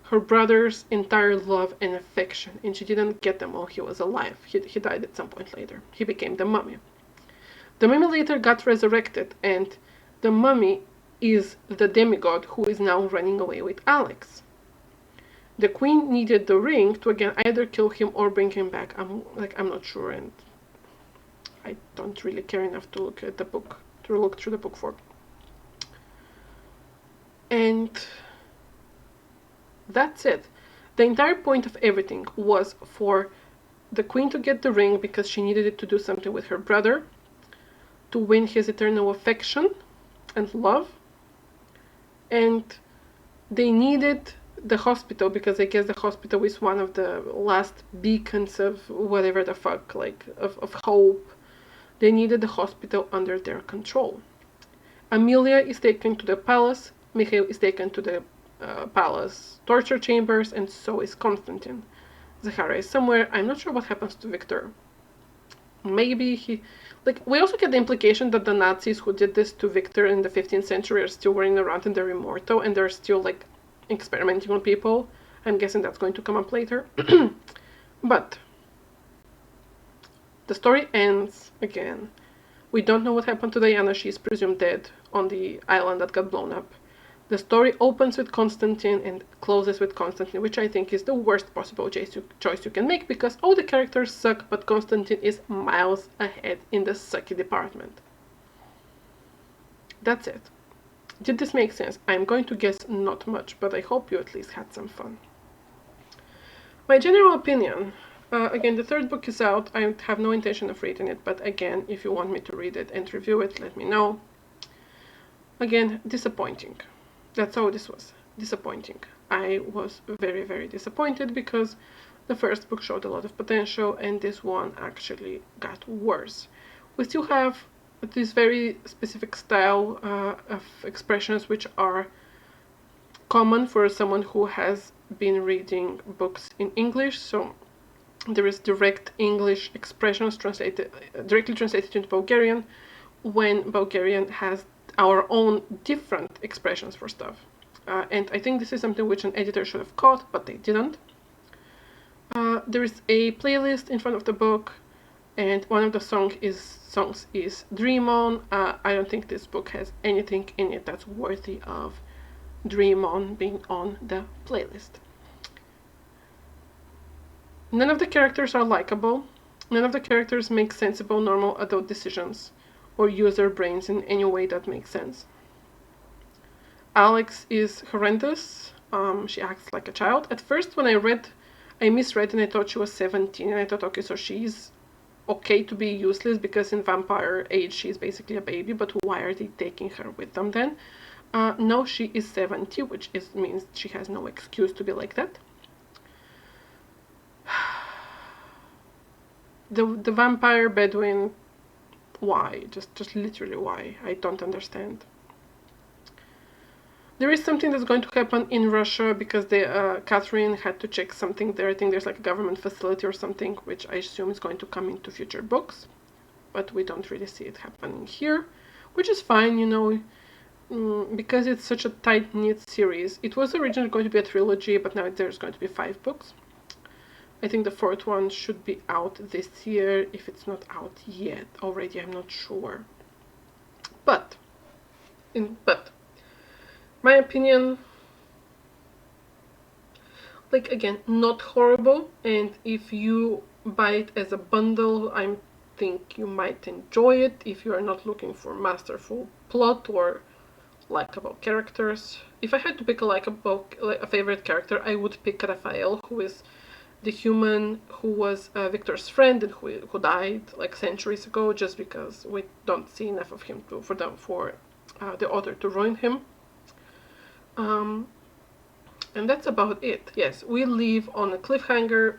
her brother's entire love and affection, and she didn't get them while he was alive. He died at some point later. He became the mummy. The mummy later got resurrected, and the mummy is the demigod who is now running away with Alex. The queen needed the ring to again either kill him or bring him back. I'm not sure, and I don't really care enough to look at the book, to look through the book for. And that's it. The entire point of everything was for the queen to get the ring because she needed it to do something with her brother, to win his eternal affection and love, and they needed the hospital because I guess the hospital is one of the last beacons of whatever the fuck, like of hope. They needed the hospital under their control. Amelia is taken to the palace, Mikhail is taken to the palace torture chambers, and so is Constantine. Zahara is somewhere. I'm not sure what happens to Victor. Maybe he... Like, we also get the implication that the Nazis who did this to Victor in the 15th century are still running around and they're immortal and they're still, like, experimenting on people. I'm guessing that's going to come up later. But the story ends again. We don't know what happened to Diana. She's presumed dead on the island that got blown up. The story opens with Constantine and closes with Constantine, which I think is the worst possible choice you can make, because all the characters suck, but Constantine is miles ahead in the sucky department. That's it. Did this make sense? I'm going to guess not much, but I hope you at least had some fun. My general opinion. Again, the third book is out. I have no intention of reading it, but again, if you want me to read it and review it, let me know. Again, disappointing. That's all this was. Disappointing. I was very, very disappointed because the first book showed a lot of potential and this one actually got worse. We still have this very specific style of expressions which are common for someone who has been reading books in English. So there is direct English expressions directly translated into Bulgarian, when Bulgarian has our own different expressions for stuff. And I think this is something which an editor should have caught, but they didn't. There is a playlist in front of the book, and one of the songs is Dream On. I don't think this book has anything in it that's worthy of Dream On being on the playlist. None of the characters are likable. None of the characters make sensible, normal adult decisions or use their brains in any way that makes sense. Alex is horrendous. She acts like a child. At first, when I misread and I thought she was 17, and I thought, okay, so she's okay to be useless because in vampire age she's basically a baby, but why are they taking her with them then? No, she is 70, which means she has no excuse to be like that. The vampire Bedouin, why? Just literally why? I don't understand. There is something that's going to happen in Russia because Catherine had to check something there. I think there's like a government facility or something, which I assume is going to come into future books. But we don't really see it happening here, which is fine, you know, because it's such a tight-knit series. It was originally going to be a trilogy, but now there's going to be 5 books. I think the 4th one should be out this year, if it's not out yet already, I'm not sure. But my opinion, like, again, not horrible, and if you buy it as a bundle, I think you might enjoy it if you are not looking for masterful plot or likable characters. If I had to pick a favorite character, I would pick Raphael, who is the human who was Victor's friend and who died like centuries ago, just because we don't see enough of him for the author to ruin him. And that's about it. Yes, we leave on a cliffhanger.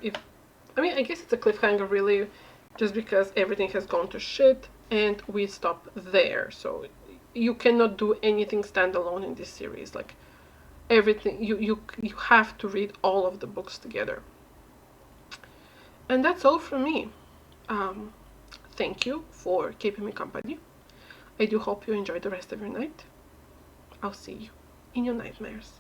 I guess it's a cliffhanger really, just because everything has gone to shit, and we stop there. So you cannot do anything standalone in this series. Like, everything, you have to read all of the books together. And that's all from me. Thank you for keeping me company. I do hope you enjoy the rest of your night. I'll see you in your nightmares.